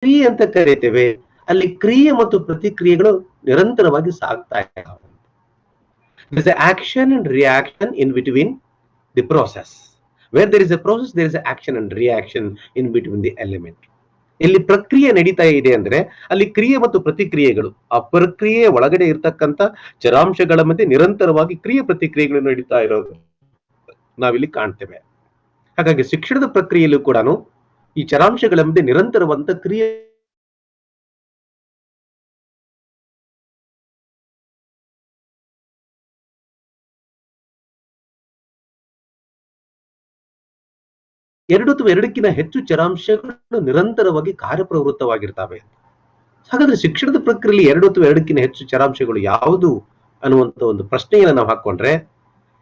ಕ್ರಿಯೆ ಅಂತ ಕರೀತೇವೆ, ಅಲ್ಲಿ ಕ್ರಿಯೆ ಮತ್ತು ಪ್ರತಿಕ್ರಿಯೆಗಳು ನಿರಂತರವಾಗಿ ಸಾಗ್ತಾ ಇದ್ದಾವೆ. There is an action and reaction in between the process. Where there is a process, there is an action and reaction in between the element. ಇಲ್ಲಿ ಪ್ರಕ್ರಿಯೆ ನಡೀತಾ ಇದೆ ಅಂದ್ರೆ ಅಲ್ಲಿ ಕ್ರಿಯೆ ಮತ್ತು ಪ್ರತಿಕ್ರಿಯೆಗಳು, ಆ ಪ್ರಕ್ರಿಯೆ ಒಳಗಡೆ ಇರ್ತಕ್ಕಂಥ ಚರಾಂಶಗಳ ಮಧ್ಯೆ ನಿರಂತರವಾಗಿ ಕ್ರಿಯೆ ಪ್ರತಿಕ್ರಿಯೆಗಳು ನಡೀತಾ ಇರೋದು ನಾವಿಲ್ಲಿ ಕಾಣ್ತೇವೆ. ಹಾಗಾಗಿ ಶಿಕ್ಷಣದ ಪ್ರಕ್ರಿಯೆಯಲ್ಲೂ ಕೂಡ ಈ ಚರಾಂಶಗಳ ಮಧ್ಯೆ ನಿರಂತರವಾದಂತ ಕ್ರಿಯೆ ಎರಡು ಅಥವಾ ಎರಡಕ್ಕಿಂತ ಹೆಚ್ಚು ಚರಾಂಶಗಳು ನಿರಂತರವಾಗಿ ಕಾರ್ಯಪ್ರವೃತ್ತವಾಗಿರ್ತವೆ. ಹಾಗಾದ್ರೆ ಶಿಕ್ಷಣದ ಪ್ರಕ್ರಿಯೆಯಲ್ಲಿ ಎರಡು ಅಥವಾ ಎರಡಕ್ಕಿಂತ ಹೆಚ್ಚು ಚರಾಂಶಗಳು ಯಾವುದು ಅನ್ನುವಂತ ಒಂದು ಪ್ರಶ್ನೆಯನ್ನು ನಾವು ಹಾಕೊಂಡ್ರೆ,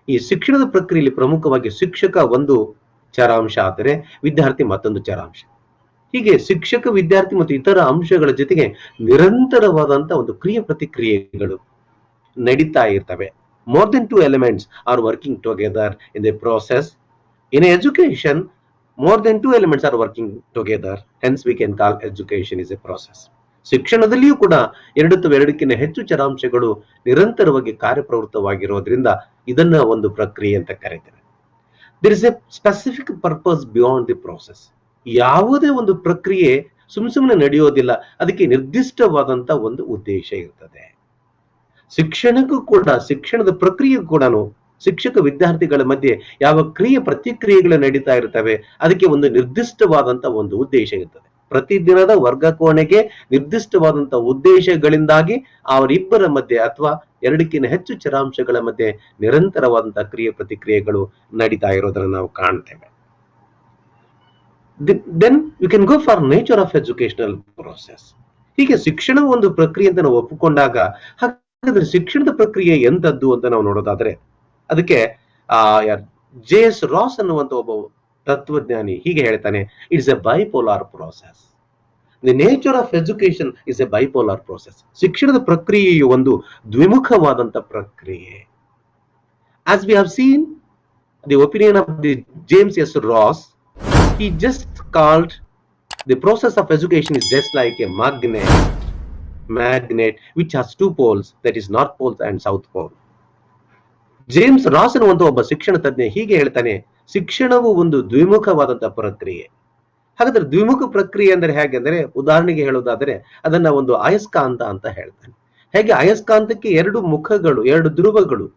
ಈ ಶಿಕ್ಷಣದ ಪ್ರಕ್ರಿಯೆಯಲ್ಲಿ ಪ್ರಮುಖವಾಗಿ ಶಿಕ್ಷಕ ಒಂದು ಚರಾಂಶ ಆದರೆ ವಿದ್ಯಾರ್ಥಿ ಮತ್ತೊಂದು ಚರಾಂಶ. ಹೀಗೆ ಶಿಕ್ಷಕ, ವಿದ್ಯಾರ್ಥಿ ಮತ್ತು ಇತರ ಅಂಶಗಳ ಜೊತೆಗೆ ನಿರಂತರವಾದಂತ ಒಂದು ಕ್ರಿಯೆ ಪ್ರತಿಕ್ರಿಯೆಗಳು ನಡೀತಾ ಇರ್ತವೆ. More than two elements are working together in the process. In education, more than two elements are working together. Hence, we can call education is a process. ಶಿಕ್ಷಣದಲ್ಲಿಯೂ ಕೂಡ ಎರಡು ಅಥವಾ ಎರಡಕ್ಕಿಂತ ಹೆಚ್ಚು ಚರಾಂಶಗಳು ನಿರಂತರವಾಗಿ ಕಾರ್ಯಪ್ರವೃತ್ತವಾಗಿರೋದ್ರಿಂದ ಇದನ್ನ ಒಂದು ಪ್ರಕ್ರಿಯೆ ಅಂತ ಕರೀತಾರೆ. There is a specific purpose beyond the process. ಯಾವುದೇ ಒಂದು ಪ್ರಕ್ರಿಯೆ ಸುಮ್ಮನೆ ನಡೆಯೋದಿಲ್ಲ, ಅದಕ್ಕೆ ನಿರ್ದಿಷ್ಟವಾದಂತ ಒಂದು ಉದ್ದೇಶ ಇರ್ತದೆ. ಶಿಕ್ಷಣಕ್ಕೂ ಕೂಡ, ಶಿಕ್ಷಣದ ಪ್ರಕ್ರಿಯೆ ಕೂಡ ಶಿಕ್ಷಕ ವಿದ್ಯಾರ್ಥಿಗಳ ಮಧ್ಯೆ ಯಾವ ಕ್ರಿಯೆ ಪ್ರತಿಕ್ರಿಯೆಗಳು ನಡೀತಾ ಇರ್ತವೆ ಅದಕ್ಕೆ ಒಂದು ನಿರ್ದಿಷ್ಟವಾದಂತ ಒಂದು ಉದ್ದೇಶ ಇರ್ತದೆ. ಪ್ರತಿದಿನದ ವರ್ಗಕೋಣೆಗೆ ನಿರ್ದಿಷ್ಟವಾದಂತ ಉದ್ದೇಶಗಳಿಂದಾಗಿ ಅವರಿಬ್ಬರ ಮಧ್ಯೆ ಅಥವಾ ಎರಡಕ್ಕಿಂತ ಹೆಚ್ಚು ಚರಾಂಶಗಳ ಮಧ್ಯೆ ನಿರಂತರವಾದಂತಹ ಕ್ರಿಯೆ ಪ್ರತಿಕ್ರಿಯೆಗಳು ನಡೀತಾ ಇರೋದನ್ನ ನಾವು ಕಾಣ್ತೇವೆ. Then you can go for nature of educational process. ಹೀಗೆ ಶಿಕ್ಷಣ ಒಂದು ಪ್ರಕ್ರಿಯೆ ಅಂತ ನಾವು ಒಪ್ಪಿಕೊಂಡಾಗ, ಹಾಗಾದ್ರೆ ಶಿಕ್ಷಣದ ಪ್ರಕ್ರಿಯೆ ಎಂತದ್ದು ಅಂತ ನಾವು ನೋಡೋದಾದ್ರೆ ಅದಕ್ಕೆ ಜೆ.ಎಸ್. ರಾಸ್ ಅನ್ನುವಂತ ಒಬ್ಬ ತತ್ವಜ್ಞಾನಿ ಹೀಗೆ ಹೇಳ್ತಾನೆ, it's a bipolar process. The nature of education is a bipolar process. ಶಿಕ್ಷಣದ ಪ್ರಕ್ರಿಯೆಯು ಒಂದು ದ್ವಿಮುಖವಾದಂತ ಪ್ರಕ್ರಿಯೆ. As we have seen the opinion of the James S Ross, he just called the process of education is just like a magnet which has two poles, that is north pole and south pole. James Ross ಅನ್ನುವಂತ ಒಬ್ಬ ಶಿಕ್ಷಣ ತಜ್ಞ ಹೀಗೆ ಹೇಳ್ತಾನೆ, ಶಿಕ್ಷಣವು ಒಂದು ದ್ವಿಮುಖವಾದಂತಹ ಪ್ರಕ್ರಿಯೆ. ಹಾಗಾದ್ರೆ ದ್ವಿಮುಖ ಪ್ರಕ್ರಿಯೆ ಅಂದ್ರೆ ಹೇಗೆ ಅಂದ್ರೆ, ಉದಾಹರಣೆಗೆ ಹೇಳೋದಾದ್ರೆ ಅದನ್ನ ಒಂದು ಅಯಸ್ಕಾಂತ ಅಂತ ಹೇಳ್ತಾನೆ. ಹೇಗೆ ಅಯಸ್ಕಾಂತಕ್ಕೆ ಎರಡು ಮುಖಗಳು, ಎರಡು ಧ್ರುವಗಳು,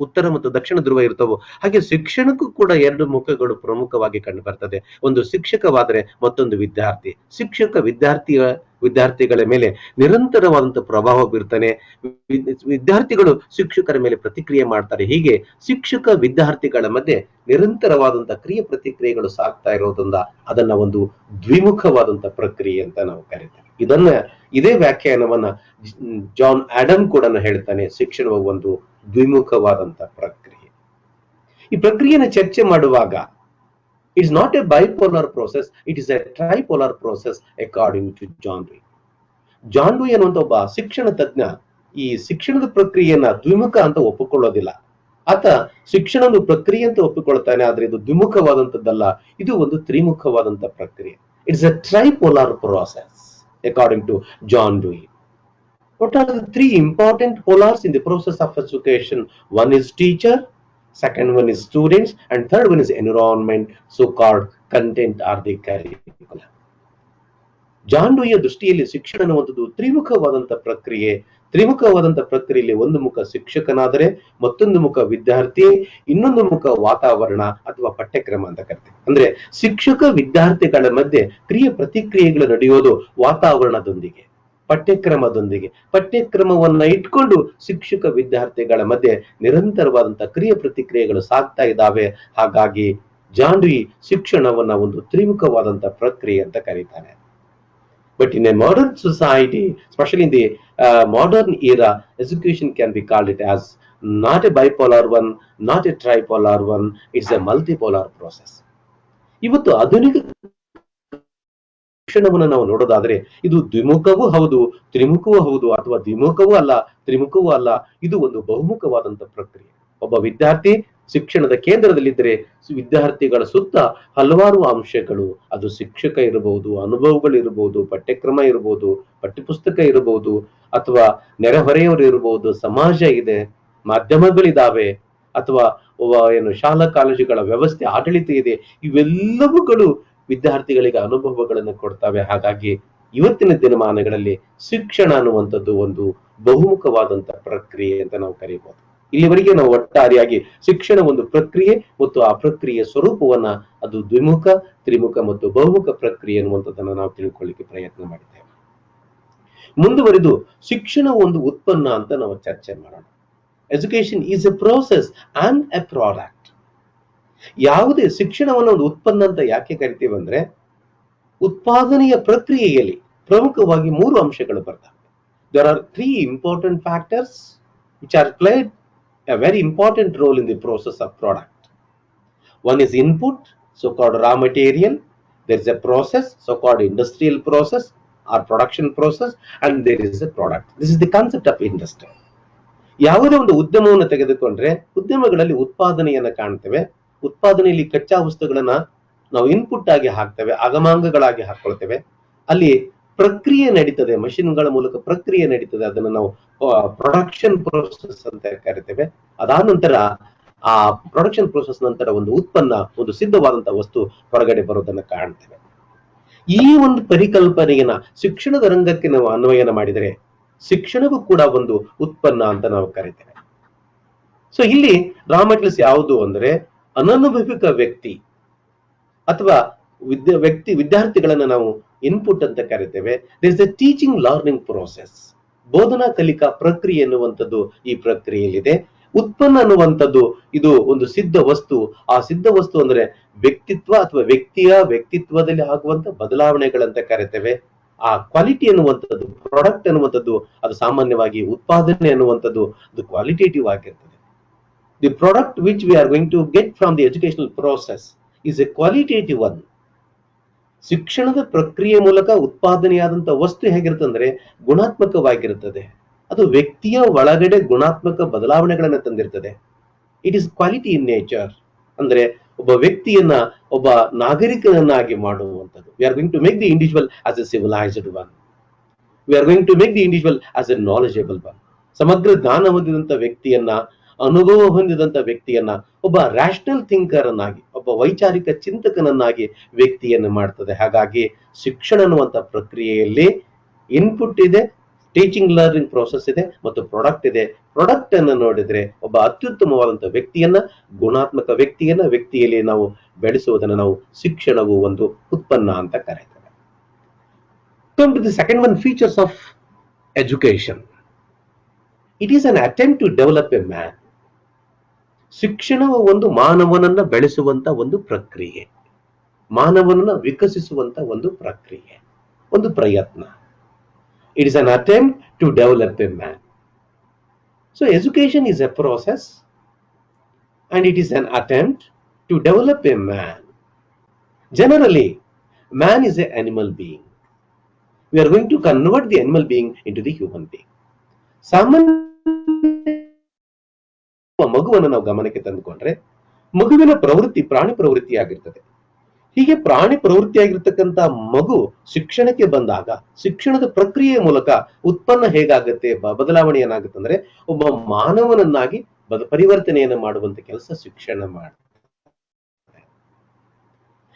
ಉತ್ತರ ಮತ್ತು ದಕ್ಷಿಣ ಧ್ರುವ ಇರ್ತವೋ, ಹಾಗೆ ಶಿಕ್ಷಣಕ್ಕೂ ಕೂಡ ಎರಡು ಮುಖಗಳು ಪ್ರಮುಖವಾಗಿ ಕಂಡು ಬರ್ತದೆ. ಒಂದು ಶಿಕ್ಷಕವಾದರೆ ಮತ್ತೊಂದು ವಿದ್ಯಾರ್ಥಿ. ಶಿಕ್ಷಕ ವಿದ್ಯಾರ್ಥಿಗಳ ಮೇಲೆ ನಿರಂತರವಾದಂತಹ ಪ್ರಭಾವ ಬೀರ್ತಾನೆ, ವಿದ್ಯಾರ್ಥಿಗಳು ಶಿಕ್ಷಕರ ಮೇಲೆ ಪ್ರತಿಕ್ರಿಯೆ ಮಾಡ್ತಾರೆ. ಹೀಗೆ ಶಿಕ್ಷಕ ವಿದ್ಯಾರ್ಥಿಗಳ ಮಧ್ಯೆ ನಿರಂತರವಾದಂತಹ ಕ್ರಿಯೆ ಪ್ರತಿಕ್ರಿಯೆಗಳು ಸಾಗ್ತಾ ಇರೋದ್ರಿಂದ ಅದನ್ನ ಒಂದು ದ್ವಿಮುಖವಾದಂತಹ ಪ್ರಕ್ರಿಯೆ ಅಂತ ನಾವು ಕರೀತೇವೆ. ಇದೇ ವ್ಯಾಖ್ಯಾನವನ್ನ ಜಾನ್ ಆಡಮ್ ಕೂಡ ಹೇಳ್ತಾನೆ, ಶಿಕ್ಷಣವು ಒಂದು ದ್ವಿಮುಖವಾದಂತಹ ಪ್ರಕ್ರಿಯೆ. ಈ ಪ್ರಕ್ರಿಯೆನ ಚರ್ಚೆ ಮಾಡುವಾಗ it's not a bipolar process, it is a tripolar process according to John Dewey. John Dewey ಅನ್ನುವಂತ ಒಬ್ಬ ಶಿಕ್ಷಣ ತಜ್ಞ ಈ ಶಿಕ್ಷಣದ ಪ್ರಕ್ರಿಯೆಯನ್ನ ದ್ವಿಮುಖ ಅಂತ ಒಪ್ಪಿಕೊಳ್ಳೋದಿಲ್ಲ. ಆತ ಶಿಕ್ಷಣದ ಪ್ರಕ್ರಿಯೆ ಅಂತ ಒಪ್ಪಿಕೊಳ್ತಾನೆ, ಆದ್ರೆ ಇದು ದ್ವಿಮುಖವಾದಂತದ್ದಲ್ಲ, ಇದು ಒಂದು ತ್ರಿಮುಖವಾದಂತ ಪ್ರಕ್ರಿಯೆ. It's a tripolar process according to John Dewey. What are the three important polars in the process of education? One is teacher, second one is students, and third one is environment, so-called content or the curriculum. John ಡೂಯಿಯ ದೃಷ್ಟಿಯಲ್ಲಿ ಶಿಕ್ಷಣ ಅನ್ನುವಂಥದ್ದು ತ್ರಿಮುಖವಾದಂತಹ ಪ್ರಕ್ರಿಯೆ. ತ್ರಿಮುಖವಾದಂತಹ ಪ್ರಕ್ರಿಯೆಯಲ್ಲಿ ಒಂದು ಮುಖ ಶಿಕ್ಷಕನಾದರೆ, ಮತ್ತೊಂದು ಮುಖ ವಿದ್ಯಾರ್ಥಿ, ಇನ್ನೊಂದು ಮುಖ ವಾತಾವರಣ ಅಥವಾ ಪಠ್ಯಕ್ರಮ ಅಂತ ಕರಿತೀವಿ. ಅಂದ್ರೆ ಶಿಕ್ಷಕ ವಿದ್ಯಾರ್ಥಿಗಳ ಮಧ್ಯೆ ಕ್ರಿಯೆ ಪ್ರತಿಕ್ರಿಯೆಗಳು ನಡೆಯೋದು ವಾತಾವರಣದೊಂದಿಗೆ, ಪಠ್ಯಕ್ರಮದೊಂದಿಗೆ. ಪಠ್ಯಕ್ರಮವನ್ನ ಇಟ್ಕೊಂಡು ಶಿಕ್ಷಕ ವಿದ್ಯಾರ್ಥಿಗಳ ಮಧ್ಯೆ ನಿರಂತರವಾದಂತಹ ಕ್ರಿಯೆ ಪ್ರತಿಕ್ರಿಯೆಗಳು ಸಾಗ್ತಾ ಇದ್ದಾವೆ. ಹಾಗಾಗಿ ಜಾನ್ ಡೂಯಿ ಶಿಕ್ಷಣವನ್ನ ಒಂದು ತ್ರಿಮುಖವಾದಂತಹ ಪ್ರಕ್ರಿಯೆ ಅಂತ ಕರೀತಾನೆ. But in a modern society, especially in the modern era, education can be called it as not a bipolar one, not a tripolar one, it's a multipolar process. ಇವತ್ತು ಆಧುನಿಕ ಶಿಕ್ಷಣವನ್ನು ನಾವು ನೋಡೋದಾದ್ರೆ ಇದು ದ್ವಿಮುಖವೂ ಹೌದು, ತ್ರಿಮುಖವೂ ಹೌದು, ಅಥವಾ ದ್ವಿಮುಖವೂ ಅಲ್ಲ, ತ್ರಿಮುಖವೂ ಅಲ್ಲ, ಇದು ಒಂದು ಬಹುಮುಖವಾದಂತಹ ಪ್ರಕ್ರಿಯೆ. ಒಬ್ಬ ವಿದ್ಯಾರ್ಥಿ ಶಿಕ್ಷಣದ ಕೇಂದ್ರದಲ್ಲಿದ್ದರೆ ವಿದ್ಯಾರ್ಥಿಗಳ ಸುತ್ತ ಹಲವಾರು ಅಂಶಗಳು, ಅದು ಶಿಕ್ಷಕ ಇರಬಹುದು, ಅನುಭವಗಳು ಇರಬಹುದು, ಪಠ್ಯಕ್ರಮ ಇರಬಹುದು, ಪಠ್ಯಪುಸ್ತಕ ಇರಬಹುದು, ಅಥವಾ ನೆರೆಹೊರೆಯವರು ಇರಬಹುದು, ಸಮಾಜ ಇದೆ, ಮಾಧ್ಯಮಗಳಿದಾವೆ, ಅಥವಾ ಏನು ಶಾಲಾ ಕಾಲೇಜುಗಳ ವ್ಯವಸ್ಥೆ ಆಡಳಿತ ಇದೆ. ಇವೆಲ್ಲವುಗಳು ವಿದ್ಯಾರ್ಥಿಗಳಿಗೆ ಅನುಭವಗಳನ್ನು ಕೊಡ್ತವೆ. ಹಾಗಾಗಿ ಇವತ್ತಿನ ದಿನಮಾನಗಳಲ್ಲಿ ಶಿಕ್ಷಣ ಅನ್ನುವಂಥದ್ದು ಒಂದು ಬಹುಮುಖವಾದಂತಹ ಪ್ರಕ್ರಿಯೆ ಅಂತ ನಾವು ಕರೀಬಹುದು. ಇಲ್ಲಿವರೆಗೆ ನಾವು ಒಟ್ಟಾರೆಯಾಗಿ ಶಿಕ್ಷಣ ಒಂದು ಪ್ರಕ್ರಿಯೆ ಮತ್ತು ಆ ಪ್ರಕ್ರಿಯೆಯ ಸ್ವರೂಪವನ್ನ ಅದು ದ್ವಿಮುಖ, ತ್ರಿಮುಖ ಮತ್ತು ಬಹುಮುಖ ಪ್ರಕ್ರಿಯೆ ಅನ್ನುವಂಥದ್ದನ್ನ ನಾವು ತಿಳ್ಕೊಳ್ಳಿಕ್ಕೆ ಪ್ರಯತ್ನ ಮಾಡಿದ್ದೇವೆ. ಮುಂದುವರೆದು ಶಿಕ್ಷಣ ಒಂದು ಉತ್ಪನ್ನ ಅಂತ ನಾವು ಚರ್ಚೆ ಮಾಡೋಣ. Education is A process and A product. ಯಾವುದೇ ಶಿಕ್ಷಣವನ್ನು ಒಂದು ಉತ್ಪನ್ನ ಅಂತ ಯಾಕೆ ಕರಿತೀವಿ ಅಂದ್ರೆ, ಉತ್ಪಾದನೆಯ ಪ್ರಕ್ರಿಯೆಯಲ್ಲಿ ಪ್ರಮುಖವಾಗಿ 3 ಅಂಶಗಳು ಬರ್ತವೆ. There are 3 important factors which are played a very important role in the process of product. One is input, so-called raw material. There is a process, so-called industrial process or production process, and there is a product. This is the concept of industry. ಯಾವುದೇ ಒಂದು ಉದ್ಯಮವನ್ನು ತೆಗೆದುಕೊಂಡ್ರೆ ಉದ್ಯಮಗಳಲ್ಲಿ ಉತ್ಪಾದನೆಯನ್ನ ಕಾಣ್ತೇವೆ. ಉತ್ಪಾದನೆಯಲ್ಲಿ ಕಚ್ಚಾ ವಸ್ತುಗಳನ್ನ ನಾವು ಇನ್ಪುಟ್ ಆಗಿ ಹಾಕ್ತೇವೆ, ಆಗಮಾಂಗಗಳಾಗಿ ಹಾಕೊಳ್ತೇವೆ. ಅಲ್ಲಿ ಪ್ರಕ್ರಿಯೆ ನಡೀತದೆ, ಮಷಿನ್ಗಳ ಮೂಲಕ ಪ್ರಕ್ರಿಯೆ ನಡೀತದೆ. ಅದನ್ನು ನಾವು ಪ್ರೊಡಕ್ಷನ್ ಪ್ರೋಸೆಸ್ ಅಂತ ಕರಿತೇವೆ. ಅದಾದ ನಂತರ ಆ ಪ್ರೊಡಕ್ಷನ್ ಪ್ರೋಸೆಸ್ ನಂತರ ಒಂದು ಉತ್ಪನ್ನ, ಒಂದು ಸಿದ್ಧವಾದಂತಹ ವಸ್ತು ಹೊರಗಡೆ ಬರೋದನ್ನ ಕಾಣ್ತೇವೆ. ಈ ಒಂದು ಪರಿಕಲ್ಪನೆಯನ್ನ ಶಿಕ್ಷಣದ ರಂಗಕ್ಕೆ ನಾವು ಅನ್ವಯನ ಮಾಡಿದರೆ ಶಿಕ್ಷಣವೂ ಕೂಡ ಒಂದು ಉತ್ಪನ್ನ ಅಂತ ನಾವು ಕರಿತೇವೆ. ಸೊ ಇಲ್ಲಿ ರಾ ಮೆಟೀರಿಯಲ್ಸ್ ಯಾವುದು ಅಂದ್ರೆ, ಅನನುಭವಿಕ ವ್ಯಕ್ತಿ ಅಥವಾ ವಿದ್ಯಾರ್ಥಿಗಳನ್ನ ನಾವು ಇನ್ಪುಟ್ ಅಂತ ಕರಿತೇವೆ. There is a teaching learning process. ಬೋಧನಾ ಕಲಿಕಾ ಪ್ರಕ್ರಿಯೆ ಎನ್ನುವಂಥದ್ದು ಈ ಪ್ರಕ್ರಿಯೆಯಲ್ಲಿದೆ. ಉತ್ಪನ್ನ ಅನ್ನುವಂಥದ್ದು ಇದು ಒಂದು ಸಿದ್ಧ ವಸ್ತು. ಆ ಸಿದ್ಧ ವಸ್ತು ಅಂದ್ರೆ ವ್ಯಕ್ತಿತ್ವ ಅಥವಾ ವ್ಯಕ್ತಿಯ ವ್ಯಕ್ತಿತ್ವದಲ್ಲಿ ಆಗುವಂತ ಬದಲಾವಣೆಗಳಂತ ಕರಿತೇವೆ. ಆ ಕ್ವಾಲಿಟಿ ಅನ್ನುವಂಥದ್ದು, ಪ್ರಾಡಕ್ಟ್ ಅನ್ನುವಂಥದ್ದು, ಅದು ಸಾಮಾನ್ಯವಾಗಿ ಉತ್ಪಾದನೆ ಅನ್ನುವಂಥದ್ದು ಅದು ಕ್ವಾಲಿಟೇಟಿವ್ ಆಗಿರ್ತದೆ. The product which we are going to get from the educational process is a qualitative one. ಶಿಕ್ಷಣದ ಪ್ರಕ್ರಿಯೆ ಮೂಲಕ ಉತ್ಪಾದನೆಯಾದಂತಹ ವಸ್ತು ಹೇಗಿರುತ್ತಂದ್ರೆ ಗುಣಾತ್ಮಕವಾಗಿರುತ್ತದೆ. ಅದು ವ್ಯಕ್ತಿಯ ಒಳಗಡೆ ಗುಣಾತ್ಮಕ ಬದಲಾವಣೆಗಳನ್ನ ತಂದಿರ್ತದೆ. It is quality in nature. ಅಂದ್ರೆ ಒಬ್ಬ ವ್ಯಕ್ತಿಯನ್ನ ಒಬ್ಬ ನಾಗರಿಕನನ್ನಾಗಿ ಮಾಡುವಂಥದ್ದು. We are going to make the individual as a civilised one. We are going to make the individual as a knowledgeable one. ಸಮಗ್ರ ಜ್ಞಾನ ಹೊಂದಿದಂತ ವ್ಯಕ್ತಿಯನ್ನ, ಅನುಭವ ಹೊಂದಿದಂತ ವ್ಯಕ್ತಿಯನ್ನ ಒಬ್ಬ ರ್ಯಾಷನಲ್ ಥಿಂಕರ್ ಅನ್ನಾಗಿ, ಒಬ್ಬ ವೈಚಾರಿಕ ಚಿಂತಕನನ್ನಾಗಿ ವ್ಯಕ್ತಿಯನ್ನು ಮಾಡ್ತದೆ. ಹಾಗಾಗಿ ಶಿಕ್ಷಣ ಅನ್ನುವಂತ ಪ್ರಕ್ರಿಯೆಯಲ್ಲಿ ಇನ್ಪುಟ್ ಇದೆ, ಟೀಚಿಂಗ್ ಲರ್ನಿಂಗ್ ಪ್ರೋಸೆಸ್ ಇದೆ ಮತ್ತು ಪ್ರಾಡಕ್ಟ್ ಇದೆ. ಪ್ರಾಡಕ್ಟ್ ಅನ್ನು ನೋಡಿದ್ರೆ ಒಬ್ಬ ಅತ್ಯುತ್ತಮವಾದಂತಹ ವ್ಯಕ್ತಿಯನ್ನ, ಗುಣಾತ್ಮಕ ವ್ಯಕ್ತಿಯಲ್ಲಿ ನಾವು ಬೆಳೆಸುವುದನ್ನು ನಾವು ಶಿಕ್ಷಣವು ಒಂದು ಉತ್ಪನ್ನ ಅಂತ ಕರೀತೇವೆ. Come to the second one, features of education. It is an attempt to develop a man. ಶಿಕ್ಷಣವು ಒಂದು ಮಾನವನನ್ನ ಬೆಳೆಸುವಂತ ಒಂದು ಪ್ರಕ್ರಿಯೆ, ಮಾನವನನ್ನ ವಿಕಸಿಸುವಂತ ಒಂದು ಪ್ರಕ್ರಿಯೆ, ಒಂದು ಪ್ರಯತ್ನ. It is an attempt to develop a man. So education is a process and it is an attempt to develop a man. Generally, man is an animal being. We are going to convert the animal being into the human being. ಸಾಮಾನ್ಯ ಮಗುವನ್ನು ನಾವು ಗಮನಕ್ಕೆ ತಂದುಕೊಂಡ್ರೆ ಮಗುವಿನ ಪ್ರವೃತ್ತಿ ಪ್ರಾಣಿ ಪ್ರವೃತ್ತಿ ಆಗಿರ್ತದೆ. ಹೀಗೆ ಪ್ರಾಣಿ ಪ್ರವೃತ್ತಿಯಾಗಿರ್ತಕ್ಕಂಥ ಮಗು ಶಿಕ್ಷಣಕ್ಕೆ ಬಂದಾಗ ಶಿಕ್ಷಣದ ಪ್ರಕ್ರಿಯೆಯ ಮೂಲಕ ಉತ್ಪನ್ನ ಹೇಗಾಗುತ್ತೆ, ಬದಲಾವಣೆ ಏನಾಗುತ್ತೆ ಅಂದ್ರೆ ಒಬ್ಬ ಮಾನವನನ್ನಾಗಿ ಪರಿವರ್ತನೆಯನ್ನು ಮಾಡುವಂತ ಕೆಲಸ ಶಿಕ್ಷಣ ಮಾಡುತ್ತೆ.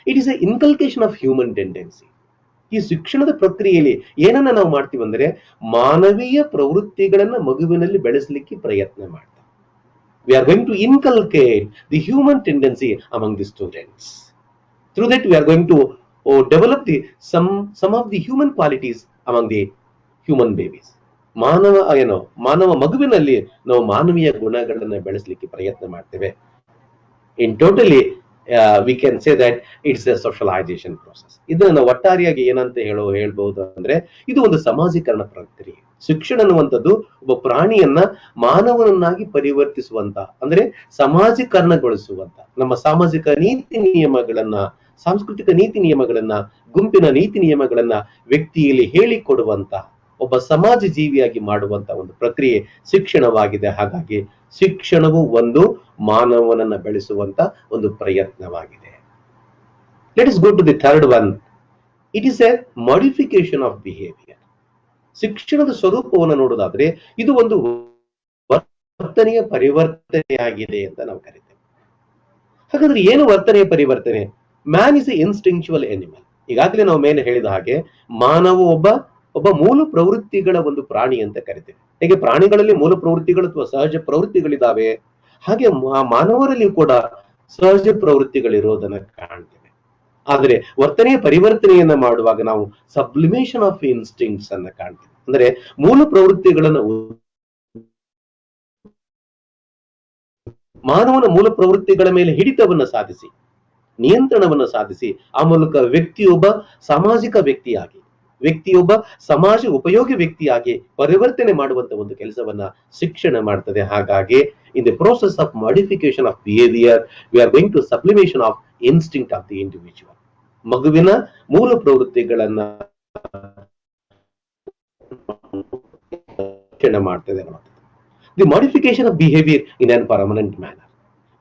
It is a inculcation of human tendency. ಈ ಶಿಕ್ಷಣದ ಪ್ರಕ್ರಿಯೆಯಲ್ಲಿ ಏನನ್ನ ನಾವು ಮಾಡ್ತೀವಿ ಅಂದ್ರೆ ಮಾನವೀಯ ಪ್ರವೃತ್ತಿಗಳನ್ನ ಮಗುವಿನಲ್ಲಿ ಬೆಳೆಸಲಿಕ್ಕೆ ಪ್ರಯತ್ನ ಮಾಡ್ತೀವಿ. We are going to inculcate the human tendency among the students. Through that we are going to develop some of the human qualities among the human babies. ಮಾನವ ಮಗುವಿನಲ್ಲಿ ನಾವು ಮಾನವೀಯ ಗುಣಗಳನ್ನು ಬೆಳೆಸಲಿಕ್ಕೆ ಪ್ರಯತ್ನ ಮಾಡ್ತೇವೆ. In totally we can say that it's a socialization process. ಇದನ್ನ ಒಟ್ಟಾರೆಯಾಗಿ ಏನಂತ ಹೇಳ್ಬಹುದು ಅಂದ್ರೆ ಇದು ಒಂದು ಸಮಾಜೀಕರಣ ಪ್ರಕ್ರಿಯೆ. ಶಿಕ್ಷಣ ಅನ್ನುವಂಥದ್ದು ಒಬ್ಬ ಪ್ರಾಣಿಯನ್ನ ಮಾನವನನ್ನಾಗಿ ಪರಿವರ್ತಿಸುವಂತ, ಅಂದ್ರೆ ಸಮಾಜೀಕರಣಗೊಳಿಸುವಂತ, ನಮ್ಮ ಸಾಮಾಜಿಕ ನೀತಿ ನಿಯಮಗಳನ್ನ, ಸಾಂಸ್ಕೃತಿಕ ನೀತಿ ನಿಯಮಗಳನ್ನ, ಗುಂಪಿನ ನೀತಿ ನಿಯಮಗಳನ್ನ ವ್ಯಕ್ತಿಯಲ್ಲಿ ಹೇಳಿಕೊಡುವಂತ, ಒಬ್ಬ ಸಮಾಜ ಜೀವಿಯಾಗಿ ಮಾಡುವಂತ ಒಂದು ಪ್ರಕ್ರಿಯೆ ಶಿಕ್ಷಣವಾಗಿದೆ. ಹಾಗಾಗಿ ಶಿಕ್ಷಣವು ಒಂದು ಮಾನವನನ್ನ ಬೆಳೆಸುವಂತ ಒಂದು ಪ್ರಯತ್ನವಾಗಿದೆ. Let us go to the third one. It is a modification of behavior. ಶಿಕ್ಷಣದ ಸ್ವರೂಪವನ್ನು ನೋಡೋದಾದ್ರೆ ಇದು ಒಂದು ವರ್ತನೆಯ ಪರಿವರ್ತನೆಯಾಗಿದೆ ಅಂತ ನಾವು ಕರಿತೇವೆ. ಹಾಗಾದ್ರೆ ಏನು ವರ್ತನೆಯ ಪರಿವರ್ತನೆ? Man is a instinctual animal. ಈಗಾಗಲೇ ನಾವು ಮೇಲೆ ಹೇಳಿದ ಹಾಗೆ ಮಾನವ ಒಬ್ಬ ಮೂಲ ಪ್ರವೃತ್ತಿಗಳ ಒಂದು ಪ್ರಾಣಿ ಅಂತ ಕರಿತೇವೆ. ಹೇಗೆ ಪ್ರಾಣಿಗಳಲ್ಲಿ ಮೂಲ ಪ್ರವೃತ್ತಿಗಳು ಅಥವಾ ಸಹಜ ಪ್ರವೃತ್ತಿಗಳಿದಾವೆ, ಹಾಗೆ ಮಾನವರಲ್ಲಿ ಕೂಡ ಸಹಜ ಪ್ರವೃತ್ತಿಗಳಿರೋದನ್ನ ಕಾಣ್ತೇವೆ. ಆದರೆ ವರ್ತನೆಯ ಪರಿವರ್ತನೆಯನ್ನ ಮಾಡುವಾಗ ನಾವು ಸಬ್ಲಿಮೇಷನ್ ಆಫ್ ಇನ್ಸ್ಟಿಂಕ್ಟ್ಸ್ ಅನ್ನ ಕಾಣ್ತೇವೆ. ಅಂದ್ರೆ ಮೂಲ ಪ್ರವೃತ್ತಿಗಳನ್ನು ಮಾನವನ ಮೂಲ ಪ್ರವೃತ್ತಿಗಳ ಮೇಲೆ ಹಿಡಿತವನ್ನ ಸಾಧಿಸಿ, ನಿಯಂತ್ರಣವನ್ನು ಸಾಧಿಸಿ, ಆ ಮೂಲಕ ವ್ಯಕ್ತಿಯೊಬ್ಬ ಸಾಮಾಜಿಕ ವ್ಯಕ್ತಿಯಾಗಿ, ವ್ಯಕ್ತಿಯೊಬ್ಬ ಸಮಾಜ ಉಪಯೋಗಿ ವ್ಯಕ್ತಿಯಾಗಿ ಪರಿವರ್ತನೆ ಮಾಡುವಂತ ಒಂದು ಕೆಲಸವನ್ನ ಶಿಕ್ಷಣ ಮಾಡ್ತದೆ. ಹಾಗಾಗಿ in the process of modification of behaviour we are going to sublimation of instinct of the individual. ಮಗುವಿನ ಮೂಲ ಪ್ರವೃತ್ತಿಗಳನ್ನ ಮಾಡ್ತದೆ. The modification of behaviour in an permanent manner.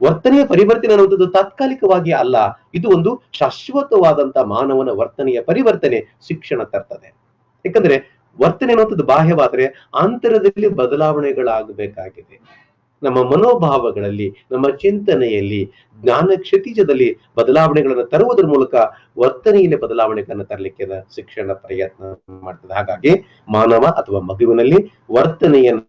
ವರ್ತನೆಯ ಪರಿವರ್ತನೆ ಅನ್ನುವಂಥದ್ದು ತಾತ್ಕಾಲಿಕವಾಗಿ ಅಲ್ಲ, ಇದು ಒಂದು ಶಾಶ್ವತವಾದಂತ ಮಾನವನ ವರ್ತನೆಯ ಪರಿವರ್ತನೆ ಶಿಕ್ಷಣ ತರ್ತದೆ. ಯಾಕಂದ್ರೆ ವರ್ತನೆ ಅನ್ನುವಂಥದ್ದು ಬಾಹ್ಯವಾದ್ರೆ ಆಂತರದಲ್ಲಿ ಬದಲಾವಣೆಗಳಾಗಬೇಕಾಗಿದೆ. ನಮ್ಮ ಮನೋಭಾವಗಳಲ್ಲಿ, ನಮ್ಮ ಚಿಂತನೆಯಲ್ಲಿ, ಜ್ಞಾನ ಕ್ಷಿತಿಜದಲ್ಲಿ ಬದಲಾವಣೆಗಳನ್ನು ತರುವುದರ ಮೂಲಕ ವರ್ತನೆಯಲ್ಲಿ ಬದಲಾವಣೆಗಳನ್ನು ತರಲಿಕ್ಕೆ ಶಿಕ್ಷಣ ಪ್ರಯತ್ನ ಮಾಡ್ತದೆ. ಹಾಗಾಗಿ ಮಾನವ ಅಥವಾ ಮಗುವಿನಲ್ಲಿ ವರ್ತನೆಯನ್ನು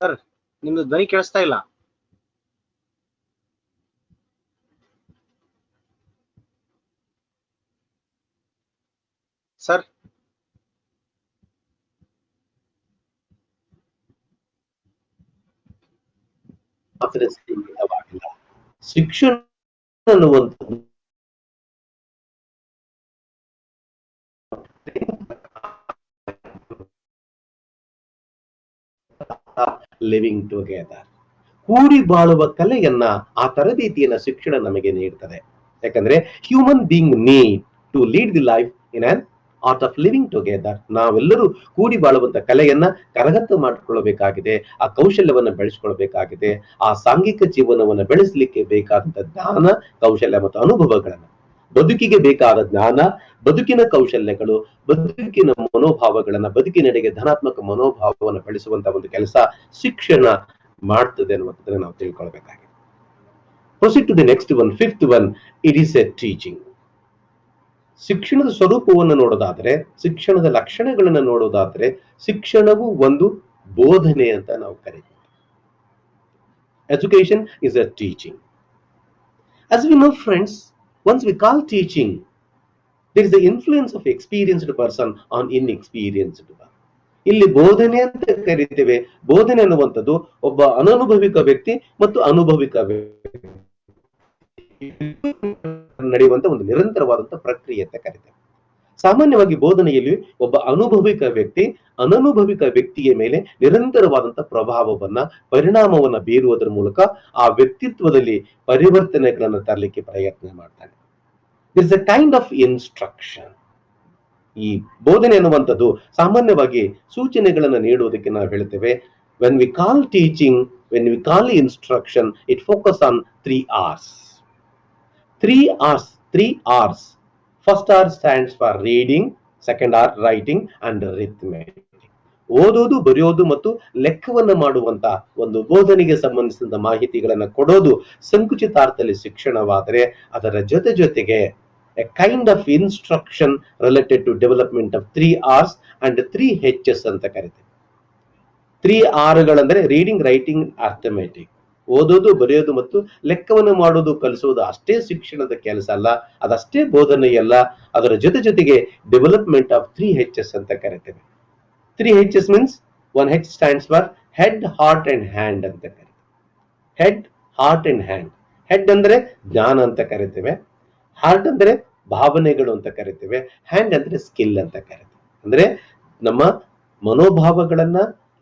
ಸರ್, ನಿಮ್ದು ಧ್ವನಿ ಕೇಳಿಸ್ತಾ ಇಲ್ಲ ಸರ್. ಶಿಕ್ಷಣ ಅನ್ನುವಂಥದ್ದು ಲಿವಿಂಗ್ ಟುಗೆದರ್, ಕೂಡಿ ಬಾಳುವ ಕಲೆಯನ್ನ, ಆ ತರಬೇತಿಯನ್ನ ಶಿಕ್ಷಣ ನಮಗೆ ನೀಡ್ತದೆ. ಯಾಕಂದ್ರೆ human being need to lead the life in an art of living together. ನಾವೆಲ್ಲರೂ ಕೂಡಿ ಬಾಳುವಂತ ಕಲೆಯನ್ನ ಕರಗತ ಮಾಡಿಕೊಳ್ಳಬೇಕಾಗಿದೆ, ಆ ಕೌಶಲ್ಯವನ್ನ ಬೆಳೆಸ್ಕೊಳ್ಬೇಕಾಗಿದೆ. ಆ ಸಾಂಘಿಕ ಜೀವನವನ್ನು ಬೆಳೆಸಲಿಕ್ಕೆ ಬೇಕಾದಂತ ಜ್ಞಾನ, ಕೌಶಲ್ಯ ಮತ್ತು ಅನುಭವಗಳನ್ನ, ಬದುಕಿಗೆ ಬೇಕಾದ ಜ್ಞಾನ, ಬದುಕಿನ ಕೌಶಲ್ಯಗಳು, ಬದುಕಿನ ಮನೋಭಾವಗಳನ್ನ, ಬದುಕಿನೆಡೆಗೆ ಧನಾತ್ಮಕ ಮನೋಭಾವವನ್ನು ಬೆಳೆಸುವಂತ ಒಂದು ಕೆಲಸ ಶಿಕ್ಷಣ ಮಾಡ್ತದೆ ಅನ್ನುವಂಥದ್ದನ್ನ ನಾವು ತಿಳ್ಕೊಳ್ಬೇಕಾಗಿದೆ. Proceed to the next one, fifth one. It is a teaching. ಶಿಕ್ಷಣದ ಸ್ವರೂಪವನ್ನು ನೋಡೋದಾದ್ರೆ, ಶಿಕ್ಷಣದ ಲಕ್ಷಣಗಳನ್ನ ನೋಡೋದಾದ್ರೆ, ಶಿಕ್ಷಣವು ಒಂದು ಬೋಧನೆ ಅಂತ ನಾವು ಕರೀತೀವಿ. Education is a teaching. As we know, friends, once we call teaching, there is the influence of experienced person on inexperienced one. ಇಲ್ಲಿ ಬೋಧನೆ ಅಂತ ಕರಿತೇವೆ. ಬೋಧನೆ ಅನ್ನುವಂಥದ್ದು ಒಬ್ಬ ಅನನುಭವಿಕ ವ್ಯಕ್ತಿ ಮತ್ತು ಅನುಭವಿಕ ವ್ಯಕ್ತಿ ನಡೆಯುವಂತ ಒಂದು ನಿರಂತರವಾದಂತಹ ಪ್ರಕ್ರಿಯೆ ಅಂತ ಕರಿತೇವೆ. ಸಾಮಾನ್ಯವಾಗಿ ಬೋಧನೆಯಲ್ಲಿ ಒಬ್ಬ ಅನುಭವಿಕ ವ್ಯಕ್ತಿ ಅನನುಭವಿಕ ವ್ಯಕ್ತಿಯ ಮೇಲೆ ನಿರಂತರವಾದಂತಹ ಪ್ರಭಾವವನ್ನ ಪರಿಣಾಮವನ್ನ ಬೀರುವುದರ ಮೂಲಕ ಆ ವ್ಯಕ್ತಿತ್ವದಲ್ಲಿ ಪರಿವರ್ತನೆಗಳನ್ನು ತರಲಿಕ್ಕೆ ಪ್ರಯತ್ನ ಮಾಡ್ತಾನೆ. It's a kind of instruction. ಈ ಬೋಧನೆ ಅನ್ನುವಂಥದ್ದು ಸಾಮಾನ್ಯವಾಗಿ ಸೂಚನೆಗಳನ್ನು ನೀಡುವುದಕ್ಕೆ ನಾವು ಹೇಳ್ತೇವೆ. when we call teaching, when we call instruction, it focus on 3 R's. 3 R's. First R stands for reading, second R writing and arithmetic. ಓದೋದು, ಬರೆಯೋದು ಮತ್ತು ಲೆಕ್ಕವನ್ನು ಮಾಡುವಂತ ಒಂದು ಬೋಧನೆಗೆ ಸಂಬಂಧಿಸಿದ ಮಾಹಿತಿಗಳನ್ನು ಕೊಡೋದು ಸಂಕುಚಿತಾರ್ಥದಲ್ಲಿ ಶಿಕ್ಷಣವಾದರೆ, ಅದರ ಜೊತೆಗೆ a kind of instruction related to development of 3 R's and 3 H's ಅಂತ ಕರೀತೀವಿ. 3 R'ಗಳಂದ್ರೆ ರೀಡಿಂಗ್, ರೈಟಿಂಗ್, ಅರ್ಥಮೆಟಿಕ್. ಓದೋದು, ಬರೆಯೋದು ಮತ್ತು ಲೆಕ್ಕವನ್ನು ಮಾಡೋದು, ಕಲಿಸೋದು ಅಷ್ಟೇ ಶಿಕ್ಷಣದ ಕೆಲಸ ಅಲ್ಲ, ಅದಷ್ಟೇ ಬೋಧನೆಯಲ್ಲ. ಅದರ ಜೊತೆಗೆ ಡೆವಲಪ್ಮೆಂಟ್ ಆಫ್ 3 H's ಅಂತ ಕರೀತೇವೆ. 3 H's means 1 H stands for head, heart and hand ಅಂತ ಕರೀತೇವೆ. Head, heart and hand. Head ಅಂದ್ರೆ ಜ್ಞಾನ ಅಂತ ಕರೀತೇವೆ, ಹಾರ್ಟ್ ಅಂದ್ರೆ ಭಾವನೆಗಳು ಅಂತ ಕರಿತೇವೆ, ಹ್ಯಾಂಡ್ ಅಂದ್ರೆ ಸ್ಕಿಲ್ ಅಂತ ಕರಿತೇವೆ. ಅಂದ್ರೆ ನಮ್ಮ ಮನೋಭಾವಗಳನ್ನ,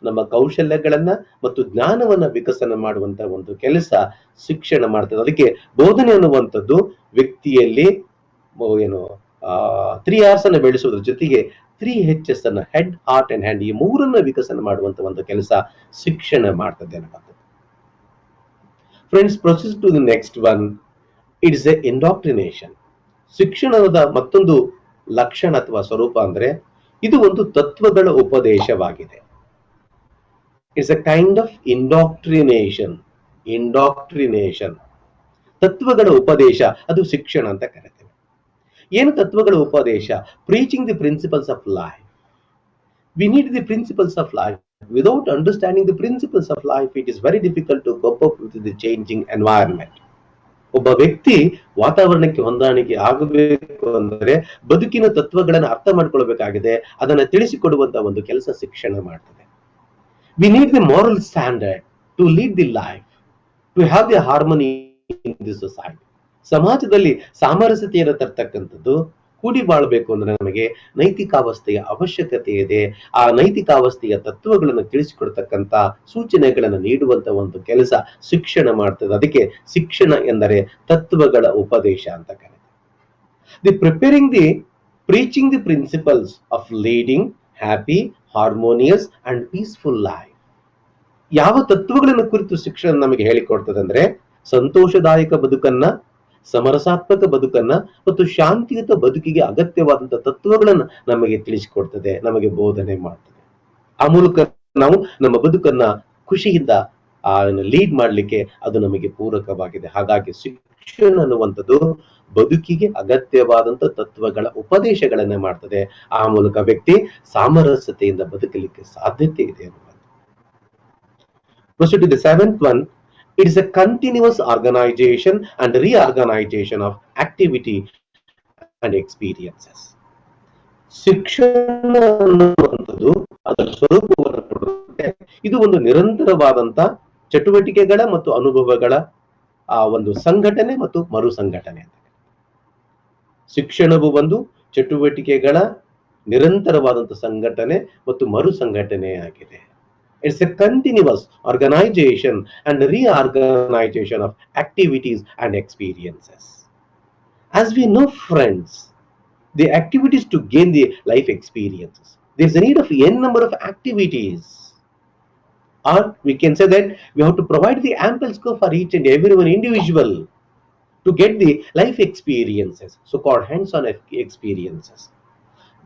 ನಮ್ಮ ಕೌಶಲ್ಯಗಳನ್ನ ಮತ್ತು ಜ್ಞಾನವನ್ನ ವಿಕಸನ ಮಾಡುವಂತ ಒಂದು ಕೆಲಸ ಶಿಕ್ಷಣ ಮಾಡ್ತದೆ. ಅದಕ್ಕೆ ಬೋಧನೆ ಅನ್ನುವಂಥದ್ದು ವ್ಯಕ್ತಿಯಲ್ಲಿ ಏನು 3 R's ಅನ್ನು ಬೆಳೆಸೋದ್ರ ಜೊತೆಗೆ 3 H's ಅನ್ನ ಹೆಡ್, ಹಾರ್ಟ್ ಅಂಡ್ ಹ್ಯಾಂಡ್, ಈ ಮೂರನ್ನ ವಿಕಸನ ಮಾಡುವಂತ ಒಂದು ಕೆಲಸ ಶಿಕ್ಷಣ ಮಾಡ್ತದೆ ಅನ್ನುವಂಥದ್ದು. Friends, proceed to the next one. It's a indoctrination. ಶಿಕ್ಷಣದ ಮತ್ತೊಂದು ಲಕ್ಷಣ ಅಥವಾ ಸ್ವರೂಪ ಅಂದ್ರೆ ಇದು ಒಂದು ತತ್ವಗಳ ಉಪದೇಶವಾಗಿದೆ. It's a kind of indoctrination. ತತ್ವಗಳ ಉಪದೇಶ, ಅದು ಶಿಕ್ಷಣ ಅಂತ ಕರೀತೇವೆ. ಏನು ತತ್ವಗಳ ಉಪದೇಶ? Preaching the principles of life. We need the principles of life. Without understanding the principles of life, it is very difficult to cope up with the changing environment. ಒಬ್ಬ ವ್ಯಕ್ತಿ ವಾತಾವರಣಕ್ಕೆ ಹೊಂದಾಣಿಕೆ ಆಗಬೇಕು ಅಂದರೆ ಬದುಕಿನ ತತ್ವಗಳನ್ನು ಅರ್ಥ ಮಾಡ್ಕೊಳ್ಬೇಕಾಗಿದೆ. ಅದನ್ನ ತಿಳಿಸಿಕೊಡುವಂತ ಒಂದು ಕೆಲಸ ಶಿಕ್ಷಣ ಮಾಡ್ತದೆ. We need the moral standard to lead the life, to have the harmony in the society. ಸಮಾಜದಲ್ಲಿ ಸಾಮರಸ್ಯತೆಯನ್ನು ತರ್ತಕ್ಕಂಥದ್ದು, ಕೂಡಿ ಬಾಳ್ಬೇಕು ಅಂದ್ರೆ ನಮಗೆ ನೈತಿಕಾವಸ್ಥೆಯ ಅವಶ್ಯಕತೆ ಇದೆ. ಆ ನೈತಿಕಾವಸ್ಥೆಯ ತತ್ವಗಳನ್ನು ತಿಳಿಸಿಕೊಡ್ತಕ್ಕಂಥ ಸೂಚನೆಗಳನ್ನು ನೀಡುವಂತ ಒಂದು ಕೆಲಸ ಶಿಕ್ಷಣ ಮಾಡ್ತದೆ. ಅದಕ್ಕೆ ಶಿಕ್ಷಣ ಎಂದರೆ ತತ್ವಗಳ ಉಪದೇಶ ಅಂತ ಕರೀತಾರೆ. Preaching the principles of leading happy, harmonious and peaceful life. ಯಾವ ತತ್ವಗಳನ್ನು ಕುರಿತು ಶಿಕ್ಷಣ ನಮಗೆ ಹೇಳಿಕೊಡ್ತದೆ ಅಂದ್ರೆ ಸಂತೋಷದಾಯಕ ಬದುಕನ್ನ, ಸಮರಸಾತ್ಮಕ ಬದುಕನ್ನ ಮತ್ತು ಶಾಂತಿಯುತ ಬದುಕಿಗೆ ಅಗತ್ಯವಾದಂತಹ ತತ್ವಗಳನ್ನು ನಮಗೆ ತಿಳಿಸಿಕೊಡ್ತದೆ, ನಮಗೆ ಬೋಧನೆ ಮಾಡ್ತದೆ. ಆ ಮೂಲಕ ನಾವು ನಮ್ಮ ಬದುಕನ್ನ ಖುಷಿಯಿಂದ ಲೀಡ್ ಮಾಡ್ಲಿಕ್ಕೆ ಅದು ನಮಗೆ ಪೂರಕವಾಗಿದೆ. ಹಾಗಾಗಿ ಶಿಕ್ಷಣ ಅನ್ನುವಂಥದ್ದು ಬದುಕಿಗೆ ಅಗತ್ಯವಾದಂತಹ ತತ್ವಗಳ ಉಪದೇಶಗಳನ್ನ ಮಾಡ್ತದೆ. ಆ ಮೂಲಕ ವ್ಯಕ್ತಿ ಸಾಮರಸ್ಯತೆಯಿಂದ ಬದುಕಲಿಕ್ಕೆ ಸಾಧ್ಯತೆ ಇದೆ ಅನ್ನುವಂಥದ್ದು. Proceed to the 7th one. It is a continuous organization and reorganization of activity and experiences. ಶಿಕ್ಷಣ ಅನ್ನುವಂಥದ್ದು ಅದರ ಸ್ವರೂಪವನ್ನು ಕೊಡುತ್ತೆ. ಇದು ಒಂದು ನಿರಂತರವಾದಂತ ಚಟುವಟಿಕೆಗಳ ಮತ್ತು ಅನುಭವಗಳ ಒಂದು ಸಂಘಟನೆ ಮತ್ತು ಮರು ಸಂಘಟನೆ ಅಂತ. ಶಿಕ್ಷಣವು ಒಂದು ಚಟುವಟಿಕೆಗಳ ನಿರಂತರವಾದಂತ ಸಂಘಟನೆ ಮತ್ತು ಮರು ಸಂಘಟನೆ ಆಗಿದೆ. It's a continuous organization and reorganization of activities and experiences. As we know, friends, the activities to gain the life experiences, there's a need of n number of activities. Or we can say that we have to provide the ample scope for each and every one individual to get the life experiences, so-called hands-on experiences.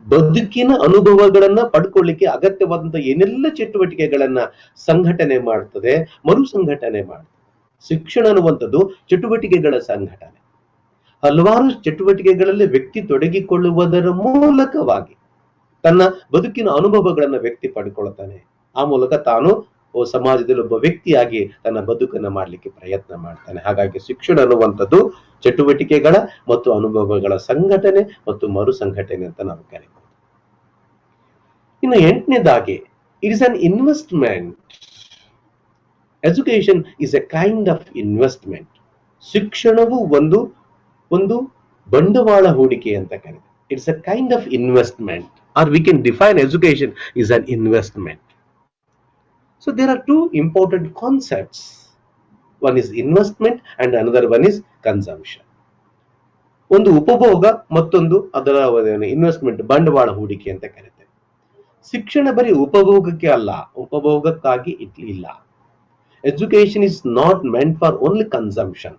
ಬದುಕಿನ ಅನುಭವಗಳನ್ನ ಪಡ್ಕೊಳ್ಳಿಕ್ಕೆ ಅಗತ್ಯವಾದಂತಹ ಏನೆಲ್ಲ ಚಟುವಟಿಕೆಗಳನ್ನ ಸಂಘಟನೆ ಮಾಡ್ತದೆ, ಮರು ಸಂಘಟನೆ ಮಾಡ್ತದೆ. ಶಿಕ್ಷಣ ಅನ್ನುವಂಥದ್ದು ಚಟುವಟಿಕೆಗಳ ಸಂಘಟನೆ. ಹಲವಾರು ಚಟುವಟಿಕೆಗಳಲ್ಲಿ ವ್ಯಕ್ತಿ ತೊಡಗಿಕೊಳ್ಳುವುದರ ಮೂಲಕವಾಗಿ ತನ್ನ ಬದುಕಿನ ಅನುಭವಗಳನ್ನ ವ್ಯಕ್ತಿ ಪಡ್ಕೊಳ್ತಾನೆ. ಆ ಮೂಲಕ ತಾನು ಸಮಾಜದಲ್ಲಿ ಒಬ್ಬ ವ್ಯಕ್ತಿಯಾಗಿ ತನ್ನ ಬದುಕನ್ನ ಮಾಡ್ಲಿಕ್ಕೆ ಪ್ರಯತ್ನ ಮಾಡ್ತಾನೆ. ಹಾಗಾಗಿ ಶಿಕ್ಷಣ ಅನ್ನುವಂಥದ್ದು ಚಟುವಟಿಕೆಗಳ ಮತ್ತು ಅನುಭವಗಳ ಸಂಘಟನೆ ಮತ್ತು ಮರು ಸಂಘಟನೆ ಅಂತ ನಾವು ಕರೀತೀವಿ. ಇನ್ನು ಎಂಟನೇದಾಗಿ it is an investment. Education is a kind of investment. ಶಿಕ್ಷಣವು ಒಂದು ಒಂದು ಬಂಡವಾಳ ಹೂಡಿಕೆ ಅಂತ ಕರೀತಾರೆ. It's a kind of investment, or we can define education is an investment. So there are two important concepts. One is investment and another one is consumption. ಒಂದು ಉಪಭೋಗ, ಮತ್ತೊಂದು ಅದರ ಇನ್ವೆಸ್ಟ್ಮೆಂಟ್, ಬಂಡವಾಳ ಹೂಡಿಕೆ ಅಂತ ಕರೀತೇವೆ. ಶಿಕ್ಷಣ ಬರೀ ಉಪಭೋಗಕ್ಕೆ ಅಲ್ಲ, ಉಪಭೋಗಕ್ಕಾಗಿ ಇಲ್ಲ. Education is not meant for only consumption.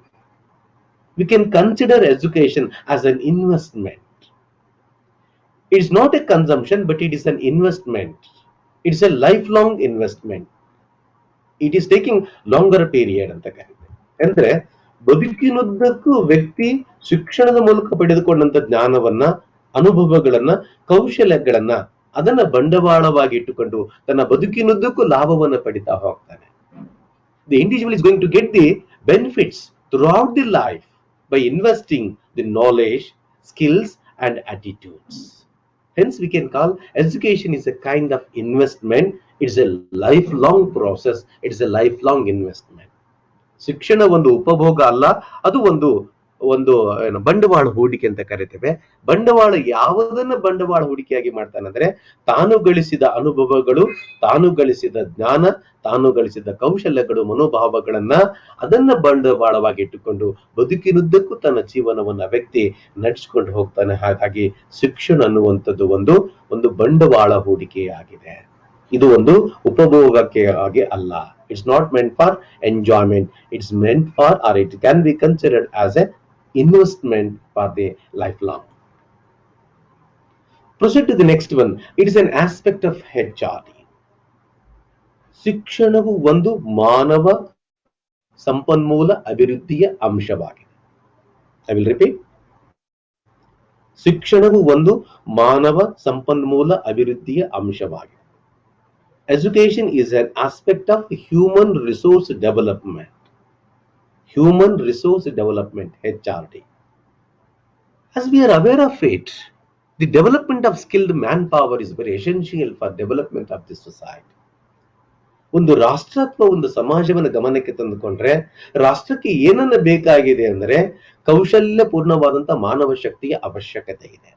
We can consider education as an investment. It is not a consumption, but it is an investment. It is a lifelong investment. It is taking longer period ಅಂತ ಕರೀತೇವೆ. ಅಂದ್ರೆ ಬದುಕಿನುದ್ದಕ್ಕೂ ವ್ಯಕ್ತಿ ಶಿಕ್ಷಣದ ಮೂಲಕ ಪಡೆದುಕೊಂಡಂತ ಜ್ಞಾನವನ್ನ, ಅನುಭವಗಳನ್ನ, ಕೌಶಲ್ಯಗಳನ್ನ ಅದನ್ನ ಬಂಡವಾಳವಾಗಿ ಇಟ್ಟುಕೊಂಡು ತನ್ನ ಬದುಕಿನುದ್ದಕ್ಕೂ ಲಾಭವನ್ನ ಪಡಿತಾ ಹೋಗ್ತಾನೆ. The individual is going to get the benefits throughout the life by investing the knowledge, skills and attitudes. Hence we can call education is a kind of investment. It's a lifelong process. It's a lifelong investment. ಶಿಕ್ಷಣ ಒಂದು ಉಪಭೋಗ ಅಲ್ಲ, ಅದು ಒಂದು ಬಂಡವಾಳ ಹೂಡಿಕೆ ಅಂತ ಕರೀತೇವೆ. ಬಂಡವಾಳ ಯಾವುದನ್ನ ಬಂಡವಾಳ ಹೂಡಿಕೆಯಾಗಿ ಮಾಡ್ತಾನಂದ್ರೆ ತಾನು ಗಳಿಸಿದ ಅನುಭವಗಳು, ತಾನು ಗಳಿಸಿದ ಜ್ಞಾನ, ತಾನು ಗಳಿಸಿದ ಕೌಶಲ್ಯಗಳು, ಮನೋಭಾವಗಳನ್ನ ಅದನ್ನ ಬಂಡವಾಳವಾಗಿ ಇಟ್ಟುಕೊಂಡು ಬದುಕಿನುದ್ದಕ್ಕೂ ತನ್ನ ಜೀವನವನ್ನ ವ್ಯಕ್ತಿ ನಡೆಸಿಕೊಂಡು ಹೋಗ್ತಾನೆ. ಹಾಗಾಗಿ ಶಿಕ್ಷಣ ಅನ್ನುವಂಥದ್ದು ಒಂದು ಬಂಡವಾಳ ಹೂಡಿಕೆಯಾಗಿದೆ. ಇದು ಒಂದು ಉಪಭೋಗಕ್ಕೆ ಆಗಿ ಅಲ್ಲ. It's not meant for enjoyment. It's meant for, or it can be considered as a investment for the lifelong. Proceed to the next one. It is an aspect of HRD. ಶಿಕ್ಷಣವು ಒಂದು ಮಾನವ ಸಂಪನ್ಮೂಲ ಅಭಿವೃದ್ಧಿಯ ಅಂಶವಾಗಿದೆ. I will repeat. ಶಿಕ್ಷಣವು ಒಂದು ಮಾನವ ಸಂಪನ್ಮೂಲ ಅಭಿವೃದ್ಧಿಯ ಅಂಶವಾಗಿದೆ. Education is an aspect of human resource development. Human resource development, HRD. As we are aware of it, the development of skilled manpower is very essential for development of the society. ಒಂದು ರಾಷ್ಟ್ರ ಅಥವಾ ಒಂದು ಸಮಾಜವನ್ನು ಗಮನಕ್ಕೆ ತಂದುಕೊಂಡ್ರೆ ರಾಷ್ಟ್ರಕ್ಕೆ ಏನನ್ನ ಬೇಕಾಗಿದೆ ಅಂದ್ರೆ ಕೌಶಲ್ಯಪೂರ್ಣವಾದಂತ ಮಾನವ ಶಕ್ತಿಯ ಅವಶ್ಯಕತೆ ಇದೆ.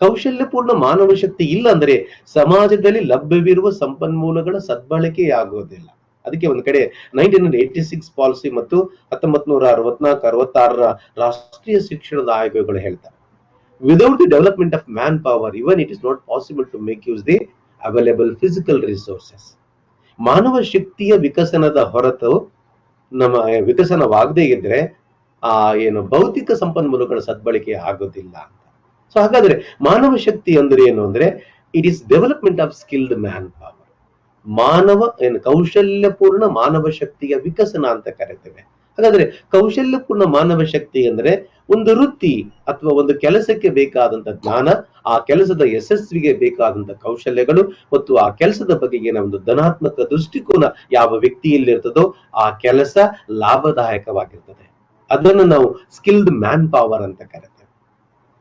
ಕೌಶಲ್ಯಪೂರ್ಣ ಮಾನವ ಶಕ್ತಿ ಇಲ್ಲ ಅಂದ್ರೆ ಸಮಾಜದಲ್ಲಿ ಲಭ್ಯವಿರುವ ಸಂಪನ್ಮೂಲಗಳ ಸದ್ಬಳಕೆಯಾಗುವುದಿಲ್ಲ. ಅದಕ್ಕೆ ಒಂದು ಕಡೆ 1986 ಪಾಲಿಸಿ ಮತ್ತು 1964-66 ರಾಷ್ಟ್ರೀಯ ಶಿಕ್ಷಣದ ಆಯೋಗಗಳು ಹೇಳ್ತಾರೆ, without the development of man power even it is not possible to make use the available physical resources. ಮಾನವ ಶಕ್ತಿಯ ವಿಕಸನದ ಹೊರತು ನಮ್ಮ ವಿಕಸನವಾಗದೇ ಇದ್ರೆ ಭೌತಿಕ ಸಂಪನ್ಮೂಲಗಳ ಸದ್ಬಳಕೆ ಆಗೋದಿಲ್ಲ ಅಂತ. ಸೊ ಹಾಗಾದ್ರೆ ಮಾನವ ಶಕ್ತಿ ಅಂದ್ರೆ ಏನು ಅಂದ್ರೆ it is development of skilled man power. ಕೌಶಲ್ಯಪೂರ್ಣ ಮಾನವ ಶಕ್ತಿಯ ವಿಕಸನ ಅಂತ ಕರೀತೇವೆ. ಹಾಗಾದ್ರೆ ಕೌಶಲ್ಯಪೂರ್ಣ ಮಾನವ ಶಕ್ತಿ ಅಂದ್ರೆ ಒಂದು ವೃತ್ತಿ ಅಥವಾ ಒಂದು ಕೆಲಸಕ್ಕೆ ಬೇಕಾದಂತ ಜ್ಞಾನ, ಆ ಕೆಲಸದ ಯಶಸ್ವಿಗೆ ಬೇಕಾದಂತ ಕೌಶಲ್ಯಗಳು ಮತ್ತು ಆ ಕೆಲಸದ ಬಗೆಗಿನ ಒಂದು ಧನಾತ್ಮಕ ದೃಷ್ಟಿಕೋನ ಯಾವ ವ್ಯಕ್ತಿಯಲ್ಲಿರ್ತದೋ ಆ ಕೆಲಸ ಲಾಭದಾಯಕವಾಗಿರ್ತದೆ. ಅದನ್ನು ನಾವು ಸ್ಕಿಲ್ಡ್ ಮ್ಯಾನ್ ಪವರ್ ಅಂತ ಕರೀತೇವೆ.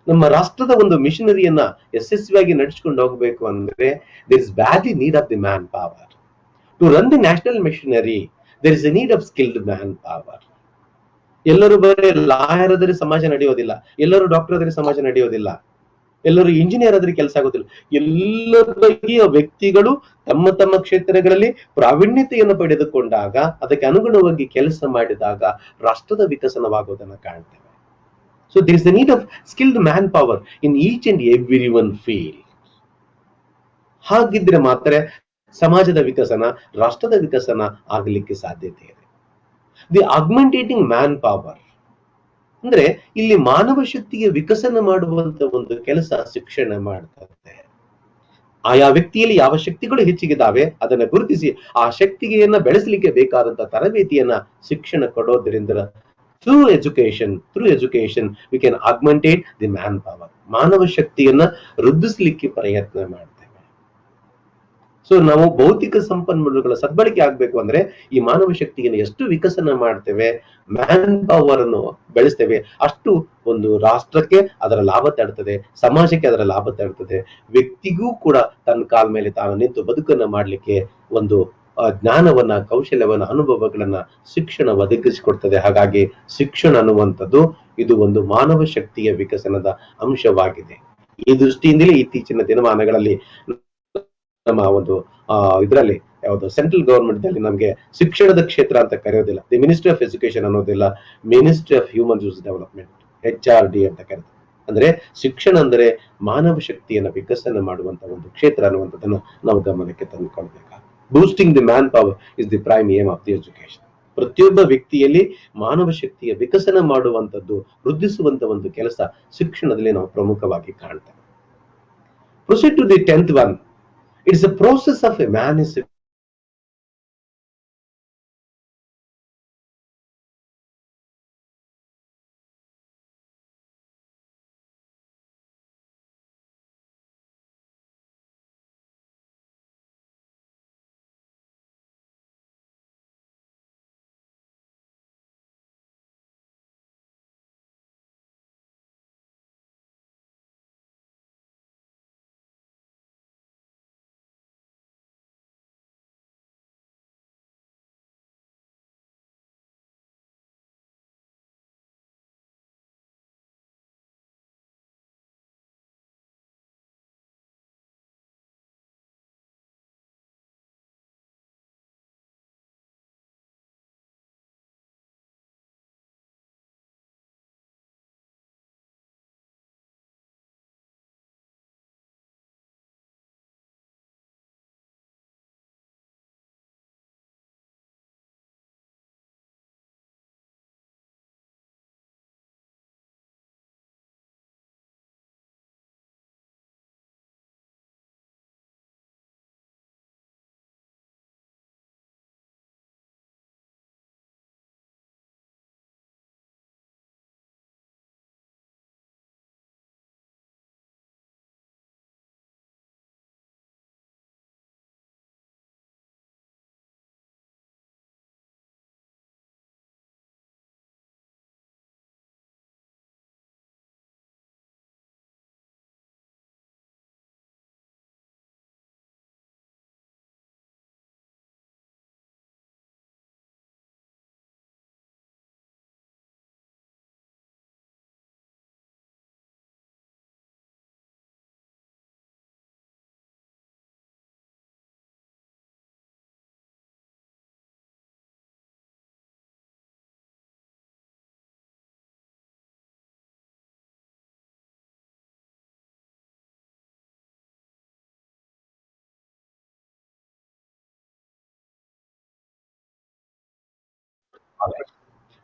ನಮ್ಮ ರಾಷ್ಟ್ರದ ಒಂದು ಮಿಷನರಿಯನ್ನ ಯಶಸ್ವಿಯಾಗಿ ನಡೆಸಿಕೊಂಡು ಹೋಗಬೇಕು ಅಂದ್ರೆ there is badly need of the man power. To run the national missionary there is a need of skilled man power. ಎಲ್ಲರೂ ಬರೀ ಲಾಯರ್ ಆದ್ರೆ ಸಮಾಜ ನಡೆಯೋದಿಲ್ಲ, ಎಲ್ಲರೂ ಡಾಕ್ಟರ್ ಆದ್ರೆ ಸಮಾಜ ನಡೆಯೋದಿಲ್ಲ, ಎಲ್ಲರೂ ಇಂಜಿನಿಯರ್ ಆದ್ರೆ ಕೆಲಸ ಆಗೋದಿಲ್ಲ. ಎಲ್ಲ ಬಗೆಯ ವ್ಯಕ್ತಿಗಳು ತಮ್ಮ ತಮ್ಮ ಕ್ಷೇತ್ರಗಳಲ್ಲಿ ಪ್ರಾವೀಣ್ಯತೆಯನ್ನು ಪಡೆದುಕೊಂಡಾಗ, ಅದಕ್ಕೆ ಅನುಗುಣವಾಗಿ ಕೆಲಸ ಮಾಡಿದಾಗ ರಾಷ್ಟ್ರದ ವಿಕಸನವಾಗುವುದನ್ನು ಕಾಣ್ತೇವೆ. So there is the need of skilled manpower in each and every one field. ಹಾಗಿದ್ರೆ ಮಾತ್ರ ಸಮಾಜದ ವಿಕಸನ, ರಾಷ್ಟ್ರದ ವಿಕಸನ ಆಗಲಿಕ್ಕೆ ಸಾಧ್ಯತೆ ಇದೆ. ದಿ ಆಗ್ಮೆಂಟೇಟಿಂಗ್ ಮ್ಯಾನ್ ಪವರ್ ಅಂದ್ರೆ ಇಲ್ಲಿ ಮಾನವ ಶಕ್ತಿಗೆ ವಿಕಸನ ಮಾಡುವಂತ ಒಂದು ಕೆಲಸ ಶಿಕ್ಷಣ ಮಾಡ್ತದೆ. ಆಯಾ ವ್ಯಕ್ತಿಯಲ್ಲಿ ಯಾವ ಶಕ್ತಿಗಳು ಹೆಚ್ಚಿಗಿದ್ದಾವೆ ಅದನ್ನ ಗುರುತಿಸಿ ಆ ಶಕ್ತಿಗೆಯನ್ನ ಬೆಳೆಸಲಿಕ್ಕೆ ಬೇಕಾದಂತ ತರಬೇತಿಯನ್ನ ಶಿಕ್ಷಣ ಕೊಡೋದ್ರಿಂದ through education we can augmentate the manpower. ಮಾನವ ಶಕ್ತಿಯನ್ನ ವೃದ್ಧಿಸಲಿಕ್ಕೆ ಪ್ರಯತ್ನ ಮಾಡ್ತೇವೆ. ಸೊ ನಾವು ಭೌತಿಕ ಸಂಪನ್ಮೂಲಗಳ ಸದ್ಬಳಕೆ ಆಗ್ಬೇಕು ಅಂದ್ರೆ ಈ ಮಾನವ ಶಕ್ತಿಯನ್ನು ಎಷ್ಟು ವಿಕಸನ ಮಾಡ್ತೇವೆ, ಮ್ಯಾನ್ ಪವರ್ ಅನ್ನು ಬೆಳೆಸ್ತೇವೆ, ಅಷ್ಟು ಒಂದು ರಾಷ್ಟ್ರಕ್ಕೆ ಅದರ ಲಾಭ ತಡ್ತದೆ, ಸಮಾಜಕ್ಕೆ ಅದರ ಲಾಭ ತಡ್ತದೆ, ವ್ಯಕ್ತಿಗೂ ಕೂಡ ತನ್ನ ಕಾಲ ಮೇಲೆ ತಾನು ನಿಂತು ಬದುಕನ್ನ ಮಾಡ್ಲಿಕ್ಕೆ ಒಂದು ಜ್ಞಾನವನ್ನ, ಕೌಶಲ್ಯವನ್ನ, ಅನುಭವಗಳನ್ನ ಶಿಕ್ಷಣ ಒದಗಿಸಿಕೊಡ್ತದೆ. ಹಾಗಾಗಿ ಶಿಕ್ಷಣ ಅನ್ನುವಂಥದ್ದು ಇದು ಒಂದು ಮಾನವ ಶಕ್ತಿಯ ವಿಕಸನದ ಅಂಶವಾಗಿದೆ. ಈ ದೃಷ್ಟಿಯಿಂದಲೇ ಇತ್ತೀಚಿನ ದಿನಮಾನಗಳಲ್ಲಿ ನಮ್ಮ ಒಂದು ಇದರಲ್ಲಿ ಯಾವುದು ಸೆಂಟ್ರಲ್ ಗವರ್ಮೆಂಟ್ ಅಲ್ಲಿ ನಮಗೆ ಶಿಕ್ಷಣದ ಕ್ಷೇತ್ರ ಅಂತ ಕರೆಯೋದಿಲ್ಲ, ದಿ ಮಿನಿಸ್ಟ್ರಿ ಆಫ್ ಎಜುಕೇಶನ್ ಅನ್ನೋದಿಲ್ಲ, ministry of human resource development, HRD ಅಂತ ಕರೀತಾರೆ. ಅಂದ್ರೆ ಶಿಕ್ಷಣ ಅಂದ್ರೆ ಮಾನವ ಶಕ್ತಿಯನ್ನ ವಿಕಸನ ಮಾಡುವಂತ ಒಂದು ಕ್ಷೇತ್ರ ಅನ್ನುವಂಥದ್ದನ್ನು ನಾವು ಗಮನಕ್ಕೆ ತಂದುಕೊಳ್ಬೇಕಾಗ, boosting the man power is the prime aim of the education. ಪ್ರತಿಯೊಬ್ಬ ವ್ಯಕ್ತಿಯಲ್ಲಿ ಮಾನವ ಶಕ್ತಿಯ ವಿಕಸನ ಮಾಡುವಂಥದ್ದು, ವೃದ್ಧಿಸುವಂತ ಒಂದು ಕೆಲಸ ಶಿಕ್ಷಣದಲ್ಲಿ ನಾವು ಪ್ರಮುಖವಾಗಿ ಕಾಣ್ತೇವೆ. Proceed to the 10th one. It's a process of emancipation.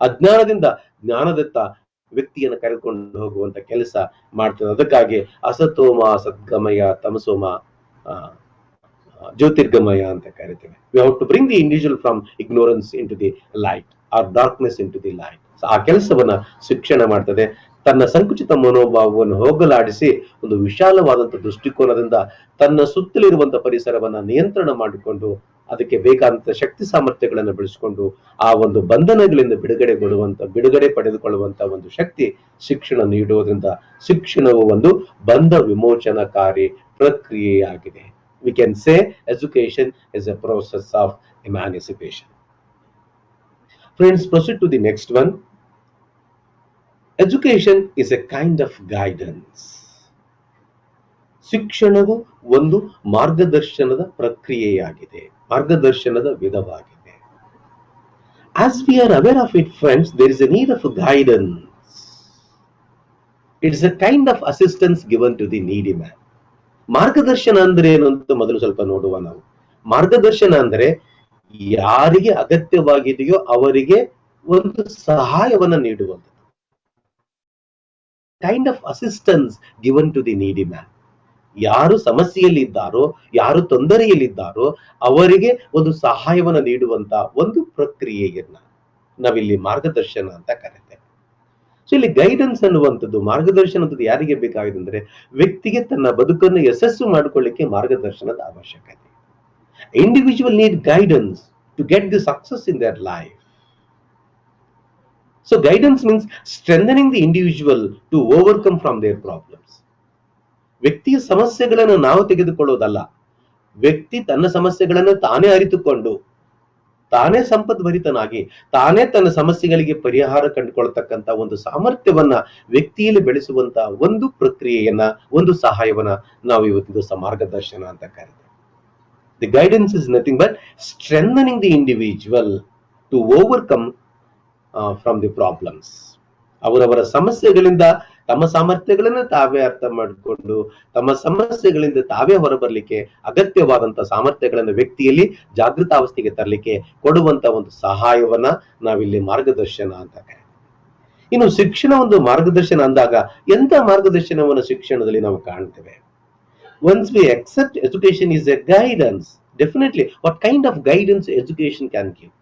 ಅಜ್ಞಾನದಿಂದ ಜ್ಞಾನದತ್ತ ವ್ಯಕ್ತಿಯನ್ನು ಕರೆದುಕೊಂಡು ಹೋಗುವಂತ ಕೆಲಸ ಮಾಡ್ತದೆ. ಅದಕ್ಕಾಗಿ ಅಸತೋಮ ಸದ್ಗಮಯ, ತಮಸೋಮ ಜ್ಯೋತಿರ್ಗಮಯ ಅಂತ ಕರಿತೇವೆ. We have to bring the individual from ignorance in to the light or darkness in to the light. ಆ ಕೆಲಸವನ್ನ ಶಿಕ್ಷಣ ಮಾಡ್ತದೆ. ತನ್ನ ಸಂಕುಚಿತ ಮನೋಭಾವವನ್ನು ಹೋಗಲಾಡಿಸಿ ಒಂದು ವಿಶಾಲವಾದಂತಹ ದೃಷ್ಟಿಕೋನದಿಂದ ತನ್ನ ಸುತ್ತಲಿರುವಂತ ಪರಿಸರವನ್ನ ನಿಯಂತ್ರಣ ಮಾಡಿಕೊಂಡು ಅದಕ್ಕೆ ಬೇಕಾದಂತ ಶಕ್ತಿ ಸಾಮರ್ಥ್ಯಗಳನ್ನು ಬೆಳೆಸಿಕೊಂಡು ಆ ಒಂದು ಬಂಧನಗಳಿಂದ ಬಿಡುಗಡೆ ಪಡೆದುಕೊಳ್ಳುವಂತ ಒಂದು ಶಕ್ತಿ ಶಿಕ್ಷಣ ನೀಡುವುದರಿಂದ ಶಿಕ್ಷಣವು ಒಂದು ಬಂಧ ವಿಮೋಚನಕಾರಿ ಪ್ರಕ್ರಿಯೆಯಾಗಿದೆ. We can say education is a process of emancipation. Friends, proceed to the next one. Education is a kind of guidance. ಶಿಕ್ಷಣವು ಒಂದು ಮಾರ್ಗದರ್ಶನದ ಪ್ರಕ್ರಿಯೆಯಾಗಿದೆ, ಮಾರ್ಗದರ್ಶನದ ವಿಧವಾಗಿದೆ. As we are aware of it, friends, there is a need of guidance. It is a kind of assistance given to the needy man. ಮಾರ್ಗದರ್ಶನ ಅಂದ್ರೆ ಏನು ಅಂತ ಮೊದಲು ಸ್ವಲ್ಪ ನೋಡುವ ನಾವು. ಮಾರ್ಗದರ್ಶನ ಅಂದ್ರೆ ಯಾರಿಗೆ ಅಗತ್ಯವಾಗಿದೆಯೋ ಅವರಿಗೆ ಒಂದು ಸಹಾಯವನ್ನ ನೀಡುವಂಥದ್ದು. Kind of assistance given to the needy man. ಯಾರು ಸಮಸ್ಯೆಯಲ್ಲಿದ್ದಾರೋ, ಯಾರು ತೊಂದರೆಯಲ್ಲಿದ್ದಾರೋ ಅವರಿಗೆ ಒಂದು ಸಹಾಯವನ್ನ ನೀಡುವಂತ ಒಂದು ಪ್ರಕ್ರಿಯೆಯನ್ನ ನಾವಿಲ್ಲಿ ಮಾರ್ಗದರ್ಶನ ಅಂತ ಕರೀತೇವೆ. ಸೊ ಇಲ್ಲಿ ಗೈಡೆನ್ಸ್ ಅನ್ನುವಂಥದ್ದು, ಮಾರ್ಗದರ್ಶನ ಅನ್ನೋದು ಯಾರಿಗೆ ಬೇಕಾಗಿದೆ ಅಂದ್ರೆ ವ್ಯಕ್ತಿಗೆ ತನ್ನ ಬದುಕನ್ನು ಯಶಸ್ಸು ಮಾಡಿಕೊಳ್ಳಿಕ್ಕೆ ಮಾರ್ಗದರ್ಶನದ ಅವಶ್ಯಕತೆ. Individual need guidance to get the success in their life. So guidance means strengthening the individual to overcome from their problems. ವ್ಯಕ್ತಿಯ ಸಮಸ್ಯೆಗಳನ್ನು ನಾವು ತೆಗೆದುಕೊಳ್ಳೋದಲ್ಲ, ವ್ಯಕ್ತಿ ತನ್ನ ಸಮಸ್ಯೆಗಳನ್ನು ತಾನೇ ಅರಿತುಕೊಂಡು ತಾನೇ ಸಂಪದ್ಭರಿತನಾಗಿ ತಾನೇ ತನ್ನ ಸಮಸ್ಯೆಗಳಿಗೆ ಪರಿಹಾರ ಕಂಡುಕೊಳ್ತಕ್ಕಂತ ಒಂದು ಸಾಮರ್ಥ್ಯವನ್ನ ವ್ಯಕ್ತಿಯಲ್ಲಿ ಬೆಳೆಸುವಂತ ಒಂದು ಪ್ರಕ್ರಿಯೆಯನ್ನ, ಒಂದು ಸಹಾಯವನ್ನ ನಾವು ಇವತ್ತಿನ ಮಾರ್ಗದರ್ಶನ ಅಂತ ಕರೀತೀವಿ. The guidance is nothing but strengthening the individual to overcome from the problems. ಅವರವರ ಸಮಸ್ಯೆಗಳಿಂದ ತಮ್ಮ ಸಾಮರ್ಥ್ಯಗಳನ್ನು ತಾವೇ ಅರ್ಥ ಮಾಡಿಕೊಂಡು ತಮ್ಮ ಸಮಸ್ಯೆಗಳಿಂದ ತಾವೇ ಹೊರಬರಲಿಕ್ಕೆ ಅಗತ್ಯವಾದಂತಹ ಸಾಮರ್ಥ್ಯಗಳನ್ನು ವ್ಯಕ್ತಿಯಲ್ಲಿ ಜಾಗೃತಾವಸ್ಥೆಗೆ ತರಲಿಕ್ಕೆ ಕೊಡುವಂತ ಒಂದು ಸಹಾಯವನ್ನ ನಾವಿಲ್ಲಿ ಮಾರ್ಗದರ್ಶನ ಅಂತ ಕರೀತೀವಿ. ಇನ್ನು ಶಿಕ್ಷಣ ಒಂದು ಮಾರ್ಗದರ್ಶನ ಅಂದಾಗ ಎಂತ ಮಾರ್ಗದರ್ಶನವನ್ನು ಶಿಕ್ಷಣದಲ್ಲಿ ನಾವು ಕಾಣ್ತೇವೆ? Once we accept education is a guidance, definitely what kind of guidance education can give?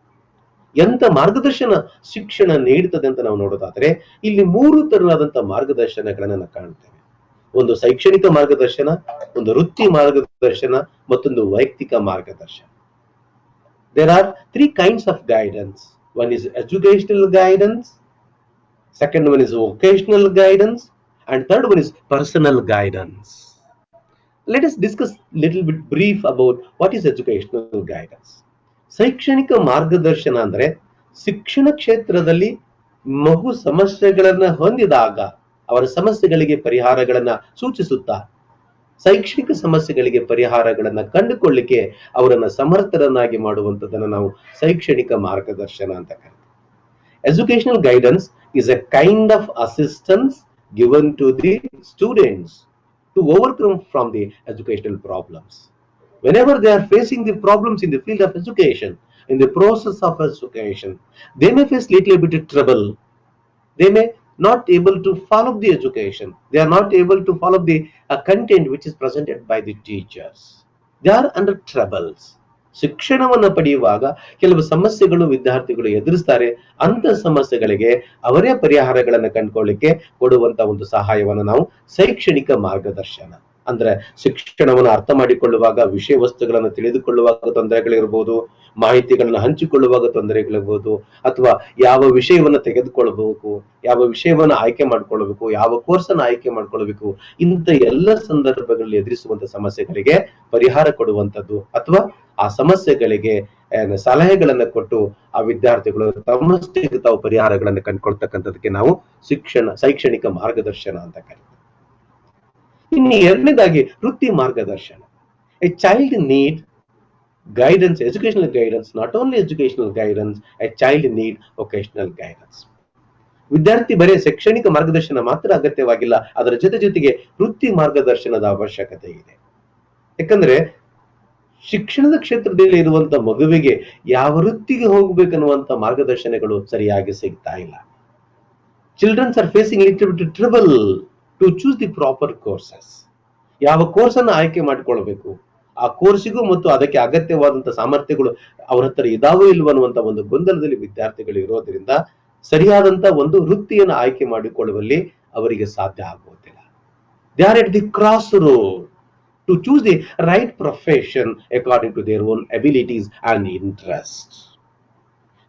ಎಂತ ಮಾರ್ಗದರ್ಶನ ಶಿಕ್ಷಣ ನೀಡುತ್ತದೆ ಅಂತ ನಾವು ನೋಡೋದಾದ್ರೆ ಇಲ್ಲಿ 3 ತರನಾದಂತಹ ಮಾರ್ಗದರ್ಶನಗಳನ್ನ ನಾವು ಕಾಣ್ತೇವೆ. ಒಂದು ಶೈಕ್ಷಣಿಕ ಮಾರ್ಗದರ್ಶನ, ಒಂದು ವೃತ್ತಿ ಮಾರ್ಗದರ್ಶನ, ಮತ್ತೊಂದು ವೈಯಕ್ತಿಕ ಮಾರ್ಗದರ್ಶನ. There are 3 kinds of guidance. One is educational guidance, second one is vocational guidance, and third one is personal guidance. Let us discuss little bit brief about what is educational guidance. ಶೈಕ್ಷಣಿಕ ಮಾರ್ಗದರ್ಶನ ಅಂದ್ರೆ ಶಿಕ್ಷಣ ಕ್ಷೇತ್ರದಲ್ಲಿ ಮಗು ಸಮಸ್ಯೆಗಳನ್ನ ಹೊಂದಿದಾಗ ಅವರ ಸಮಸ್ಯೆಗಳಿಗೆ ಪರಿಹಾರಗಳನ್ನ ಸೂಚಿಸುತ್ತಾ ಶೈಕ್ಷಣಿಕ ಸಮಸ್ಯೆಗಳಿಗೆ ಪರಿಹಾರಗಳನ್ನ ಕಂಡುಕೊಳ್ಳಿಕ್ಕೆ ಅವರನ್ನ ಸಮರ್ಥರನ್ನಾಗಿ ಮಾಡುವಂತದನ್ನ ನಾವು ಶೈಕ್ಷಣಿಕ ಮಾರ್ಗದರ್ಶನ ಅಂತ ಕರೀತೀವಿ. Educational guidance is a kind of assistance given to the students to overcome from the educational problems. Whenever they are facing the problems in the field of education, in the process of education, they may face little bit of trouble. They may not able to follow the education. They are not able to follow the content which is presented by the teachers. They are under troubles. ಶಿಕ್ಷಣವನ್ನು ಪಡೆಯುವಾಗ ಕೆಲವು ಸಮಸ್ಯೆಗಳು ವಿದ್ಯಾರ್ಥಿಗಳು ಎದುರಿಸ್ತಾರೆ. ಅಂತ ಸಮಸ್ಯೆಗಳಿಗೆ ಅವರೇ ಪರಿಹಾರಗಳನ್ನು ಕಂಡುಕೊಳ್ಳಿಕ್ಕೆ ಕೊಡುವಂತ ಒಂದು ಸಹಾಯವನ್ನು ನಾವು ಶೈಕ್ಷಣಿಕ ಮಾರ್ಗದರ್ಶನ ಅಂದ್ರೆ ಶಿಕ್ಷಣವನ್ನು ಅರ್ಥ ಮಾಡಿಕೊಳ್ಳುವಾಗ ವಿಷಯ ವಸ್ತುಗಳನ್ನು ತಿಳಿದುಕೊಳ್ಳುವಾಗ ತೊಂದರೆಗಳಿರ್ಬೋದು, ಮಾಹಿತಿಗಳನ್ನ ಹಂಚಿಕೊಳ್ಳುವಾಗ ತೊಂದರೆಗಳಿರ್ಬೋದು, ಅಥವಾ ಯಾವ ವಿಷಯವನ್ನು ತೆಗೆದುಕೊಳ್ಳಬೇಕು, ಯಾವ ವಿಷಯವನ್ನು ಆಯ್ಕೆ ಮಾಡ್ಕೊಳ್ಬೇಕು, ಯಾವ ಕೋರ್ಸ್ ಅನ್ನು ಆಯ್ಕೆ ಮಾಡ್ಕೊಳ್ಬೇಕು, ಇಂಥ ಎಲ್ಲ ಸಂದರ್ಭಗಳಲ್ಲಿ ಎದುರಿಸುವಂತ ಸಮಸ್ಯೆಗಳಿಗೆ ಪರಿಹಾರ ಕೊಡುವಂತದ್ದು ಅಥವಾ ಆ ಸಮಸ್ಯೆಗಳಿಗೆ ಸಲಹೆಗಳನ್ನ ಕೊಟ್ಟು ಆ ವಿದ್ಯಾರ್ಥಿಗಳು ತಮ್ಮಷ್ಟಕ್ಕೆ ತಾವು ಪರಿಹಾರಗಳನ್ನು ಕಂಡುಕೊಳ್ತಕ್ಕಂಥದಕ್ಕೆ ನಾವು ಶೈಕ್ಷಣಿಕ ಮಾರ್ಗದರ್ಶನ ಅಂತ ಕರೀತೀವಿ. ಇನ್ನು ಎರಡನೇದಾಗಿ ವೃತ್ತಿ ಮಾರ್ಗದರ್ಶನ. A child need guidance, educational guidance, not only educational guidance, A child need vocational guidance. ವಿದ್ಯಾರ್ಥಿ ಬರೀ ಶೈಕ್ಷಣಿಕ ಮಾರ್ಗದರ್ಶನ ಮಾತ್ರ ಅಗತ್ಯವಾಗಿಲ್ಲ, ಅದರ ಜೊತೆಗೆ ವೃತ್ತಿ ಮಾರ್ಗದರ್ಶನದ ಅವಶ್ಯಕತೆ ಇದೆ. ಯಾಕಂದ್ರೆ ಶಿಕ್ಷಣದ ಕ್ಷೇತ್ರದಲ್ಲಿ ಇರುವಂತ ಮಗುವಿಗೆ ಯಾವ ವೃತ್ತಿಗೆ ಹೋಗ್ಬೇಕನ್ನುವಂತ ಮಾರ್ಗದರ್ಶನಗಳು ಸರಿಯಾಗಿ ಸಿಗ್ತಾ ಇಲ್ಲ. Childrens are facing little bit trouble to choose the proper courses. ಯಾವ ಕೋರ್ಸ್ ಅನ್ನು ಆಯ್ಕೆ ಮಾಡಿಕೊಳ್ಬೇಕು, ಆ ಕೋರ್ಸಿಗೂ ಮತ್ತು ಅದಕ್ಕೆ ಅಗತ್ಯವಾದಂತಹ ಸಾಮರ್ಥ್ಯಗಳು ಅವರ ಹತ್ರ ಇದಾವೋ ಇಲ್ವ ಅನ್ನುವಂತ ಒಂದು ಗೊಂದಲದಲ್ಲಿ ವಿದ್ಯಾರ್ಥಿಗಳು ಇರೋದ್ರಿಂದ ಸರಿಯಾದಂತ ಒಂದು ವೃತ್ತಿಯನ್ನು ಆಯ್ಕೆ ಮಾಡಿಕೊಳ್ಳುವಲ್ಲಿ ಅವರಿಗೆ ಸಾಧ್ಯ ಆಗುವುದಿಲ್ಲ. They are at the cross road to choose the right profession according to their own abilities and interests.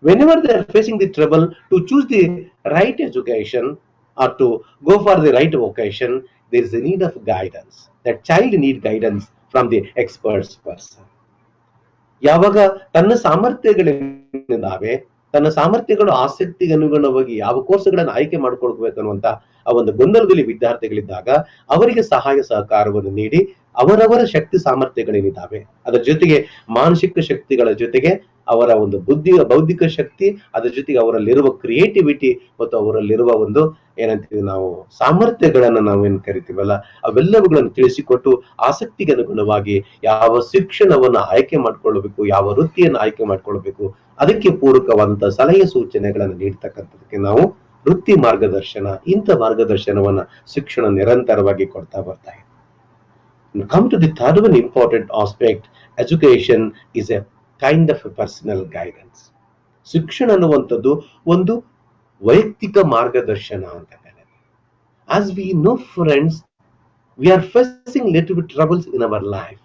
Whenever they are facing the trouble to choose the right education or to go for the right vocation, there is a need of guidance. That child need guidance from the experts person. ಯಾವಾಗ ತನ್ನ ಸಾಮರ್ಥ್ಯಗಳಿದ್ದಾವೆ, ತನ್ನ ಸಾಮರ್ಥ್ಯಗಳು ಆಸಕ್ತಿಗೆ ಅನುಗುಣವಾಗಿ ಯಾವ ಕೋರ್ಸ್ಗಳನ್ನು ಆಯ್ಕೆ ಮಾಡ್ಕೊಳ್ಬೇಕನ್ನುವಂತ ಆ ಒಂದು ಗೊಂದಲದಲ್ಲಿ ವಿದ್ಯಾರ್ಥಿಗಳಿದ್ದಾಗ ಅವರಿಗೆ ಸಹಾಯ ಸಹಕಾರವನ್ನು ನೀಡಿ ಅವರವರ ಶಕ್ತಿ ಸಾಮರ್ಥ್ಯಗಳೇನಿದ್ದಾವೆ ಅದರ ಜೊತೆಗೆ ಮಾನಸಿಕ ಶಕ್ತಿಗಳ ಜೊತೆಗೆ ಅವರ ಒಂದು ಬೌದ್ಧಿಕ ಶಕ್ತಿ, ಅದರ ಜೊತೆಗೆ ಅವರಲ್ಲಿರುವ ಕ್ರಿಯೇಟಿವಿಟಿ ಮತ್ತು ಅವರಲ್ಲಿರುವ ಒಂದು ಏನಂತೀವಿ ನಾವು ಸಾಮರ್ಥ್ಯಗಳನ್ನ ನಾವೇನ್ ಕರಿತೀವಲ್ಲ ಅವೆಲ್ಲವುಗಳನ್ನು ತಿಳಿಸಿಕೊಟ್ಟು ಆಸಕ್ತಿಗೆ ಅನುಗುಣವಾಗಿ ಯಾವ ಶಿಕ್ಷಣವನ್ನ ಆಯ್ಕೆ ಮಾಡ್ಕೊಳ್ಬೇಕು, ಯಾವ ವೃತ್ತಿಯನ್ನು ಆಯ್ಕೆ ಮಾಡ್ಕೊಳ್ಬೇಕು, ಅದಕ್ಕೆ ಪೂರಕವಾದಂತಹ ಸಲಹೆ ಸೂಚನೆಗಳನ್ನು ನೀಡ್ತಕ್ಕಂಥದಕ್ಕೆ ನಾವು ವೃತ್ತಿ ಮಾರ್ಗದರ್ಶನ, ಇಂಥ ಮಾರ್ಗದರ್ಶನವನ್ನ ಶಿಕ್ಷಣ ನಿರಂತರವಾಗಿ ಕೊಡ್ತಾ ಬರ್ತಾ ಇದೆ. Come to the third one important aspect, education is a kind of a personal guidance. ಶಿಕ್ಷಣ ಅನ್ನುವಂಥದ್ದು ಒಂದು ವೈಯಕ್ತಿಕ ಮಾರ್ಗದರ್ಶನ ಅಂತ ಕರೀತಾರೆ. As we know friends, we are facing little bit troubles in our life.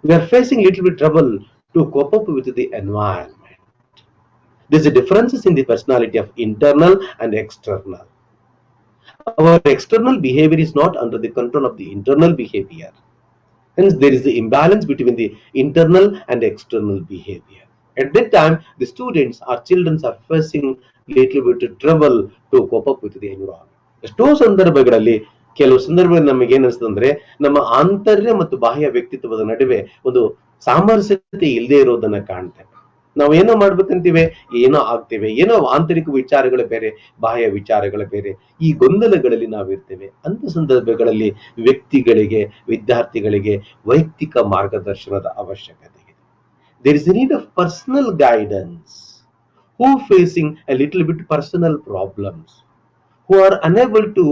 We are facing little bit trouble to cope up with the environment. There's a differences in the personality of internal and external. Our external behavior is not under the control of the internal behavior. Hence, there is the imbalance between the internal and external behavior. At that time, the students or children are facing little bit trouble to cope up with the environment. ಎಷ್ಟೋ ಸಂದರ್ಭಗಳಲ್ಲಿ ಕೆಲವು ಸಂದರ್ಭಗಳಲ್ಲಿ ನಮಗೆ ಏನಿಸ್ತದೆ ಅಂದ್ರೆ ನಮ್ಮ ಆಂತರ್ಯ ಮತ್ತು ಬಾಹ್ಯ ವ್ಯಕ್ತಿತ್ವದ ನಡುವೆ ಒಂದು ಸಾಮರಸ್ಯತೆ ಇಲ್ಲದೆ ಇರೋದನ್ನ ಕಾಣ್ತೇವೆ. ನಾವು ಏನೋ ಮಾಡ್ಬೇಕಂತೀವಿ, ಏನೋ ಆಗ್ತೇವೆ, ಏನೋ ಆಂತರಿಕ ವಿಚಾರಗಳು ಬೇರೆ, ಬಾಹ್ಯ ವಿಚಾರಗಳು ಬೇರೆ, ಈ ಗೊಂದಲಗಳಲ್ಲಿ ನಾವಿರ್ತೇವೆ. ಅಂತ ಸಂದರ್ಭಗಳಲ್ಲಿ ವ್ಯಕ್ತಿಗಳಿಗೆ, ವಿದ್ಯಾರ್ಥಿಗಳಿಗೆ ವೈಯಕ್ತಿಕ ಮಾರ್ಗದರ್ಶನದ ಅವಶ್ಯಕತೆ ಇದೆ. There is a need of personal guidance who facing a little bit personal problems, who are unable to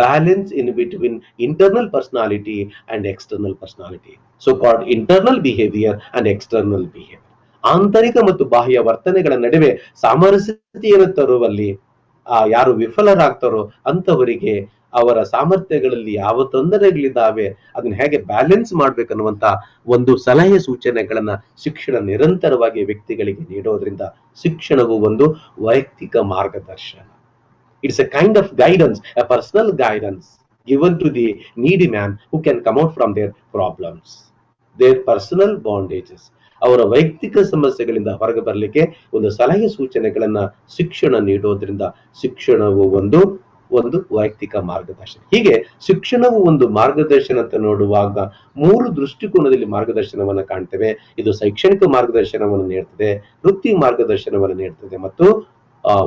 balance in between internal personality and external personality, so called internal behavior and external behavior. ಆಂತರಿಕ ಮತ್ತು ಬಾಹ್ಯ ವರ್ತನೆಗಳ ನಡುವೆ ಸಾಮರಸ್ಯತೆಯನ್ನು ತರುವಲ್ಲಿ ಯಾರು ವಿಫಲರಾಗ್ತಾರೋ ಅಂತವರಿಗೆ ಅವರ ಸಾಮರ್ಥ್ಯಗಳಲ್ಲಿ ಯಾವ ತೊಂದರೆಗಳಿದ್ದಾವೆ ಅದನ್ನ ಹೇಗೆ ಬ್ಯಾಲೆನ್ಸ್ ಮಾಡ್ಬೇಕನ್ನುವಂತ ಒಂದು ಸಲಹೆ ಸೂಚನೆಗಳನ್ನ ಶಿಕ್ಷಣ ನಿರಂತರವಾಗಿ ವ್ಯಕ್ತಿಗಳಿಗೆ ನೀಡೋದ್ರಿಂದ ಶಿಕ್ಷಣವು ಒಂದು ವೈಯಕ್ತಿಕ ಮಾರ್ಗದರ್ಶನ. It's a kind of guidance, a personal guidance given to the needy man who can come out from their problems, their personal bondages. ಅವರ ವೈಯಕ್ತಿಕ ಸಮಸ್ಯೆಗಳಿಂದ ಹೊರಗೆ ಬರಲಿಕ್ಕೆ ಒಂದು ಸಲಹೆ ಸೂಚನೆಗಳನ್ನ ಶಿಕ್ಷಣ ನೀಡೋದ್ರಿಂದ ಶಿಕ್ಷಣವು ಒಂದು ವೈಯಕ್ತಿಕ ಮಾರ್ಗದರ್ಶನ. ಹೀಗೆ ಶಿಕ್ಷಣವು ಒಂದು ಮಾರ್ಗದರ್ಶನ ಅಂತ ನೋಡುವಾಗ 3 ದೃಷ್ಟಿಕೋನದಲ್ಲಿ ಮಾರ್ಗದರ್ಶನವನ್ನು ಕಾಣ್ತೇವೆ. ಇದು ಶೈಕ್ಷಣಿಕ ಮಾರ್ಗದರ್ಶನವನ್ನು ನೀಡ್ತದೆ, ವೃತ್ತಿ ಮಾರ್ಗದರ್ಶನವನ್ನು ನೀಡ್ತದೆ ಮತ್ತು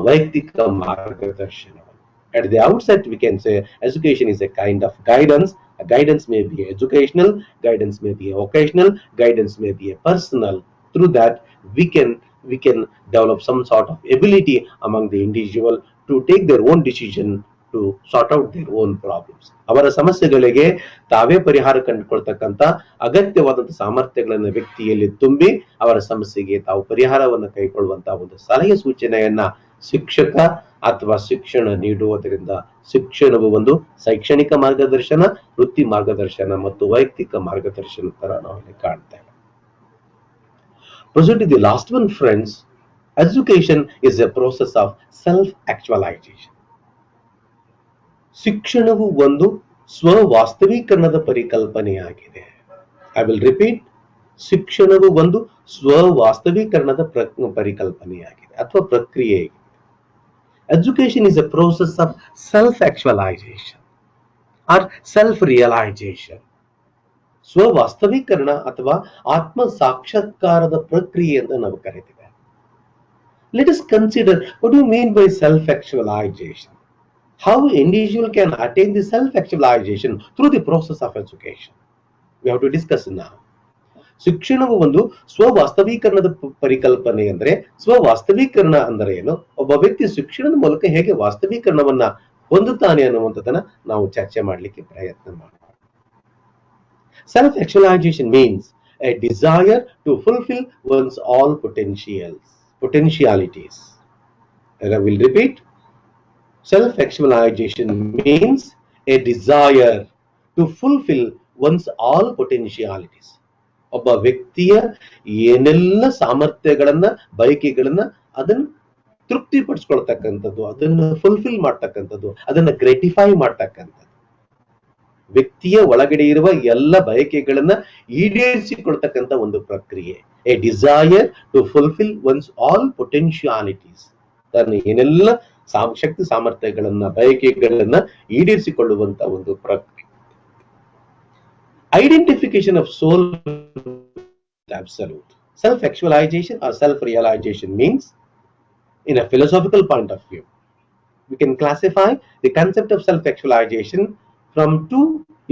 ವೈಯಕ್ತಿಕ ಮಾರ್ಗದರ್ಶನವನ್ನು. At the outset, we can say education is a kind of guidance. A guidance may be educational, guidance may be occasional, guidance may be a personal. Through that, we can develop some sort of ability among the individual to take their own decision to sort out their own problems. ಅವರ ಸಮಸ್ಯೆಗಳಿಗೆ ತಾವೇ ಪರಿಹಾರ ಕಂಡುಕೊಳ್ತಕ್ಕಂಥ ಅಗತ್ಯವಾದಂತಹ ಸಾಮರ್ಥ್ಯಗಳನ್ನು ವ್ಯಕ್ತಿಯಲ್ಲಿ ತುಂಬಿ ಅವರ ಸಮಸ್ಯೆಗೆ ತಾವು ಪರಿಹಾರವನ್ನು ಕೈಗೊಳ್ಳುವಂತಹ ಒಂದು ಸಲಹೆ ಸೂಚನೆಯನ್ನ ಶಿಕ್ಷಕ ಅಥವಾ ಶಿಕ್ಷಣ ನೀಡುವುದರಿಂದ ಶಿಕ್ಷಣವು ಒಂದು ಶೈಕ್ಷಣಿಕ ಮಾರ್ಗದರ್ಶನ, ವೃತ್ತಿ ಮಾರ್ಗದರ್ಶನ ಮತ್ತು ವೈಯಕ್ತಿಕ ಮಾರ್ಗದರ್ಶನ ತರ ನಾವಿಲ್ಲಿ ಕಾಣ್ತೇವೆ. Proceed to the last one, friends. Education is a process of self-actualization. ಶಿಕ್ಷಣವು ಒಂದು ಸ್ವವಾಸ್ತವೀಕರಣದ ಪರಿಕಲ್ಪನೆಯಾಗಿದೆ. I will repeat. ಶಿಕ್ಷಣವು ಒಂದು ಸ್ವವಾಸ್ತವೀಕರಣದ ಪರಿಕಲ್ಪನೆಯಾಗಿದೆ ಅಥವಾ ಪ್ರಕ್ರಿಯೆಯಾಗಿದೆ. Education is a process of self-actualization or self-realization. ಸ್ವವಾಸ್ತವೀಕರಣ ಅಥವಾ ಆತ್ಮ ಸಾಕ್ಷಾತ್ಕಾರದ ಪ್ರಕ್ರಿಯೆ ಅಂತ ನಾವು ಕರೀತೀವಿ. Let us consider what do you mean by self-actualization. How individual can attain the self-actualization through the process of education. We have to discuss now. ಶಿಕ್ಷಣವು ಒಂದು ಸ್ವವಾಸ್ತವೀಕರಣದ ಪರಿಕಲ್ಪನೆ. ಅಂದ್ರೆ ಸ್ವವಾಸ್ತವೀಕರಣ ಅಂದರೆ ಏನು, ಒಬ್ಬ ವ್ಯಕ್ತಿ ಶಿಕ್ಷಣದ ಮೂಲಕ ಹೇಗೆ ವಾಸ್ತವೀಕರಣವನ್ನ ಹೊಂದುತ್ತಾನೆ ಅನ್ನುವಂಥದ್ದನ್ನ ನಾವು ಚರ್ಚೆ ಮಾಡಲಿಕ್ಕೆ ಪ್ರಯತ್ನ ಮಾಡೋಣ. Self-actualization means a desire to fulfill one's all potentialities. And I will repeat. Self-actualization means a desire to fulfill one's all potentialities. ಒಬ್ಬ ವ್ಯಕ್ತಿಯ ಏನೆಲ್ಲ ಸಾಮರ್ಥ್ಯಗಳನ್ನ, ಬಯಕೆಗಳನ್ನ ಅದನ್ನ ತೃಪ್ತಿಪಡಿಸ್ಕೊಳ್ತಕ್ಕಂಥದ್ದು, ಅದನ್ನ ಫುಲ್ಫಿಲ್ ಮಾಡ್ತಕ್ಕಂಥದ್ದು, ಅದನ್ನ ಗ್ರೆಟಿಫೈ ಮಾಡ್ತಕ್ಕಂಥದ್ದು. ವ್ಯಕ್ತಿಯ ಒಳಗಡೆ ಇರುವ ಎಲ್ಲ ಬಯಕೆಗಳನ್ನ ಈಡೇರಿಸಿಕೊಳ್ತಕ್ಕಂಥ ಒಂದು ಪ್ರಕ್ರಿಯೆ. A desire to fulfil one's all potentialities. ತನ್ನ ಏನೆಲ್ಲ ಶಕ್ತಿ ಸಾಮರ್ಥ್ಯಗಳನ್ನ, ಬಯಕೆಗಳನ್ನ ಈಡೇರಿಸಿಕೊಳ್ಳುವಂತ ಒಂದು ಪ್ರಕ್ರಿಯೆ. Identification of soul absolute. Self-actualization or self-realization means, in a philosophical point of view, we can classify the concept of self-actualization from 2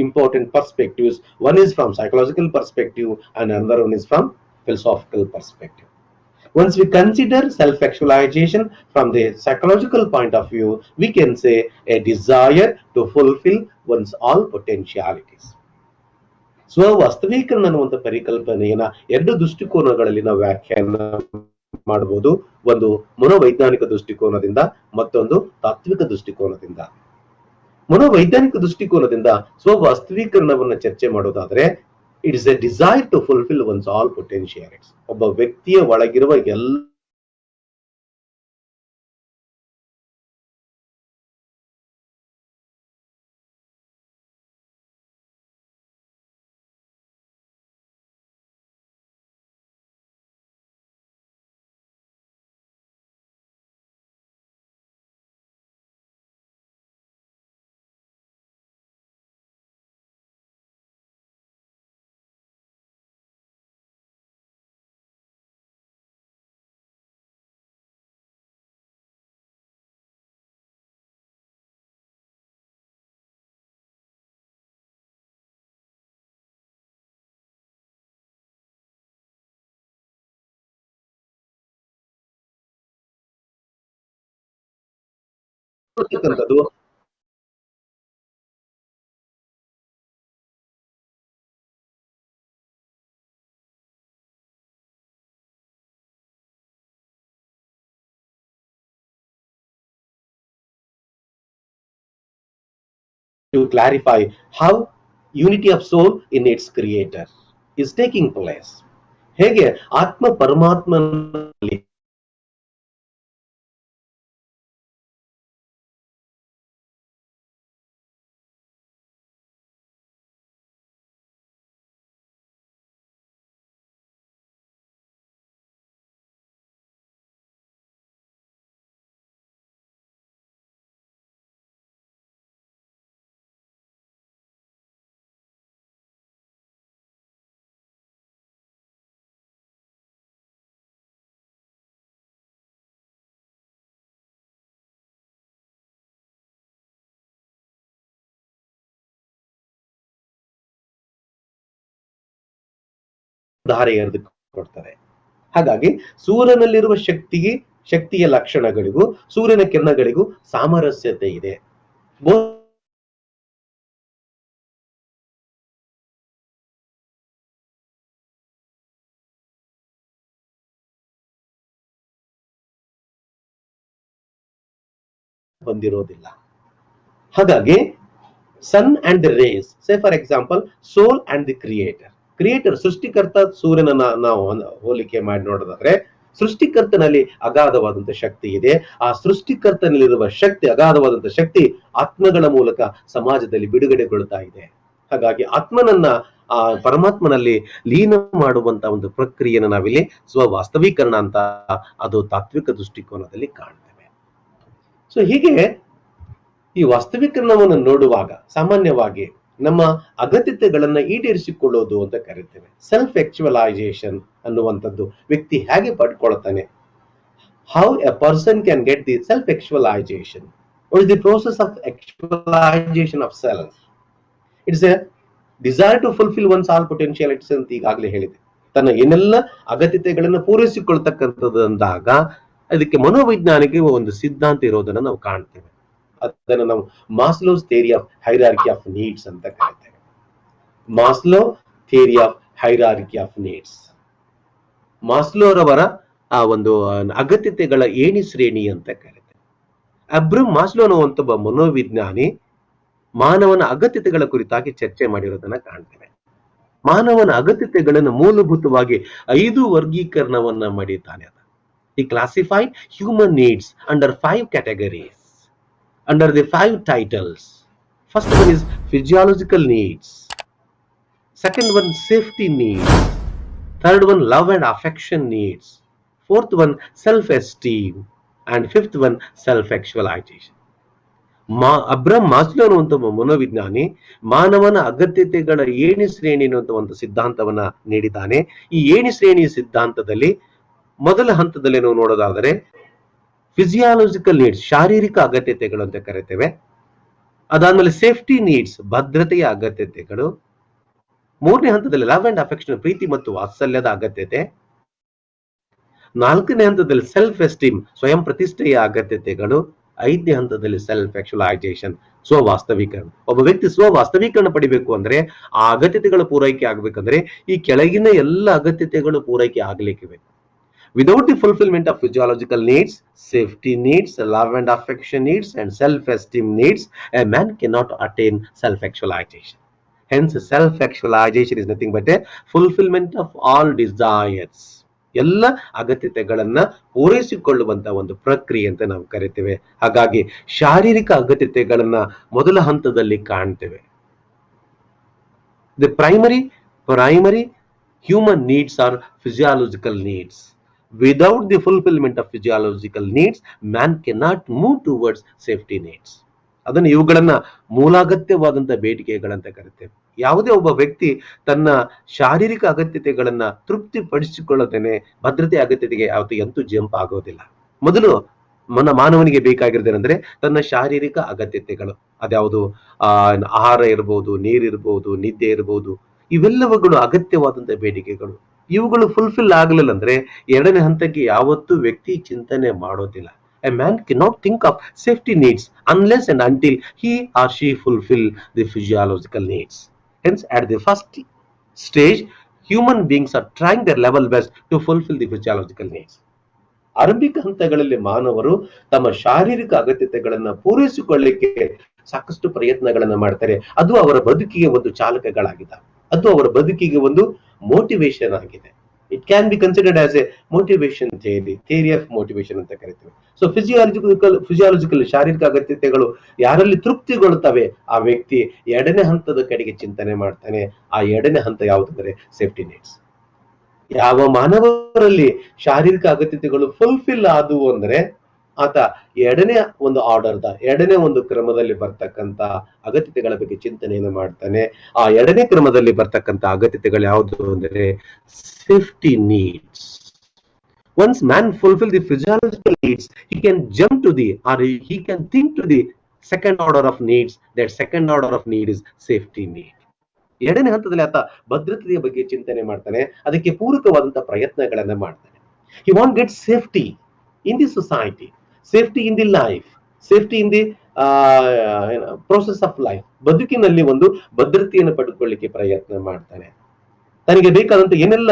important perspectives. One is from psychological perspective and another one is from philosophical perspective. Once we consider self-actualization from the psychological point of view, we can say a desire to fulfill one's all potentialities. ಸ್ವವಾಸ್ತವೀಕರಣ ಅನ್ನುವಂಥ ಪರಿಕಲ್ಪನೆಯನ್ನ 2 ದೃಷ್ಟಿಕೋನಗಳಲ್ಲಿ ನಾವು ವ್ಯಾಖ್ಯಾನ ಮಾಡಬಹುದು. ಒಂದು ಮನೋವೈಜ್ಞಾನಿಕ ದೃಷ್ಟಿಕೋನದಿಂದ, ಮತ್ತೊಂದು ತಾತ್ವಿಕ ದೃಷ್ಟಿಕೋನದಿಂದ. ಮನೋವೈಜ್ಞಾನಿಕ ದೃಷ್ಟಿಕೋನದಿಂದ ಸ್ವವಾಸ್ತವೀಕರಣವನ್ನ ಚರ್ಚೆ ಮಾಡೋದಾದ್ರೆ it is a desire to fulfil one's all potentialities. ಒಬ್ಬ ವ್ಯಕ್ತಿಯ ಒಳಗಿರುವ ಎಲ್ಲ ಇರ್ತಕ್ಕಂಥದ್ದು to clarify how unity of soul in its creator is taking place. ಹೇಗೆ ಆತ್ಮ ಪರಮಾತ್ಮನಲ್ಲಿ ಧಾರೆ ಎರೆದು ಕೊಡ್ತಾರೆ. ಹಾಗಾಗಿ ಸೂರ್ಯನಲ್ಲಿರುವ ಶಕ್ತಿಯ ಲಕ್ಷಣಗಳಿಗೂ ಸೂರ್ಯನ ಕಿರಣಗಳಿಗೂ ಸಾಮರಸ್ಯತೆ ಇದೆ. ಬಂದಿರೋದಿಲ್ಲ. ಹಾಗಾಗಿ sun and the rays, say for example soul and the creator ಸೃಷ್ಟಿಕರ್ತ ಸೂರ್ಯನನ್ನ ನಾವು ಹೋಲಿಕೆ ಮಾಡಿ ನೋಡೋದಾದ್ರೆ, ಸೃಷ್ಟಿಕರ್ತನಲ್ಲಿ ಅಗಾಧವಾದಂತಹ ಶಕ್ತಿ ಇದೆ. ಆ ಸೃಷ್ಟಿಕರ್ತನಲ್ಲಿರುವ ಅಗಾಧವಾದಂತಹ ಶಕ್ತಿ ಆತ್ಮಗಳ ಮೂಲಕ ಸಮಾಜದಲ್ಲಿ ಬಿಡುಗಡೆಗೊಳ್ತಾ ಇದೆ. ಹಾಗಾಗಿ ಆತ್ಮನನ್ನ ಆ ಪರಮಾತ್ಮನಲ್ಲಿ ಲೀನ ಮಾಡುವಂತ ಒಂದು ಪ್ರಕ್ರಿಯೆಯನ್ನು ನಾವಿಲ್ಲಿ ಸ್ವವಾಸ್ತವೀಕರಣ ಅಂತ ಅದು ತಾತ್ವಿಕ ದೃಷ್ಟಿಕೋನದಲ್ಲಿ ಕಾಣ್ತೇವೆ. ಸೊ ಹೀಗೆ ಈ ವಾಸ್ತವೀಕರಣವನ್ನು ನೋಡುವಾಗ ಸಾಮಾನ್ಯವಾಗಿ ನಮ್ಮ ಅಗತ್ಯತೆಗಳನ್ನ ಈಡೇರಿಸಿಕೊಳ್ಳೋದು ಅಂತ ಕರಿತೇವೆ. ಸೆಲ್ಫ್ ಆಕ್ಚುವಲೈಸೇಷನ್ ಅನ್ನುವಂಥದ್ದು ವ್ಯಕ್ತಿ ಹೇಗೆ ಪಡ್ಕೊಳ್ತಾನೆ, how a person can get the self actualization, what is the process of actualization of self. It's a desire to fulfil one's all potentialities ಅಂತ ಈಗಾಗಲೇ ಹೇಳಿದೆ. ತನ್ನ ಏನೆಲ್ಲ ಅಗತ್ಯತೆಗಳನ್ನು ಪೂರೈಸಿಕೊಳ್ತಕ್ಕಂಥದ್ದು ಅಂದಾಗ ಅದಕ್ಕೆ ಮನೋವೈಜ್ಞಾನಿಕ ಒಂದು ಸಿದ್ಧಾಂತ ಇರೋದನ್ನ ನಾವು ಕಾಣ್ತೇವೆ. ಅದನ್ನು ನಾವು Maslow's theory of hierarchy of needs ಅಂತ ಕರೀತೇವೆ. Maslow theory of hierarchy of needs, ಮಾಸ್ಲೋರವರ ಆ ಒಂದು ಅಗತ್ಯತೆಗಳ ಏಣಿ ಶ್ರೇಣಿ ಅಂತ ಕರೀತೇವೆ. ಅಬ್ರಮ್ ಮಾಸ್ಲೋ ಅನ್ನುವಂತ ಒಬ್ಬ ಮನೋವಿಜ್ಞಾನಿ ಮಾನವನ ಅಗತ್ಯತೆಗಳ ಕುರಿತಾಗಿ ಚರ್ಚೆ ಮಾಡಿರೋದನ್ನ ಕಾಣ್ತೇವೆ. ಮಾನವನ ಅಗತ್ಯತೆಗಳನ್ನು ಮೂಲಭೂತವಾಗಿ 5 ವರ್ಗೀಕರಣವನ್ನ ಮಾಡಿದ್ದಾನೆ. He classified human needs under 5 categories, under the 5 titles. First one is physiological needs. Second one, safety needs. Third one, love and affection needs. Fourth one, self-esteem. And fifth one, self-actualization. Abraham Maslow ಅನ್ನುವಂಥ ಮನೋವಿಜ್ಞಾನಿ ಮಾನವನ ಅಗತ್ಯತೆಗಳ ಏಣಿ ಶ್ರೇಣಿ ಅನ್ನುವಂಥ ಒಂದು ಸಿದ್ಧಾಂತವನ್ನ ನೀಡಿದ್ದಾನೆ. ಈ ಏಣಿ ಶ್ರೇಣಿಯ ಸಿದ್ಧಾಂತದಲ್ಲಿ ಮೊದಲ ಹಂತದಲ್ಲಿ ನಾವು ನೋಡೋದಾದರೆ ಫಿಸಿಯಾಲಜಿಕಲ್ ನೀಡ್ಸ್, ಶಾರೀರಿಕ ಅಗತ್ಯತೆಗಳು ಅಂತ ಕರಿತೇವೆ. ಅದಾದ್ಮೇಲೆ ಸೇಫ್ಟಿ ನೀಡ್ಸ್, ಭದ್ರತೆಯ ಅಗತ್ಯತೆಗಳು. 3ನೇ ಹಂತದಲ್ಲಿ ಲವ್ ಅಂಡ್ ಅಫೆಕ್ಷನ್, ಪ್ರೀತಿ ಮತ್ತು ವಾತ್ಸಲ್ಯದ ಅಗತ್ಯತೆ. 4ನೇ ಹಂತದಲ್ಲಿ ಸೆಲ್ಫ್ ಎಸ್ಟೀಮ್, ಸ್ವಯಂ ಪ್ರತಿಷ್ಠೆಯ ಅಗತ್ಯತೆಗಳು. 5ನೇ ಹಂತದಲ್ಲಿ ಸೆಲ್ಫ್ ಆಕ್ಚುವಲೈಸೇಷನ್, ಸ್ವವಾಸ್ತವೀಕರಣ. ಒಬ್ಬ ವ್ಯಕ್ತಿ ಸ್ವವಾಸ್ತವೀಕರಣ ಪಡಿಬೇಕು ಅಂದ್ರೆ ಆ ಅಗತ್ಯತೆಗಳ ಪೂರೈಕೆ ಆಗ್ಬೇಕಂದ್ರೆ ಈ ಕೆಳಗಿನ ಎಲ್ಲ ಅಗತ್ಯತೆಗಳು ಪೂರೈಕೆ ಆಗ್ಲಿಕ್ಕಿವೆ. Without the fulfillment of physiological needs, safety needs, love and affection needs, and self-esteem needs, a man cannot attain self-actualization. Hence, self-actualization is nothing but a fulfillment of all desires. ಎಲ್ಲ ಅಗತ್ಯತೆಗಳನ್ನ ಪೂರೈಸಿಕೊಳ್ಳುವಂತ ಒಂದು ಪ್ರಕ್ರಿಯೆ ಅಂತ ನಾವು ಕರಿತೇವೆ. ಹಾಗಾಗಿ ಶಾರೀರಿಕ ಅಗತ್ಯತೆಗಳನ್ನ ಮೊದಲ ಹಂತದಲ್ಲಿ ಕಾಣ್ತೇವೆ. The primary human needs are physiological needs. Without the fulfillment of physiological needs, man cannot move towards safety needs. ಅದನ್ನು ಇವುಗಳನ್ನ ಮೂಲಾಗತ್ಯವಾದಂತ ಬೇಡಿಕೆಗಳಂತ ಕರಿತೇವೆ. ಯಾವುದೇ ಒಬ್ಬ ವ್ಯಕ್ತಿ ತನ್ನ ಶಾರೀರಿಕ ಅಗತ್ಯತೆಗಳನ್ನ ತೃಪ್ತಿಪಡಿಸಿಕೊಳ್ಳದೇನೆ ಭದ್ರತೆ ಅಗತ್ಯತೆಗೆ ಎಂತೂ ಜಂಪ್ ಆಗೋದಿಲ್ಲ. ಮೊದಲು ಮಾನವನಿಗೆ ಬೇಕಾಗಿರೋದೇನೆಂದ್ರೆ ತನ್ನ ಶಾರೀರಿಕ ಅಗತ್ಯತೆಗಳು. ಅದ್ಯಾವುದು ಆಹಾರ ಇರ್ಬೋದು, ನೀರಿರ್ಬೋದು, ನಿದ್ದೆ ಇರ್ಬೋದು, ಇವೆಲ್ಲವುಗಳು ಅಗತ್ಯವಾದಂತ ಬೇಡಿಕೆಗಳು. ಇವುಗಳು ಫುಲ್ಫಿಲ್ ಆಗಲಿಲ್ಲ ಅಂದ್ರೆ ಎರಡನೇ ಹಂತಕ್ಕೆ ಯಾವತ್ತೂ ವ್ಯಕ್ತಿ ಚಿಂತನೆ ಮಾಡೋದಿಲ್ಲ. A man cannot think of safety needs unless and until he or she fulfill the physiological needs. Hence, at the first stage, human beings are trying their level best to fulfill the physiological needs. ಆರಂಭಿಕ ಹಂತಗಳಲ್ಲಿ ಮಾನವರು ತಮ್ಮ ಶಾರೀರಿಕ ಅಗತ್ಯತೆಗಳನ್ನ ಪೂರೈಸಿಕೊಳ್ಳಲಿಕ್ಕೆ ಸಾಕಷ್ಟು ಪ್ರಯತ್ನಗಳನ್ನ ಮಾಡ್ತಾರೆ. ಅದು ಅವರ ಬದುಕಿಗೆ ಒಂದು ಚಾಲಕಗಳಾಗಿದ್ದಾವೆ. ಅದು ಅವರ ಬದುಕಿಗೆ ಒಂದು ಮೋಟಿವೇಶನ್ ಆಗಿದೆ. It can be considered as A motivation theory of motivation ಅಂತ ಕರಿತೀವಿ. ಸೊ ಫಿಸಿಯಾಲಜಿಕಲ್ ಶಾರೀರಿಕ ಅಗತ್ಯತೆಗಳು ಯಾರಲ್ಲಿ ತೃಪ್ತಿಗೊಳ್ಳುತ್ತವೆ ಆ ವ್ಯಕ್ತಿ ಎರಡನೇ ಹಂತದ ಕಡೆಗೆ ಚಿಂತನೆ ಮಾಡ್ತಾನೆ. ಆ ಎರಡನೇ ಹಂತ ಯಾವುದಂದ್ರೆ ಸೇಫ್ಟಿ ನೀಡ್ಸ್. ಯಾವ ಮಾನವರಲ್ಲಿ ಶಾರೀರಿಕ ಅಗತ್ಯತೆಗಳು ಫುಲ್ಫಿಲ್ ಆದವು ಅಂದ್ರೆ ಆತ ಎರಡನೇ ಒಂದು ಆರ್ಡರ್ದ ಎರಡನೇ ಒಂದು ಕ್ರಮದಲ್ಲಿ ಬರ್ತಕ್ಕಂತ ಅಗತ್ಯತೆಗಳ ಬಗ್ಗೆ ಚಿಂತನೆಯನ್ನು ಮಾಡ್ತಾನೆ. ಆ ಎರಡನೇ ಕ್ರಮದಲ್ಲಿ ಬರ್ತಕ್ಕಂತ ಅಗತ್ಯತೆಗಳು ಯಾವುದು ಅಂದ್ರೆ safety needs. Once man fulfill the physiological needs, he can jump to the or he can think to the second order of needs. That second order of need is safety need. ಎರಡನೇ ಹಂತದಲ್ಲಿ ಆತ ಭದ್ರತೆಯ ಬಗ್ಗೆ ಚಿಂತನೆ ಮಾಡ್ತಾನೆ. ಅದಕ್ಕೆ ಪೂರಕವಾದಂತ ಪ್ರಯತ್ನಗಳನ್ನ ಮಾಡ್ತಾನೆ. He won't get safety in the society, safety in the life, safety in the process of life. ಬದುಕಿನಲ್ಲಿ ಒಂದು ಭದ್ರತೆಯನ್ನು ಪಡೆದುಕೊಳ್ಳಿಕ್ಕೆ ಪ್ರಯತ್ನ ಮಾಡ್ತಾನೆ. ತನಗೆ ಬೇಕಾದಂತ ಏನೆಲ್ಲ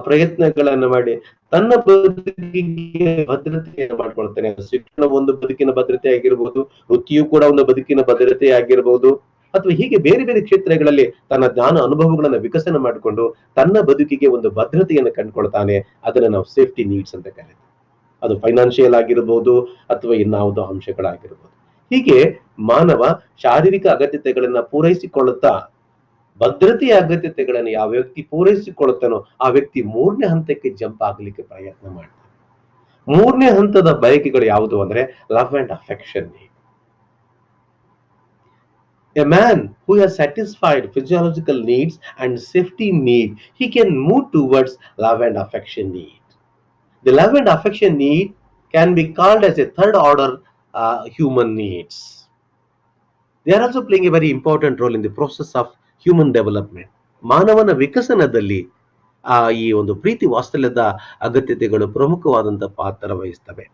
ಪ್ರಯತ್ನಗಳನ್ನ ಮಾಡಿ ತನ್ನ ಬದುಕಿಗೆ ಭದ್ರತೆಯನ್ನು ಮಾಡ್ಕೊಳ್ತಾನೆ. ಶಿಕ್ಷಣ ಒಂದು ಬದುಕಿನ ಭದ್ರತೆ ಆಗಿರ್ಬೋದು, ವೃತ್ತಿಯು ಕೂಡ ಒಂದು ಬದುಕಿನ ಭದ್ರತೆ ಆಗಿರ್ಬೋದು, ಅಥವಾ ಹೀಗೆ ಬೇರೆ ಬೇರೆ ಕ್ಷೇತ್ರಗಳಲ್ಲಿ ತನ್ನ ಜ್ಞಾನ ಅನುಭವಗಳನ್ನ ವಿಕಸನ ಮಾಡಿಕೊಂಡು ತನ್ನ ಬದುಕಿಗೆ ಒಂದು ಭದ್ರತೆಯನ್ನು ಕಂಡುಕೊಳ್ತಾನೆ. ಅದನ್ನ ನಾವು ಸೇಫ್ಟಿ ನೀಡ್ಸ್ ಅಂತ ಕರೀತೀವಿ. ಅದು ಫೈನಾನ್ಷಿಯಲ್ ಆಗಿರ್ಬೋದು ಅಥವಾ ಇನ್ನಾವುದೋ ಅಂಶಗಳಾಗಿರ್ಬೋದು. ಹೀಗೆ ಮಾನವ ಶಾರೀರಿಕ ಅಗತ್ಯತೆಗಳನ್ನ ಪೂರೈಸಿಕೊಳ್ಳುತ್ತಾ ಭದ್ರತೆಯ ಅಗತ್ಯತೆಗಳನ್ನು ಯಾವ ವ್ಯಕ್ತಿ ಪೂರೈಸಿಕೊಳ್ಳುತ್ತಾನೋ ಆ ವ್ಯಕ್ತಿ ಮೂರನೇ ಹಂತಕ್ಕೆ ಜಂಪ್ ಆಗ್ಲಿಕ್ಕೆ ಪ್ರಯತ್ನ ಮಾಡ್ತಾನೆ. ಮೂರನೇ ಹಂತದ ಬಯಕೆಗಳು ಯಾವುದು ಅಂದ್ರೆ love and affection need. A man who has satisfied physiological needs and safety need, he can move towards love and affection need. The love and affection need can be called as a third order human needs. They are also playing a very important role in the process of human development. ಮಾನವನ ವಿಕಸನದಲ್ಲಿ ಈ ಒಂದು ಪ್ರೀತಿ ವಾತ್ಸಲ್ಯದ ಅಗತ್ಯತೆಗಳು ಪ್ರಮುಖವಾದಂತ ಪಾತ್ರ ವಹಿಸ್ತವೆ.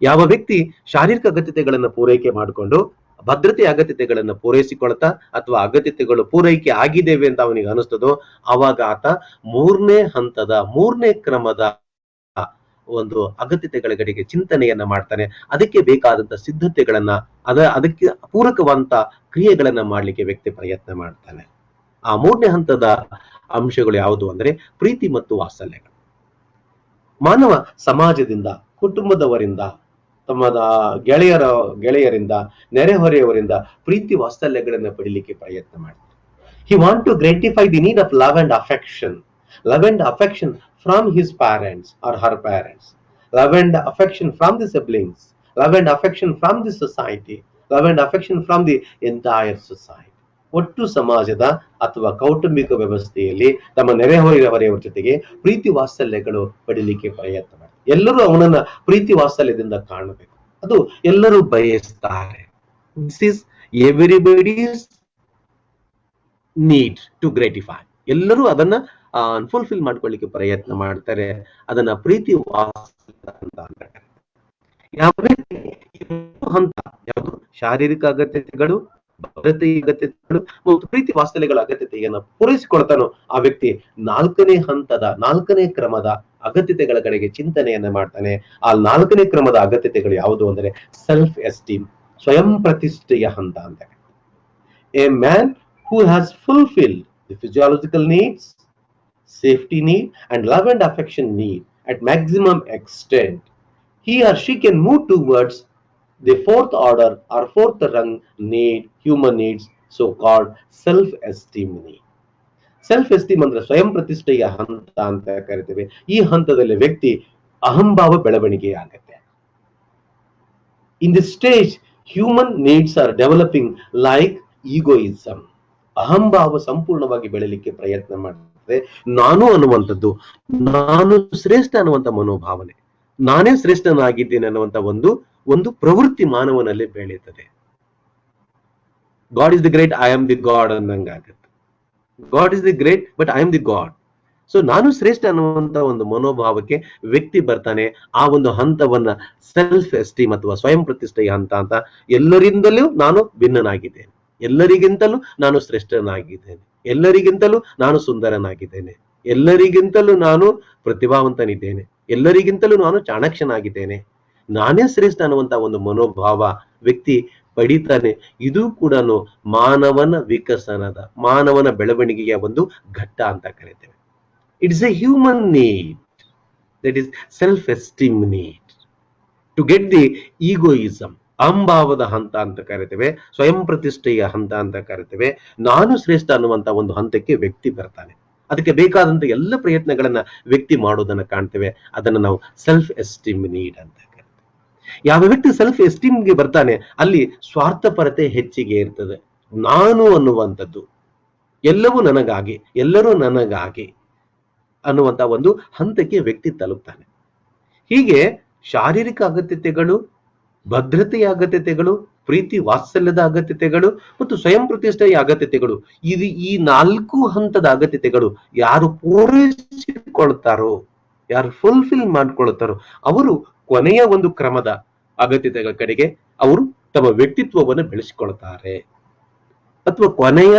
ಯಾವ ವ್ಯಕ್ತಿ ಶಾರೀರಿಕ ಅಗತ್ಯತೆಗಳನ್ನು ಪೂರೈಕೆ ಮಾಡಿಕೊಂಡು ಭದ್ರತೆಯ ಅಗತ್ಯತೆಗಳನ್ನು ಪೂರೈಸಿಕೊಳ್ತಾ ಅಥವಾ ಅಗತ್ಯತೆಗಳು ಪೂರೈಕೆ ಆಗಿದ್ದೇವೆ ಅಂತ ಅವನಿಗೆ ಅನಿಸ್ತದೋ ಅವಾಗ ಆತ ಮೂರನೇ ಹಂತದ ಮೂರನೇ ಕ್ರಮದ ಒಂದು ಅಗತ್ಯತೆಗಳ ಕಡೆಗೆ ಚಿಂತನೆಯನ್ನ ಮಾಡ್ತಾನೆ. ಅದಕ್ಕೆ ಬೇಕಾದಂತ ಸಿದ್ಧತೆಗಳನ್ನ ಅದಕ್ಕೆ ಪೂರಕವಂತ ಕ್ರಿಯೆಗಳನ್ನ ಮಾಡ್ಲಿಕ್ಕೆ ವ್ಯಕ್ತಿ ಪ್ರಯತ್ನ ಮಾಡ್ತಾನೆ. ಆ ಮೂರನೇ ಹಂತದ ಅಂಶಗಳು ಯಾವುದು ಅಂದ್ರೆ ಪ್ರೀತಿ ಮತ್ತು ವಾತ್ಸಲ್ಯಗಳು. ಮಾನವ ಸಮಾಜದಿಂದ, ಕುಟುಂಬದವರಿಂದ, ತಮ್ಮ ಗೆಳೆಯರಿಂದ, ನೆರೆಹೊರೆಯವರಿಂದ ಪ್ರೀತಿ ವಾತ್ಸಲ್ಯಗಳನ್ನ ಪಡಿಲಿಕ್ಕೆ ಪ್ರಯತ್ನ ಮಾಡ್ತಾರೆ. He want to gratify the need of love and affection. Love and affection from his parents or her parents. Love and affection from the siblings. Love and affection from the society. Love and affection from the entire society. ಒಟ್ಟು ಸಮಾಜದ ಅಥವಾ ಕೌಟುಂಬಿಕ ವ್ಯವಸ್ಥೆಯಲ್ಲಿ ತಮ್ಮ ನೆರೆಹೊರೆಯವರ ಜೊತೆಗೆ ಪ್ರೀತಿ ವಾತ್ಸಲ್ಯಗಳು ಪಡಿಲಿಕ್ಕೆ ಪ್ರಯತ್ನ ಮಾಡ್ತಾರೆ. ಎಲ್ಲರೂ ಅವನನ್ನ ಪ್ರೀತಿ ವಾತ್ಸಲ್ಯದಿಂದ ಕಾಣಬೇಕು. ಅದು ಎಲ್ಲರೂ ಬಯಸ್ತಾರೆ. This is everybody's need to gratify. ಎಲ್ಲರೂ ಅದನ್ನ ಫುಲ್ಫಿಲ್ ಮಾಡ್ಕೊಳ್ಳಿಕ್ಕೆ ಪ್ರಯತ್ನ ಮಾಡ್ತಾರೆ. ಅದನ್ನ ಪ್ರೀತಿ ವಾತ್ಸಲ್ಯ ಅಂತ ಅಂತಾರೆ. ಹಂತ ಯಾವುದು? ಶಾರೀರಿಕ ಅಗತ್ಯತೆಗಳು, ಭದ್ರತೆಯ ಅಗತ್ಯತೆಗಳು ಮತ್ತು ಪ್ರೀತಿ ವಾತ್ಸಲ್ಯಗಳ ಅಗತ್ಯತೆಯನ್ನು ಪೂರೈಸಿಕೊಳ್ತಾನೋ ಆ ವ್ಯಕ್ತಿ ನಾಲ್ಕನೇ ಕ್ರಮದ ಅಗತ್ಯತೆಗಳ ಕಡೆಗೆ ಚಿಂತನೆಯನ್ನ ಮಾಡ್ತಾನೆ. ಆ ನಾಲ್ಕನೇ ಕ್ರಮದ ಅಗತ್ಯತೆಗಳು ಯಾವುದು ಅಂದ್ರೆ ಸೆಲ್ಫ್ ಎಸ್ಟೀಮ್, ಸ್ವಯಂ ಪ್ರತಿಷ್ಠೆಯ ಹಂತ ಅಂತ. A man who has fulfilled the physiological needs, safety need, and love and affection need at maximum extent, he or she can move towards the fourth order or fourth rung need, human needs, so called self esteem need. Self esteem ಅಂದ್ರೆ ಸ್ವಯಂ ಪ್ರತಿಷ್ಠೆಯ ಹಂತ ಅಂತ ಕರಿತೇವೆ. ಈ ಹಂತದಲ್ಲಿ ವ್ಯಕ್ತಿ ಅಹಂಭಾವ ಬೆಳವಣಿಗೆ ಆಗುತ್ತೆ. In this stage human needs are developing like egoism. ಅಹಂಭಾವ ಸಂಪೂರ್ಣವಾಗಿ ಬೆಳಲಿಕ್ಕೆ ಪ್ರಯತ್ನ ಮಾಡ್ತದೆ. ನಾನು ಅನ್ನುವಂಥದ್ದು, ನಾನು ಶ್ರೇಷ್ಠ ಅನ್ನುವಂಥ ಮನೋಭಾವನೆ, ನಾನೇ ಶ್ರೇಷ್ಠನಾಗಿದ್ದೇನೆ ಅನ್ನುವಂಥ ಒಂದು ಒಂದು ಪ್ರವೃತ್ತಿ ಮಾನವನಲ್ಲಿ ಬೆಳೀತದೆ. God is the great, I am the God ಅನ್ನಂಗಾಗುತ್ತೆ. God is the great but I am the God. So ನಾನು ಶ್ರೇಷ್ಠ ಅನ್ನುವಂತ ಒಂದು ಮನೋಭಾವಕ್ಕೆ ವ್ಯಕ್ತಿ ಬರ್ತಾನೆ. ಆ ಒಂದು ಹಂತವನ್ನ ಸೆಲ್ಫ್ ಎಸ್ಟೀಮ್ ಅಥವಾ ಸ್ವಯಂ ಪ್ರತಿಷ್ಠೆಯ ಹಂತ ಅಂತ. ಎಲ್ಲರಿಂದಲೂ ನಾನು ಭಿನ್ನನಾಗಿದ್ದೇನೆ, ಎಲ್ಲರಿಗಿಂತಲೂ ನಾನು ಶ್ರೇಷ್ಠನಾಗಿದ್ದೇನೆ, ಎಲ್ಲರಿಗಿಂತಲೂ ನಾನು ಸುಂದರನಾಗಿದ್ದೇನೆ, ಎಲ್ಲರಿಗಿಂತಲೂ ನಾನು ಪ್ರತಿಭಾವಂತನಿದ್ದೇನೆ, ಎಲ್ಲರಿಗಿಂತಲೂ ನಾನು ಚಾಣಾಕ್ಷನಾಗಿದ್ದೇನೆ, ನಾನೇ ಶ್ರೇಷ್ಠ ಅನ್ನುವಂತ ಒಂದು ಮನೋಭಾವ ವ್ಯಕ್ತಿ ಪಡಿತಾನೆ. ಇದು ಕೂಡ ಮಾನವನ ವಿಕಸನದ, ಮಾನವನ ಬೆಳವಣಿಗೆಯ ಒಂದು ಘಟ್ಟ ಅಂತ ಕರೀತೇವೆ. It's a human need, that is self esteem need to get the egoism. ಅಹಂಭಾವದ ಹಂತ ಅಂತ ಕರಿತೇವೆ, ಸ್ವಯಂ ಪ್ರತಿಷ್ಠೆಯ ಹಂತ ಅಂತ ಕರಿತೇವೆ. ನಾನು ಶ್ರೇಷ್ಠ ಅನ್ನುವಂತ ಒಂದು ಹಂತಕ್ಕೆ ವ್ಯಕ್ತಿ ಬರ್ತಾನೆ. ಅದಕ್ಕೆ ಬೇಕಾದಂತ ಎಲ್ಲ ಪ್ರಯತ್ನಗಳನ್ನ ವ್ಯಕ್ತಿ ಮಾಡೋದನ್ನ ಕಾಣ್ತೇವೆ. ಅದನ್ನ ನಾವು ಸೆಲ್ಫ್ ಎಸ್ಟೀಮ್ ನೀಡ್ ಅಂತ ಕರಿತೇವೆ. ಯಾವ ವ್ಯಕ್ತಿ ಸೆಲ್ಫ್ ಎಸ್ಟೀಮ್ಗೆ ಬರ್ತಾನೆ ಅಲ್ಲಿ ಸ್ವಾರ್ಥಪರತೆ ಹೆಚ್ಚಿಗೆ ಇರ್ತದೆ. ನಾನು ಅನ್ನುವಂಥದ್ದು, ಎಲ್ಲವೂ ನನಗಾಗಿ, ಎಲ್ಲರೂ ನನಗಾಗಿ ಅನ್ನುವಂತ ಒಂದು ಹಂತಕ್ಕೆ ವ್ಯಕ್ತಿ ತಲುಪ್ತಾನೆ. ಹೀಗೆ ಶಾರೀರಿಕ ಅಗತ್ಯತೆಗಳು, ಭದ್ರತೆಯ ಅಗತ್ಯತೆಗಳು, ಪ್ರೀತಿ ವಾತ್ಸಲ್ಯದ ಅಗತ್ಯತೆಗಳು ಮತ್ತು ಸ್ವಯಂ ಪ್ರತಿಷ್ಠೆಯ ಅಗತ್ಯತೆಗಳು, ಇದು ಈ 4 ಹಂತದ ಅಗತ್ಯತೆಗಳು ಯಾರು ಪೂರೈಸಿಕೊಳ್ತಾರೋ, ಯಾರು ಫುಲ್ಫಿಲ್ ಮಾಡ್ಕೊಳ್ತಾರೋ ಅವರು ಕೊನೆಯ ಒಂದು ಕ್ರಮದ ಅಗತ್ಯತೆಗಳ ಕಡೆಗೆ ಅವರು ತಮ್ಮ ವ್ಯಕ್ತಿತ್ವವನ್ನು ಬೆಳೆಸಿಕೊಳ್ತಾರೆ. ಅಥವಾ ಕೊನೆಯ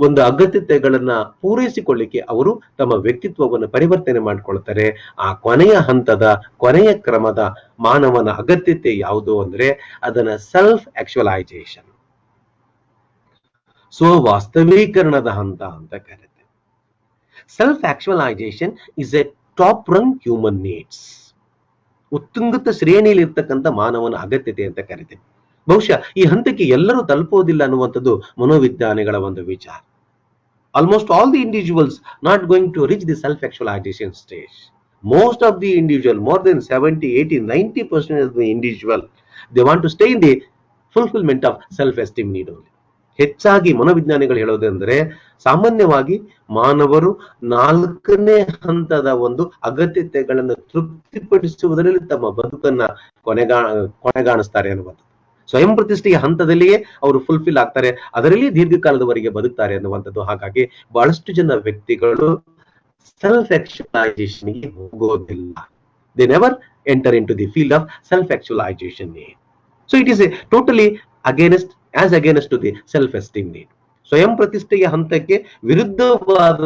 ಒಂದು ಅಗತ್ಯತೆಗಳನ್ನ ಪೂರೈಸಿಕೊಳ್ಳಿಕ್ಕೆ ಅವರು ತಮ್ಮ ವ್ಯಕ್ತಿತ್ವವನ್ನು ಪರಿವರ್ತನೆ ಮಾಡಿಕೊಳ್ತಾರೆ. ಆ ಕೊನೆಯ ಹಂತದ, ಕೊನೆಯ ಕ್ರಮದ ಮಾನವನ ಅಗತ್ಯತೆ ಯಾವುದು ಅಂದ್ರೆ ಅದನ್ನ ಸೆಲ್ಫ್ ಆಕ್ಚುಲೈಸೇಷನ್, ಸ್ವವಾಸ್ತವೀಕರಣದ ಹಂತ ಅಂತ ಕರೀತೇವೆ. Self actualization is a top rung human needs. ಉತ್ತುಂಗತ ಶ್ರೇಣಿಯಲ್ಲಿ ಇರ್ತಕ್ಕಂಥ ಮಾನವನ ಅಗತ್ಯತೆ ಅಂತ ಕರಿತೇವೆ. ಬಹುಶಃ ಈ ಹಂತಕ್ಕೆ ಎಲ್ಲರೂ ತಲುಪೋದಿಲ್ಲ ಅನ್ನುವಂಥದ್ದು ಮನೋವಿಜ್ಞಾನಿಗಳ ಒಂದು ವಿಚಾರ. Almost all the individuals not going to reach the self actualization stage. Most of the individual, more than 70, 80, 90% of the individual, they want to stay in the fulfillment of self-esteem need only. ಹೆಚ್ಚಾಗಿ ಮನೋವಿಜ್ಞಾನಿಗಳು ಹೇಳೋದಂದ್ರೆ ಸಾಮಾನ್ಯವಾಗಿ ಮಾನವರು 4ನೇ ಹಂತದ ಒಂದು ಅಗತ್ಯತೆಗಳನ್ನು ತೃಪ್ತಿಪಡಿಸುವುದರಲ್ಲಿ ತಮ್ಮ ಬದುಕನ್ನ ಕೊನೆಗಾಣಿಸ್ತಾರೆ ಅನ್ನುವಂಥದ್ದು. ಸ್ವಯಂ ಪ್ರತಿಷ್ಠೆಯ ಹಂತದಲ್ಲಿಯೇ ಅವರು ಫುಲ್ಫಿಲ್ ಆಗ್ತಾರೆ, ಅದರಲ್ಲಿ ದೀರ್ಘಕಾಲದವರೆಗೆ ಬದುಕ್ತಾರೆ ಅನ್ನುವಂಥದ್ದು. ಹಾಗಾಗಿ ಬಹಳಷ್ಟು ಜನ ವ್ಯಕ್ತಿಗಳು ಸೆಲ್ಫ್ ಆಕ್ಚುಲೈಸೇಷನ್ಗೆ ಹೋಗೋದಿಲ್ಲ. They never enter in to the field of self actualization need. So it is a totally against to the self esteem need. ಸ್ವಯಂ ಪ್ರತಿಷ್ಠೆಯ ಹಂತಕ್ಕೆ ವಿರುದ್ಧವಾದ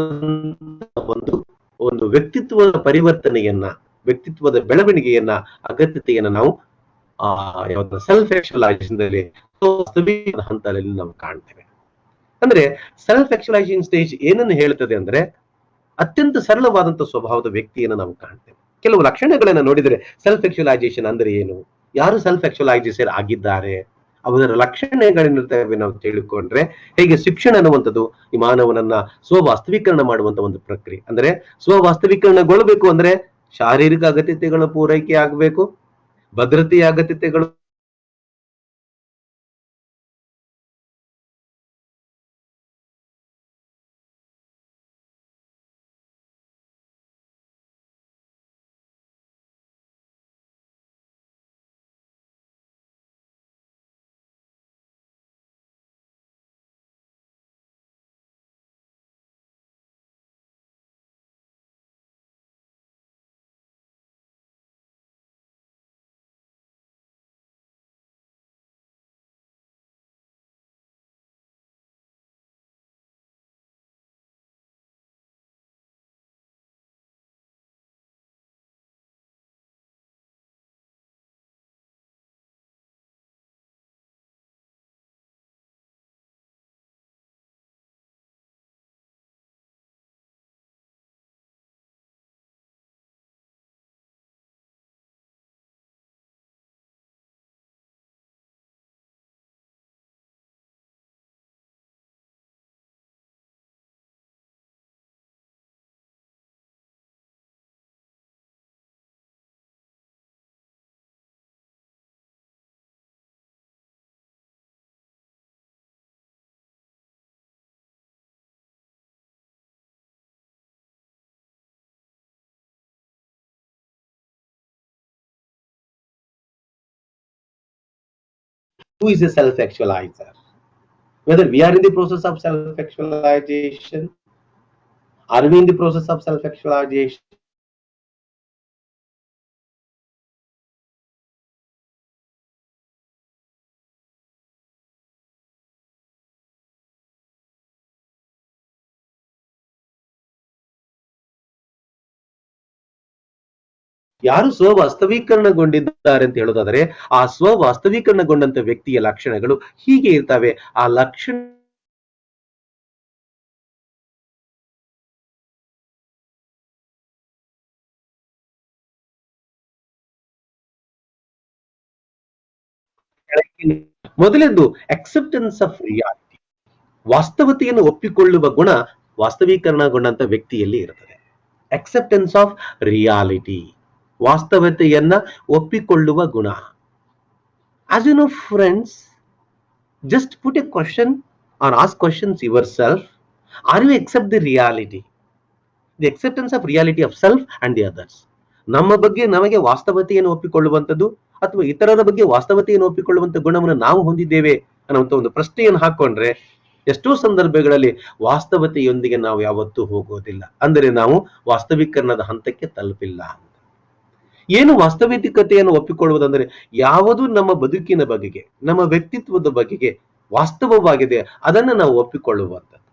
ಒಂದು ಒಂದು ವ್ಯಕ್ತಿತ್ವದ ಪರಿವರ್ತನೆಯನ್ನ, ವ್ಯಕ್ತಿತ್ವದ ಬೆಳವಣಿಗೆಯನ್ನ, ಅಗತ್ಯತೆಯನ್ನ ನಾವು ಸೆಲ್ಫ್ ಆಕ್ಚುಲೈಸೇಷನ್ ಹಂತದಲ್ಲಿ ನಾವು ಕಾಣ್ತೇವೆ. ಅಂದ್ರೆ ಸೆಲ್ಫ್ ಆಕ್ಚುಲೈಸೇಷನ್ ಸ್ಟೇಜ್ ಏನನ್ನು ಹೇಳ್ತದೆ ಅಂದ್ರೆ ಅತ್ಯಂತ ಸರಳವಾದಂತಹ ಸ್ವಭಾವದ ವ್ಯಕ್ತಿಯನ್ನು ನಾವು ಕಾಣ್ತೇವೆ. ಕೆಲವು ಲಕ್ಷಣಗಳನ್ನ ನೋಡಿದರೆ ಸೆಲ್ಫ್ ಆಕ್ಚುಲೈಸೇಷನ್ ಅಂದ್ರೆ ಏನು, ಯಾರು ಸೆಲ್ಫ್ ಆಕ್ಚುಲೈಸೇಷನ್ ಆಗಿದ್ದಾರೆ, ಅವರ ಲಕ್ಷಣಗಳೇನಿರ್ತವೆ ನಾವು ತಿಳ್ಕೊಂಡ್ರೆ, ಹೇಗೆ ಶಿಕ್ಷಣ ಅನ್ನುವಂಥದ್ದು ಈ ಮಾನವನನ್ನ ಸ್ವವಾಸ್ತವೀಕರಣ ಮಾಡುವಂತ ಒಂದು ಪ್ರಕ್ರಿಯೆ. ಅಂದ್ರೆ ಸ್ವವಾಸ್ತವೀಕರಣಗೊಳ್ಳಬೇಕು ಅಂದ್ರೆ ಶಾರೀರಿಕ ಅಗತ್ಯತೆಗಳ ಪೂರೈಕೆ ಆಗಬೇಕು, ಭದ್ರತೆಯ ಅಗತ್ಯತೆಗಳು who is a self-actualizer. Whether we are in the process of self-actualization, are we in the process of self-actualization? ಯಾರು ಸ್ವವಾಸ್ತವೀಕರಣಗೊಂಡಿದ್ದಾರೆ ಅಂತ ಹೇಳೋದಾದ್ರೆ ಆ ಸ್ವವಾಸ್ತವೀಕರಣಗೊಂಡಂತ ವ್ಯಕ್ತಿಯ ಲಕ್ಷಣಗಳು ಹೀಗೆ ಇರ್ತವೆ. ಆ ಲಕ್ಷಣ ಮೊದಲನೇದು ಅಕ್ಸೆಪ್ಟೆನ್ಸ್ ಆಫ್ ರಿಯಾಲಿಟಿ. ವಾಸ್ತವತೆಯನ್ನು ಒಪ್ಪಿಕೊಳ್ಳುವ ಗುಣ ವಾಸ್ತವೀಕರಣಗೊಂಡಂತ ವ್ಯಕ್ತಿಯಲ್ಲಿ ಇರುತ್ತದೆ. ಅಕ್ಸೆಪ್ಟೆನ್ಸ್ ಆಫ್ ರಿಯಾಲಿಟಿ, ವಾಸ್ತವತೆಯನ್ನ ಒಪ್ಪಿಕೊಳ್ಳುವ ಗುಣ. As you know, friends, just put a question or ask questions yourself. Are you accept the reality? The acceptance of reality of self and the others. ನಮ್ಮ ಬಗ್ಗೆ ನಮಗೆ ವಾಸ್ತವತೆಯನ್ನು ಒಪ್ಪಿಕೊಳ್ಳುವಂಥದ್ದು ಅಥವಾ ಇತರರ ಬಗ್ಗೆ ವಾಸ್ತವತೆಯನ್ನು ಒಪ್ಪಿಕೊಳ್ಳುವಂತ ಗುಣವನ್ನು ನಾವು ಹೊಂದಿದ್ದೇವೆ ಅನ್ನುವಂಥ ಒಂದು ಪ್ರಶ್ನೆಯನ್ನು ಹಾಕೊಂಡ್ರೆ ಎಷ್ಟೋ ಸಂದರ್ಭಗಳಲ್ಲಿ ವಾಸ್ತವತೆಯೊಂದಿಗೆ ನಾವು ಯಾವತ್ತೂ ಹೋಗೋದಿಲ್ಲ. ಅಂದರೆ ನಾವು ವಾಸ್ತವೀಕರಣದ ಹಂತಕ್ಕೆ ತಲುಪಿಲ್ಲ. ಏನು ವಾಸ್ತವಿಕತೆಯನ್ನು ಒಪ್ಪಿಕೊಳ್ಳುವುದಂದ್ರೆ ಯಾವುದು ನಮ್ಮ ಬದುಕಿನ ಬಗೆಗೆ, ನಮ್ಮ ವ್ಯಕ್ತಿತ್ವದ ಬಗೆಗೆ ವಾಸ್ತವವಾಗಿದೆ ಅದನ್ನು ನಾವು ಒಪ್ಪಿಕೊಳ್ಳುವಂಥದ್ದು.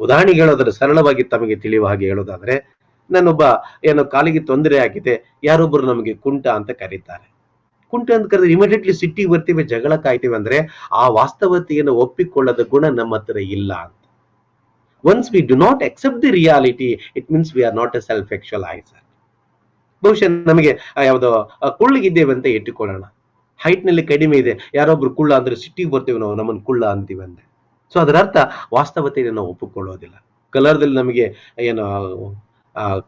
ಉದಾಹರಣೆಗೆ ಹೇಳೋದಾದ್ರೆ, ಸರಳವಾಗಿ ತಮಗೆ ತಿಳಿಯುವ ಹಾಗೆ ಹೇಳೋದಾದ್ರೆ, ನಾನೊಬ್ಬ ಏನೋ ಕಾಲಿಗೆ ತೊಂದರೆ ಆಗಿದೆ, ಯಾರೊಬ್ಬರು ನಮಗೆ ಕುಂಟ ಅಂತ ಕರೀತಾರೆ. ಕುಂಟ ಅಂತ ಕರೆದ್ರೆ ಇಮಿಡಿಯೇಟ್ಲಿ ಸಿಟ್ಟಿಗೆ ಬರ್ತೀವಿ, ಜಗಳ ಕಾಯ್ತೀವಿ. ಅಂದ್ರೆ ಆ ವಾಸ್ತವತೆಯನ್ನು ಒಪ್ಪಿಕೊಳ್ಳದ ಗುಣ ನಮ್ಮ ಹತ್ರ ಇಲ್ಲ ಅಂತ. Once we do not accept the reality, it means we are not a self actualizer. ಬಹುಶಃ ನಮಗೆ ಯಾವುದೋ ಕುಳ್ಳಿಗಿದ್ದೇವೆ ಅಂತ ಇಟ್ಟುಕೊಳ್ಳೋಣ, ಹೈಟ್ ನಲ್ಲಿ ಕಡಿಮೆ ಇದೆ, ಯಾರೊಬ್ರು ಕುಳ್ಳ ಅಂದ್ರೆ ಸಿಟ್ಟಿಗೆ ಬರ್ತೀವಿ, ನಾವು ನಮ್ಮನ್ನು ಕುಳ್ಳ ಅಂತೀವಿ ಅಂದ್ರೆ. ಸೊ ಅದರ ಅರ್ಥ ವಾಸ್ತವತೆಯನ್ನು ನಾವು ಒಪ್ಪಿಕೊಳ್ಳೋದಿಲ್ಲ. ಕಲರ್ದಲ್ಲಿ ನಮಗೆ ಏನು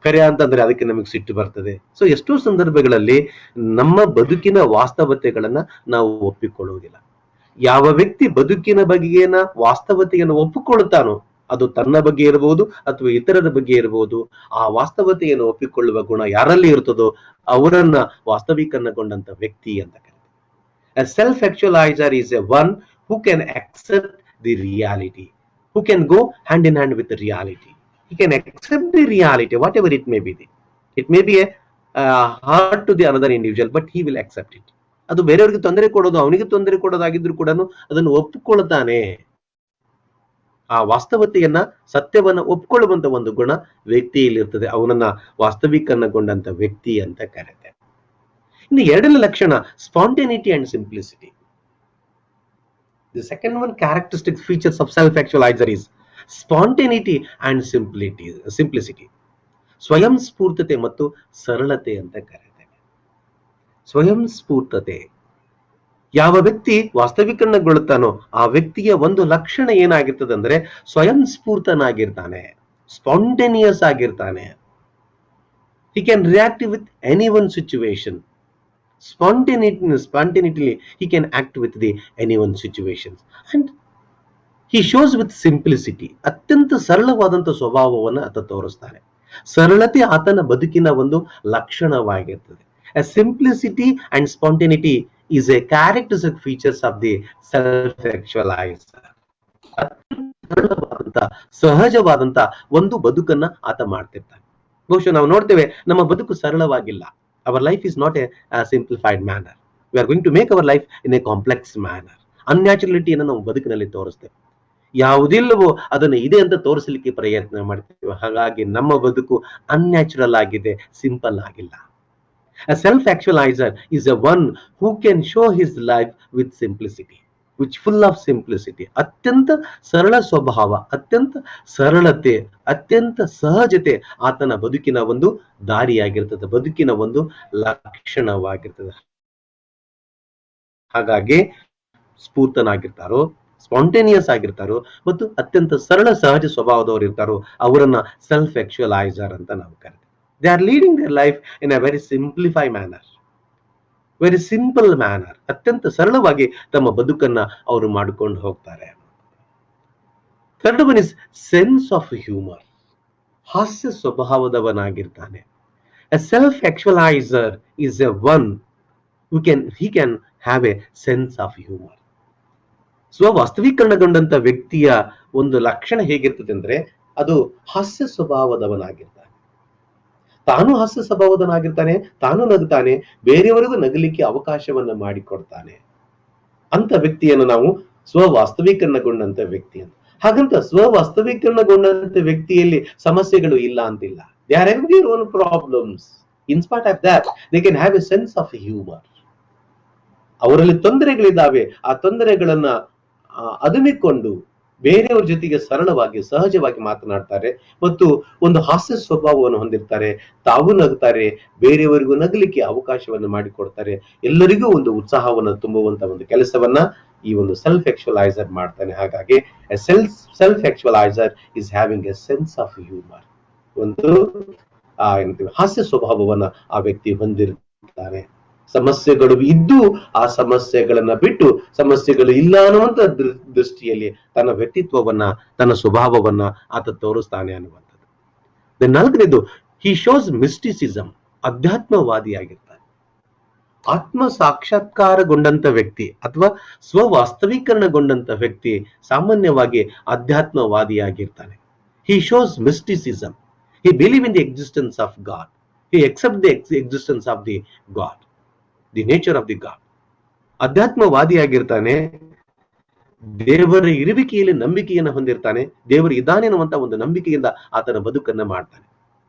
ಕರೆ ಅಂತಂದ್ರೆ ಅದಕ್ಕೆ ನಮಗೆ ಸಿಟ್ಟು ಬರ್ತದೆ. ಸೊ ಎಷ್ಟೋ ಸಂದರ್ಭಗಳಲ್ಲಿ ನಮ್ಮ ಬದುಕಿನ ವಾಸ್ತವತೆಗಳನ್ನ ನಾವು ಒಪ್ಪಿಕೊಳ್ಳುವುದಿಲ್ಲ. ಯಾವ ವ್ಯಕ್ತಿ ಬದುಕಿನ ಬಗೆಗಿನ ವಾಸ್ತವತೆಯನ್ನು ಒಪ್ಪಿಕೊಳ್ಳುತ್ತಾನೋ, ಅದು ತನ್ನ ಬಗ್ಗೆ ಇರಬಹುದು ಅಥವಾ ಇತರರ ಬಗ್ಗೆ ಇರಬಹುದು, ಆ ವಾಸ್ತವತೆಯನ್ನು ಒಪ್ಪಿಕೊಳ್ಳುವ ಗುಣ ಯಾರಲ್ಲಿ ಇರ್ತದೋ ಅವರನ್ನ ವಾಸ್ತವೀಕರಣಗೊಂಡಂತ ವ್ಯಕ್ತಿ ಅಂತ ಕರೀತಾರೆ. A self-actualizer is a one who can accept the reality, who can go hand in hand with the reality. He can accept the reality, whatever it may be. It may be a hard to the another individual, but he will accept it. ಅದು ಬೇರೆಯವರಿಗೆ ತೊಂದರೆ ಕೊಡೋದು, ಅವನಿಗೆ ತೊಂದರೆ ಕೊಡೋದಾಗಿದ್ರು ಕೂಡ ಅದನ್ನು ಒಪ್ಪಿಕೊಳ್ಳುತ್ತಾನೆ. ಆ ವಾಸ್ತವತೆಯನ್ನ, ಸತ್ಯವನ್ನ ಒಪ್ಪಿಕೊಳ್ಳುವಂತ ಒಂದು ಗುಣ ವ್ಯಕ್ತಿಯಲ್ಲಿ ಇರ್ತದೆ. ಅವನನ್ನ ವಾಸ್ತವೀಕರಣಗೊಂಡಂತ ವ್ಯಕ್ತಿ ಅಂತ ಕರೀತಾರೆ. ಇನ್ನು ಎರಡನೇ ಲಕ್ಷಣ spontaneity and simplicity. The second one characteristic features of self-actualizer is spontaneity and simplicity. ಸ್ವಯಂ ಸ್ಫೂರ್ತತೆ ಮತ್ತು ಸರಳತೆ ಅಂತ ಕರೀತಾರೆ. ಸ್ವಯಂ ಸ್ಫೂರ್ತತೆ. ಯಾವ ವ್ಯಕ್ತಿ ವಾಸ್ತವೀಕರಣಗೊಳ್ಳುತ್ತಾನೋ ಆ ವ್ಯಕ್ತಿಯ ಒಂದು ಲಕ್ಷಣ ಏನಾಗಿರ್ತದೆ ಅಂದ್ರೆ ಸ್ವಯಂ ಸ್ಫೂರ್ತನಾಗಿರ್ತಾನೆ, ಸ್ಪಾಂಟೇನಿಯಸ್ ಆಗಿರ್ತಾನೆ. He can react with any one situation. Spontaneously he can act with the any one situations, and he shows with simplicity. ಅತ್ಯಂತ ಸರಳವಾದಂತ ಸ್ವಭಾವವನ್ನು ಆತ ತೋರಿಸ್ತಾನೆ. ಸರಳತೆ ಆತನ ಬದುಕಿನ ಒಂದು ಲಕ್ಷಣವಾಗಿರ್ತದೆ. A simplicity and spontaneity is a characteristic features of the self-actualizer. ಸಹಜವಾದಂತ ಒಂದು ಬದುಕನ್ನ ಆತ ಮಾಡ್ತಿರ್ತಾನೆ. ಬಹುಶಃ ನಾವು ನೋಡ್ತೇವೆ, ನಮ್ಮ ಬದುಕು ಸರಳವಾಗಿಲ್ಲ. Our life is not a simplified manner. We are going to make our life in a complex manner. ಅನ್ಯಾಚುರಲಿಟಿಯನ್ನು ನಾವು ಬದುಕಿನಲ್ಲಿ ತೋರಿಸ್ತೇವೆ. ಯಾವುದಿಲ್ಲವೋ ಅದನ್ನು ಇದೆ ಅಂತ ತೋರಿಸಲಿಕ್ಕೆ ಪ್ರಯತ್ನ ಮಾಡ್ತೇವೆ. ಹಾಗಾಗಿ ನಮ್ಮ ಬದುಕು ಅನ್ಯಾಚುರಲ್ ಆಗಿದೆ, ಸಿಂಪಲ್ ಆಗಿಲ್ಲ. A self-actualizer is a one who can show his life with simplicity, which full of simplicity. ಅತ್ಯಂತ ಸರಳ ಸ್ವಭಾವ, ಅತ್ಯಂತ ಸರಳತೆ, ಅತ್ಯಂತ ಸಹಜತೆ ಆತನ ಬದುಕಿನ ಒಂದು ದಾರಿಯಾಗಿರ್ತದೆ, ಬದುಕಿನ ಒಂದು ಲಕ್ಷಣವಾಗಿರ್ತದೆ. ಹಾಗಾಗಿ ಸ್ಫೂರ್ತನಾಗಿರ್ತಾರೋ, ಸ್ಪಾಂಟೇನಿಯಸ್ ಆಗಿರ್ತಾರೋ ಮತ್ತು ಅತ್ಯಂತ ಸರಳ ಸಹಜ ಸ್ವಭಾವದವರು ಇರ್ತಾರೋ ಅವರನ್ನ ಸೆಲ್ಫ್ ಆಕ್ಚುಲೈಸರ್ ಅಂತ ನಾವು ಕರಿತೀವಿ. They are leading their life in a very simplified manner, very simple manner. ಅತ್ಯಂತ ಸರಳವಾಗಿ ತಮ್ಮ ಬದುಕನ್ನ ಅವರು ಮಾಡಿಕೊಂಡು ಹೋಗ್ತಾರೆ. Third one is sense of humor. ಹಾಸ್ಯ ಸ್ವಭಾವದವನಾಗಿರ್ತಾನೆ. A self-actualizer is a one who he can have a sense of humor. ಸ್ವವಾಸ್ತವೀಕರಣಗೊಂಡಂತ ವ್ಯಕ್ತಿಯ ಒಂದು ಲಕ್ಷಣ ಹೇಗಿರ್ತದೆ ಅಂದ್ರೆ ಅದು ಹಾಸ್ಯ ಸ್ವಭಾವದವನಾಗಿರ್ತಾನೆ. ತಾನು ಹಾಸ್ಯ ಸ್ವಭಾವದವನಾಗಿರ್ತಾನೆ, ತಾನು ನಗುತ್ತಾನೆ, ಬೇರೆಯವರಿಗೂ ನಗಲಿಕ್ಕೆ ಅವಕಾಶವನ್ನ ಮಾಡಿಕೊಡ್ತಾನೆ. ಅಂತ ವ್ಯಕ್ತಿಯನ್ನು ನಾವು ಸ್ವವಾಸ್ತವೀಕರಣಗೊಂಡಂತ ವ್ಯಕ್ತಿ ಅಂತ. ಹಾಗಂತ ಸ್ವವಾಸ್ತವೀಕರಣಗೊಂಡಂತ ವ್ಯಕ್ತಿಯಲ್ಲಿ ಸಮಸ್ಯೆಗಳು ಇಲ್ಲ ಅಂತಿಲ್ಲ. They are having their own problems. In spite of that they can have A sense of humour. ಅವರಲ್ಲಿ ತೊಂದರೆಗಳಿದ್ದಾವೆ, ಆ ತೊಂದರೆಗಳನ್ನ ಅದುಮಿಕೊಂಡು ಬೇರೆಯವ್ರ ಜೊತೆಗೆ ಸರಳವಾಗಿ ಸಹಜವಾಗಿ ಮಾತನಾಡ್ತಾರೆ ಮತ್ತು ಒಂದು ಹಾಸ್ಯ ಸ್ವಭಾವವನ್ನು ಹೊಂದಿರ್ತಾರೆ. ತಾವು ನಗುತ್ತಾರೆ, ಬೇರೆಯವರಿಗೂ ನಗಲಿಕ್ಕೆ ಅವಕಾಶವನ್ನು ಮಾಡಿಕೊಡ್ತಾರೆ. ಎಲ್ಲರಿಗೂ ಒಂದು ಉತ್ಸಾಹವನ್ನು ತುಂಬುವಂತ ಒಂದು ಕೆಲಸವನ್ನ ಈ ಒಂದು ಸೆಲ್ಫ್ ಆಕ್ಚುಲೈಸರ್ ಮಾಡ್ತಾನೆ. ಹಾಗಾಗಿ self actualizer is having a sense of humour. ಒಂದು ಹಾಸ್ಯ ಸ್ವಭಾವವನ್ನ ಆ ವ್ಯಕ್ತಿ ಹೊಂದಿರ್ತಾನೆ. ಸಮಸ್ಯೆಗಳು ಇದ್ದು ಆ ಸಮಸ್ಯೆಗಳನ್ನ ಬಿಟ್ಟು ಸಮಸ್ಯೆಗಳು ಇಲ್ಲ ಅನ್ನುವಂತ ದೃಷ್ಟಿಯಲ್ಲಿ ತನ್ನ ವ್ಯಕ್ತಿತ್ವವನ್ನ, ತನ್ನ ಸ್ವಭಾವವನ್ನ ಆತ ತೋರಿಸ್ತಾನೆ ಅನ್ನುವಂಥದ್ದು. ನಾಲ್ಕನೇದು, ಹಿ ಶೋಸ್ ಮಿಸ್ಟಿಸಿಸಮ್. ಅಧ್ಯಾತ್ಮವಾದಿಯಾಗಿರ್ತಾನೆ. ಆತ್ಮ ಸಾಕ್ಷಾತ್ಕಾರಗೊಂಡಂತ ವ್ಯಕ್ತಿ ಅಥವಾ ಸ್ವವಾಸ್ತವೀಕರಣಗೊಂಡಂತ ವ್ಯಕ್ತಿ ಸಾಮಾನ್ಯವಾಗಿ ಅಧ್ಯಾತ್ಮವಾದಿಯಾಗಿರ್ತಾನೆ. He shows mysticism. He believe in the existence of God. He accept the existence of the God, the nature of the God. ಅಧ್ಯಾತ್ಮವಾದಿಯಾಗಿರ್ತಾನೆ. ದೇವರ ಇರುವಿಕೆಯಲ್ಲಿ ನಂಬಿಕೆಯನ್ನು ಹೊಂದಿರ್ತಾನೆ. ದೇವರು ಇದ್ದಾನೆ ಅನ್ನುವಂತ ಒಂದು ನಂಬಿಕೆಯಿಂದ ಆತನ ಬದುಕನ್ನ ಮಾಡ್ತಾನೆ.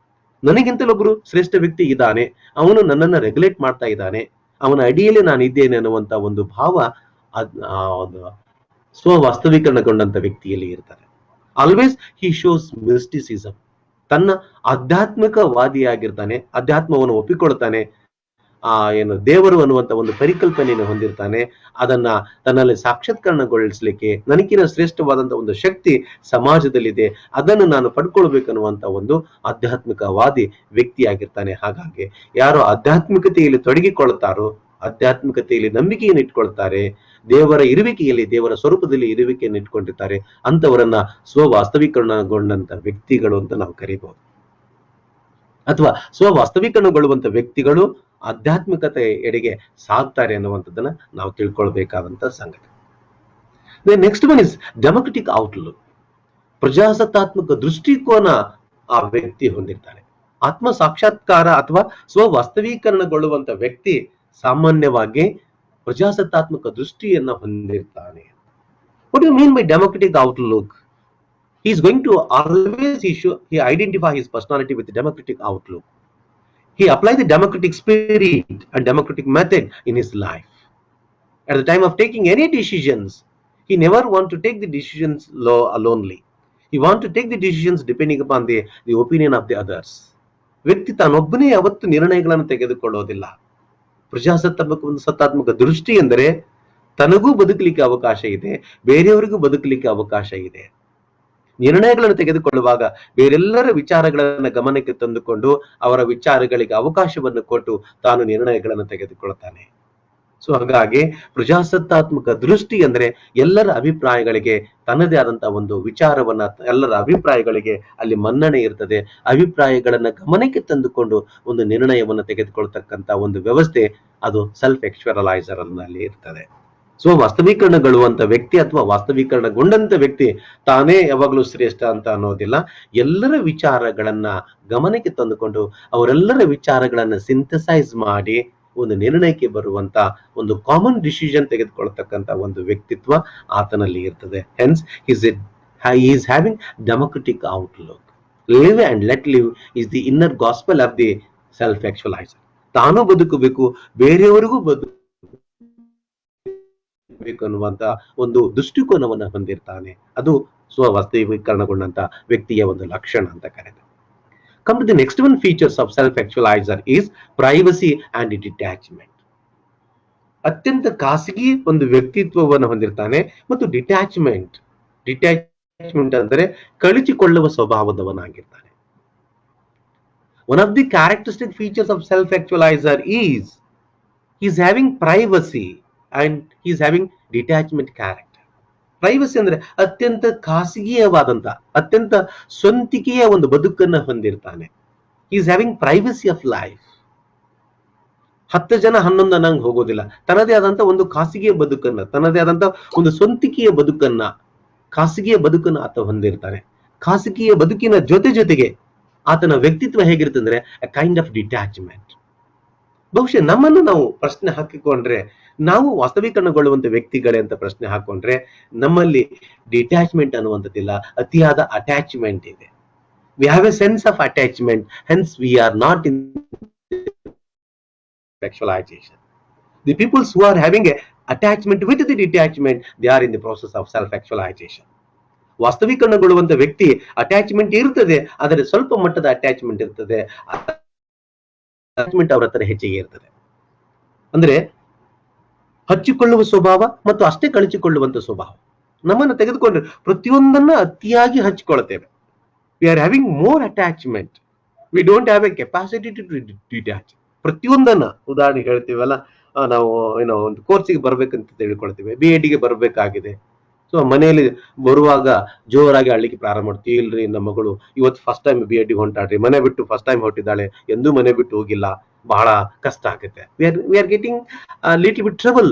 ನನಗಿಂತಲೊಬ್ರು ಶ್ರೇಷ್ಠ ವ್ಯಕ್ತಿ ಇದ್ದಾನೆ, ಅವನು ನನ್ನನ್ನು ರೆಗ್ಯುಲೇಟ್ ಮಾಡ್ತಾ ಇದ್ದಾನೆ, ಅವನ ಅಡಿಯಲ್ಲಿ ನಾನು ಇದ್ದೇನೆ ಅನ್ನುವಂತ ಒಂದು ಭಾವ ಸ್ವವಾಸ್ತವೀಕರಣಗೊಂಡಂತ ವ್ಯಕ್ತಿಯಲ್ಲಿ ಇರ್ತಾರೆ. ಆಲ್ವೇಸ್ ಹಿ ಶೋಸ್ ಮಿಸ್ಟಿಸಿಸಮ್. ತನ್ನ ಆಧ್ಯಾತ್ಮಿಕವಾದಿಯಾಗಿರ್ತಾನೆ, ಅಧ್ಯಾತ್ಮವನ್ನು ಒಪ್ಪಿಕೊಳ್ತಾನೆ, ಏನು ದೇವರು ಅನ್ನುವಂತ ಒಂದು ಪರಿಕಲ್ಪನೆಯನ್ನು ಹೊಂದಿರ್ತಾನೆ. ಅದನ್ನ ತನ್ನಲ್ಲಿ ಸಾಕ್ಷಾತ್ಕರಣಗೊಳಿಸ್ಲಿಕ್ಕೆ ನನಗಿನ ಶ್ರೇಷ್ಠವಾದಂತ ಒಂದು ಶಕ್ತಿ ಸಮಾಜದಲ್ಲಿದೆ, ಅದನ್ನು ನಾನು ಪಡ್ಕೊಳ್ಬೇಕನ್ನುವಂತ ಒಂದು ಆಧ್ಯಾತ್ಮಿಕವಾದಿ ವ್ಯಕ್ತಿಯಾಗಿರ್ತಾನೆ. ಹಾಗಾಗಿ ಯಾರು ಆಧ್ಯಾತ್ಮಿಕತೆಯಲ್ಲಿ ತೊಡಗಿಕೊಳ್ತಾರೋ, ಆಧ್ಯಾತ್ಮಿಕತೆಯಲ್ಲಿ ನಂಬಿಕೆಯನ್ನು ಇಟ್ಕೊಳ್ತಾರೆ, ದೇವರ ಇರುವಿಕೆಯಲ್ಲಿ, ದೇವರ ಸ್ವರೂಪದಲ್ಲಿ ಇರುವಿಕೆಯನ್ನು ಇಟ್ಕೊಂಡಿರ್ತಾರೆ, ಅಂತವರನ್ನ ಸ್ವವಾಸ್ತವೀಕರಣಗೊಂಡಂತ ವ್ಯಕ್ತಿಗಳು ಅಂತ ನಾವು ಕರೀಬಹುದು. ಅಥವಾ ಸ್ವವಾಸ್ತವೀಕರಣಗೊಳ್ಳುವಂತ ವ್ಯಕ್ತಿಗಳು ಆಧ್ಯಾತ್ಮಿಕತೆ ಎಡೆಗೆ ಸಾಗ್ತಾರೆ ಅನ್ನುವಂಥದ್ದನ್ನ ನಾವು ತಿಳ್ಕೊಳ್ಬೇಕಾದಂತ ಸಂಗತಿ. Next one is democratic outlook. ಪ್ರಜಾಸತ್ತಾತ್ಮಕ ದೃಷ್ಟಿಕೋನ ಆ ವ್ಯಕ್ತಿ ಹೊಂದಿರ್ತಾನೆ. ಆತ್ಮ ಸಾಕ್ಷಾತ್ಕಾರ ಅಥವಾ ಸ್ವವಾಸ್ತವೀಕರಣಗೊಳ್ಳುವಂತ ವ್ಯಕ್ತಿ ಸಾಮಾನ್ಯವಾಗಿ ಪ್ರಜಾಸತ್ತಾತ್ಮಕ ದೃಷ್ಟಿಯನ್ನ ಹೊಂದಿರ್ತಾನೆ. What you mean by democratic outlook? He is going to always he identify his personality with the democratic outlook. He apply the democratic spirit and democratic method in his life. At the time of taking any decisions, he never want to take the decisions alonely. He want to take the decisions depending upon the opinion of the others. ವ್ಯಕ್ತಿ ತಾನೊಬ್ಬನೇ ಯಾವತ್ತು ನಿರ್ಣಯಗಳನ್ನು ತೆಗೆದುಕೊಳ್ಳೋದಿಲ್ಲ. ಪ್ರಜಾಸತ್ತಾತ್ಮಕ ದೃಷ್ಟಿ ಎಂದರೆ ತನಗೂ ಬದುಕಲಿಕ್ಕೆ ಅವಕಾಶ ಇದೆ, ಬೇರೆಯವರಿಗೂ ಬದುಕಲಿಕ್ಕೆ ಅವಕಾಶ ಇದೆ. ನಿರ್ಣಯಗಳನ್ನು ತೆಗೆದುಕೊಳ್ಳುವಾಗ ಬೇರೆಲ್ಲರ ವಿಚಾರಗಳನ್ನು ಗಮನಕ್ಕೆ ತಂದುಕೊಂಡು ಅವರ ವಿಚಾರಗಳಿಗೆ ಅವಕಾಶವನ್ನು ಕೊಟ್ಟು ತಾನು ನಿರ್ಣಯಗಳನ್ನು ತೆಗೆದುಕೊಳ್ಳುತ್ತಾನೆ. ಸೊ ಹಾಗಾಗಿ ಪ್ರಜಾಸತ್ತಾತ್ಮಕ ದೃಷ್ಟಿ ಅಂದ್ರೆ ಎಲ್ಲರ ಅಭಿಪ್ರಾಯಗಳಿಗೆ ತನ್ನದೇ ಆದಂತಹ ಒಂದು ವಿಚಾರವನ್ನ, ಎಲ್ಲರ ಅಭಿಪ್ರಾಯಗಳಿಗೆ ಅಲ್ಲಿ ಮನ್ನಣೆ ಇರ್ತದೆ. ಅಭಿಪ್ರಾಯಗಳನ್ನ ಗಮನಕ್ಕೆ ತಂದುಕೊಂಡು ಒಂದು ನಿರ್ಣಯವನ್ನು ತೆಗೆದುಕೊಳ್ತಕ್ಕಂತ ಒಂದು ವ್ಯವಸ್ಥೆ ಅದು ಸೆಲ್ಫ್ ಆಕ್ಚುಲೈಸರ್ ನಲ್ಲಿ ಇರ್ತದೆ. ಸೊ ವಾಸ್ತವೀಕರಣಗೊಳ್ಳುವಂತ ವ್ಯಕ್ತಿ ಅಥವಾ ವಾಸ್ತವೀಕರಣಗೊಂಡಂತ ವ್ಯಕ್ತಿ ತಾನೇ ಯಾವಾಗಲೂ ಶ್ರೇಷ್ಠ ಅಂತ ಅನ್ನೋದಿಲ್ಲ. ಎಲ್ಲರ ವಿಚಾರಗಳನ್ನ ಗಮನಕ್ಕೆ ತಂದುಕೊಂಡು ಅವರೆಲ್ಲರ ವಿಚಾರಗಳನ್ನ ಸಿಂಥಸೈಸ್ ಮಾಡಿ ಒಂದು ನಿರ್ಣಯಕ್ಕೆ ಬರುವಂತ ಒಂದು ಕಾಮನ್ ಡಿಸಿಷನ್ ತೆಗೆದುಕೊಳ್ತಕ್ಕಂತ ಒಂದು ವ್ಯಕ್ತಿತ್ವ ಆತನಲ್ಲಿ ಇರ್ತದೆ. Hence he is having democratic outlook. Live and let live is the inner gospel of the self actualizer. ತಾನು ಬದುಕಬೇಕು, ಬೇರೆಯವರಿಗೂ ಅನ್ನುವಂತ ಒಂದು ದೃಷ್ಟಿಕೋನವನ್ನ ಹೊಂದಿರ್ತಾನೆ. ಅದು ಸ್ವವಾಸ್ತವೀಕರಣಗೊಂಡಂತ ವ್ಯಕ್ತಿಯ ಒಂದು ಲಕ್ಷಣ ಅಂತ ಕರೆದ. Come to the next one features of self-actualizer is privacy and detachment. ಅತ್ಯಂತ ಖಾಸಗಿ ಒಂದು ವ್ಯಕ್ತಿತ್ವವನ್ನು ಹೊಂದಿರ್ತಾನೆ ಮತ್ತು ಡಿಟ್ಯಾಚ್ಮೆಂಟ್ ಅಂದರೆ ಕಳಚಿಕೊಳ್ಳುವ ಸ್ವಭಾವದವನಾಗಿರ್ತಾನೆ. One of the characteristic features of self-actualizer is he is having privacy and he is having detachment character. Privacy ಅಂದ್ರೆ ಅತ್ಯಂತ ಖಾಸಗಿಯವಾದಂತ, ಅತ್ಯಂತ ಸ್ವಂತಿಕೆಯ ಒಂದು ಬದುಕನ್ನ ಹೊಂದಿರ್ತಾನೆ. He is having privacy of life. 10 ಜನ 11 ಅನ್ನಂಗ್ ಹೋಗೋದಿಲ್ಲ. ತನ್ನದೇ ಆದಂತ ಒಂದು ಖಾಸಗಿಯ ಬದುಕನ್ನ, ತನ್ನದೇ ಆದಂತ ಒಂದು ಸ್ವಂತಿಕೆಯ ಬದುಕನ್ನ, ಖಾಸಗಿಯ ಬದುಕನ್ನ ಆತ ಹೊಂದಿರ್ತಾನೆ. ಖಾಸಗಿಯ ಬದುಕಿನ ಜೊತೆಗೆ ಆತನ ವ್ಯಕ್ತಿತ್ವ ಹೇಗಿರ್ತಂದ್ರೆ ಅ ಕೈಂಡ್ ಆಫ್ ಡಿಟ್ಯಾಚ್ಮೆಂಟ್. ಬಹುಶಃ ನಮ್ಮನ್ನು ನಾವು ಪ್ರಶ್ನೆ ಹಾಕಿಕೊಂಡ್ರೆ, ನಾವು ವಾಸ್ತವೀಕರಣಗೊಳ್ಳುವಂತ ವ್ಯಕ್ತಿಗಳೇ ಅಂತ ಪ್ರಶ್ನೆ ಹಾಕೊಂಡ್ರೆ, ನಮ್ಮಲ್ಲಿ ಡಿಟ್ಯಾಚ್ಮೆಂಟ್ ಅನ್ನುವಂಥದ್ದಿಲ್ಲ, ಅತಿಯಾದ ಅಟ್ಯಾಚ್ಮೆಂಟ್ ಇದೆ. We have A sense of attachment, hence we are not in sexualization. The peoples who are having a attachment with the detachment, they are in the process of self-actualization. ವಾಸ್ತವೀಕರಣಗೊಳ್ಳುವಂತ ವ್ಯಕ್ತಿ attachment ಇರ್ತದೆ, ಆದರೆ ಸ್ವಲ್ಪ ಮಟ್ಟದ attachment ಇರ್ತದೆ, attachment ಅವರ ಹತ್ರ ಹೆಚ್ಚಿಗೆ ಇರ್ತದೆ. ಅಂದ್ರೆ ಹಚ್ಚಿಕೊಳ್ಳುವ ಸ್ವಭಾವ ಮತ್ತು ಅಷ್ಟೇ ಕಳಚಿಕೊಳ್ಳುವಂತ ಸ್ವಭಾವ. ನಮ್ಮನ್ನು ತೆಗೆದುಕೊಂಡ್ರೆ ಪ್ರತಿಯೊಂದನ್ನ ಅತಿಯಾಗಿ ಹಚ್ಚಿಕೊಳ್ಳುತ್ತೇವೆ. We are having more attachment, we don't have a capacity to detach. ಪ್ರತಿಯೊಂದನ್ನ ಉದಾಹರಣೆ ಹೇಳ್ತೀವಲ್ಲ, ನಾವು ಏನೋ ಒಂದು ಕೋರ್ಸಿಗೆ ಬರ್ಬೇಕಂತ ತಿಳ್ಕೊಳ್ತೀವಿ, BEdಗೆ ಬರ್ಬೇಕಾಗಿದೆ. ಸೊ ಮನೆಯಲ್ಲಿ ಬರುವಾಗ ಜೋರಾಗಿ ಅಳ್ಲಿಕ್ಕೆ ಪ್ರಾರಂಭ ಮಾಡ್ತೀವಿ, ಇಲ್ರಿ ನಮ್ಮ ಮಗಳು ಇವತ್ತು ಫಸ್ಟ್ ಟೈಮ್ BEdಗೆ ಹೊಂಟಾಡ್ರಿ, ಮನೆ ಬಿಟ್ಟು ಫಸ್ಟ್ ಟೈಮ್ ಹೊಟ್ಟಿದ್ದಾಳೆ, ಎಂದೂ ಮನೆ ಬಿಟ್ಟು ಹೋಗಿಲ್ಲ, ಬಹಳ ಕಷ್ಟ ಆಗುತ್ತೆ. We are getting little bit trouble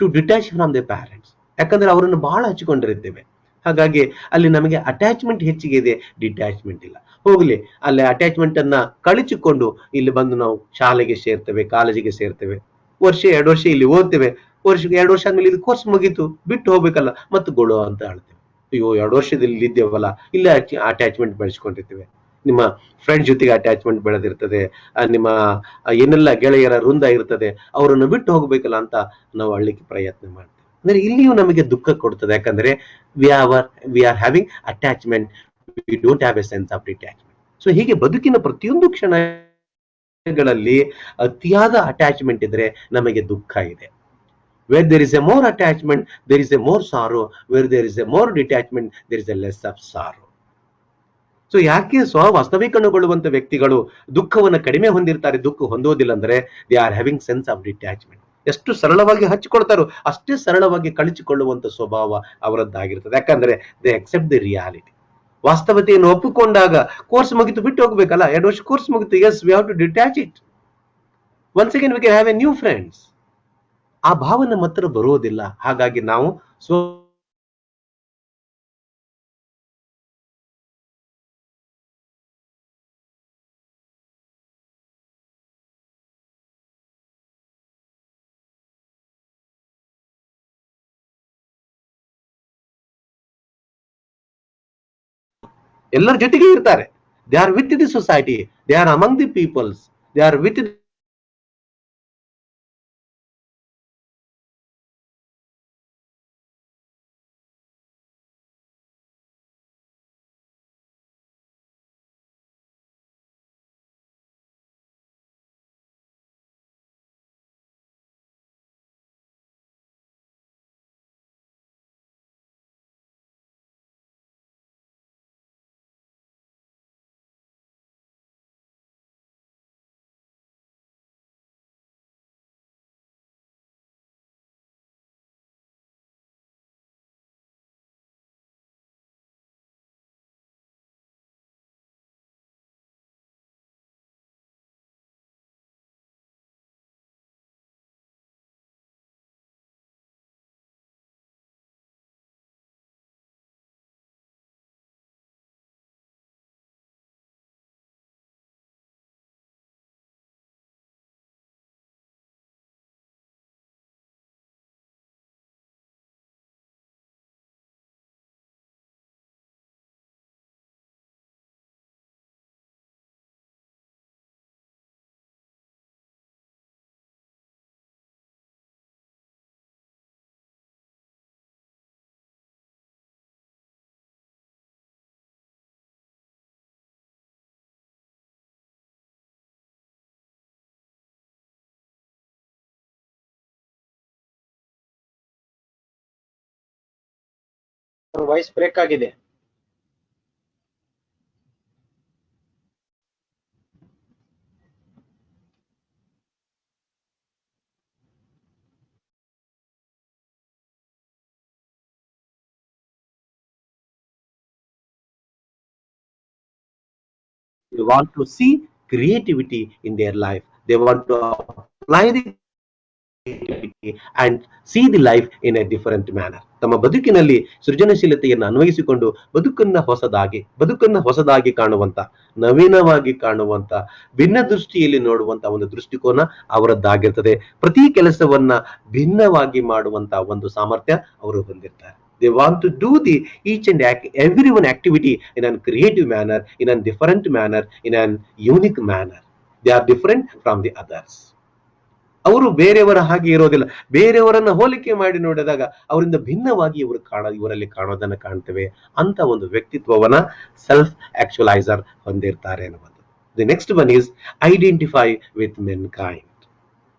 to detach from the parents. ಯಾಕಂದ್ರೆ ಅವರನ್ನು ಬಹಳ ಹಚ್ಚಿಕೊಂಡಿರ್ತೇವೆ. ಹಾಗಾಗಿ ಅಲ್ಲಿ ನಮಗೆ ಅಟ್ಯಾಚ್ಮೆಂಟ್ ಹೆಚ್ಚಿಗೆ ಇದೆ, ಡಿಟ್ಯಾಚ್ಮೆಂಟ್ ಇಲ್ಲ. ಹೋಗ್ಲಿ, ಅಲ್ಲಿ ಅಟ್ಯಾಚ್ಮೆಂಟ್ ಅನ್ನ ಕಳಚಿಕೊಂಡು ಇಲ್ಲಿ ಬಂದು ನಾವು ಶಾಲೆಗೆ ಸೇರ್ತೇವೆ, ಕಾಲೇಜಿಗೆ ಸೇರ್ತೇವೆ, ವರ್ಷ 2 ವರ್ಷ ಇಲ್ಲಿ ಓದ್ತೇವೆ, 2 ವರ್ಷ ಆದ್ಮೇಲೆ ಇದು ಕೋರ್ಸ್ ಮುಗೀತು, ಬಿಟ್ಟು ಹೋಗ್ಬೇಕಲ್ಲ, ಮತ್ತು ಗೊಳು ಅಂತ ಹೇಳ್ತೇವೆ. ಅಯ್ಯೋ 2 ವರ್ಷದಲ್ಲಿ ಇದ್ದೇವಲ್ಲ, ಇಲ್ಲೇ ಅಟ್ಯಾಚ್ಮೆಂಟ್ ಬೆಳೆಸ್ಕೊಂಡಿರ್ತೇವೆ. ನಿಮ್ಮ ಫ್ರೆಂಡ್ ಜೊತೆಗೆ ಅಟ್ಯಾಚ್ಮೆಂಟ್ ಬೆಳೆದಿರ್ತದೆ, ನಿಮ್ಮ ಏನೆಲ್ಲ ಗೆಳೆಯರ ವೃಂದ ಇರ್ತದೆ, ಅವರನ್ನು ಬಿಟ್ಟು ಹೋಗ್ಬೇಕಲ್ಲ ಅಂತ ನಾವು ಅಳ್ಲಿಕ್ಕೆ ಪ್ರಯತ್ನ ಮಾಡ್ತೇವೆ. ಅಂದ್ರೆ ಇಲ್ಲಿಯೂ ನಮಗೆ ದುಃಖ ಕೊಡ್ತದೆ, ಯಾಕಂದ್ರೆ V are having attachment, we don't have A sense of detachment. So ಹೀಗೆ ಬದುಕಿನ ಪ್ರತಿಯೊಂದು ಕ್ಷಣಗಳಲ್ಲಿ ಅತಿಯಾದ ಅಟ್ಯಾಚ್ಮೆಂಟ್ ಇದ್ರೆ ನಮಗೆ ದುಃಖ ಇದೆ. Where there is a more attachment, there is a more sorrow. Where there is a more detachment, there is a less of sorrow. So ಯಾಕೆ ವಾಸ್ತವೀಕರಣಗೊಳ್ಳುವಂತ ವ್ಯಕ್ತಿಗಳು ದುಃಖವನ್ನು ಕಡಿಮೆ ಹೊಂದಿರ್ತಾರೆ, ದುಃಖ ಹೊಂದೋದಿಲ್ಲ ಅಂದ್ರೆ they are having sense of detachment. ಎಷ್ಟು ಸರಳವಾಗಿ ಹಚ್ಚಿಕೊಳ್ತಾರೋ ಅಷ್ಟೇ ಸರಳವಾಗಿ ಕಳಚಿಕೊಳ್ಳುವಂತ ಸ್ವಭಾವ ಅವರದ್ದಾಗಿರ್ತದೆ. ಯಾಕಂದ್ರೆ ದೇ ಅಕ್ಸೆಪ್ಟ್ ದಿ ರಿಯಾಲಿಟಿ. ವಾಸ್ತವತೆಯನ್ನು ಒಪ್ಪಿಕೊಂಡಾಗ ಕೋರ್ಸ್ ಮುಗಿತು ಬಿಟ್ಟು ಹೋಗ್ಬೇಕಲ್ಲ, 2 ವರ್ಷ ಕೋರ್ಸ್ ಮುಗಿತು, yes we have to detach it. Once again we can have A new friends. ಆ ಭಾವ ನಮ್ಮ ಹತ್ರ ಬರೋದಿಲ್ಲ. ಹಾಗಾಗಿ ನಾವು ಎಲ್ಲರ ಜೊತೆಗೆ ಇರ್ತಾರೆ. They are with the society, they are among the peoples, they are with voice break ಆಗಿದೆ. want to see creativity in their life. They want to apply the and see the life in a different manner. ತಮ್ಮ ಬದುಕಿನಲ್ಲಿ ಸೃಜನಶೀಲತೆಯನ್ನು ಅನ್ವಯಿಸಿಕೊಂಡು ಬದುಕನ್ನ ಹೊಸದಾಗಿ ಕಾಣುವಂತ, ನವೀನವಾಗಿ ಕಾಣುವಂತ, ಭಿನ್ನ ದೃಷ್ಟಿಯಲ್ಲಿ ನೋಡುವಂತ ಒಂದು ದೃಷ್ಟಿಕೋನ ಅವರದ್ದಾಗಿರ್ತದೆ. ಪ್ರತಿ ಕೆಲಸವನ್ನ ಭಿನ್ನವಾಗಿ ಮಾಡುವಂತ ಒಂದು ಸಾಮರ್ಥ್ಯ ಅವರು ಹೊಂದಿರ್ತಾರೆ. They want to do the each and every one activity in a creative manner, in a different manner, in a unique manner. They are different from the others. ಅವರು ಬೇರೆಯವರ ಹಾಗೆ ಇರೋದಿಲ್ಲ. ಬೇರೆಯವರನ್ನ ಹೋಲಿಕೆ ಮಾಡಿ ನೋಡಿದಾಗ ಅವರಿಂದ ಭಿನ್ನವಾಗಿ ಇವರಲ್ಲಿ ಕಾಣೋದನ್ನ ಕಾಣ್ತೇವೆ. ಅಂತ ಒಂದು ವ್ಯಕ್ತಿತ್ವವನ್ನ ಸೆಲ್ಫ್ ಆಕ್ಚುಲೈಸರ್ ಹೊಂದಿರ್ತಾರೆ ಅನ್ನುವುದು. The next one is identify with mankind.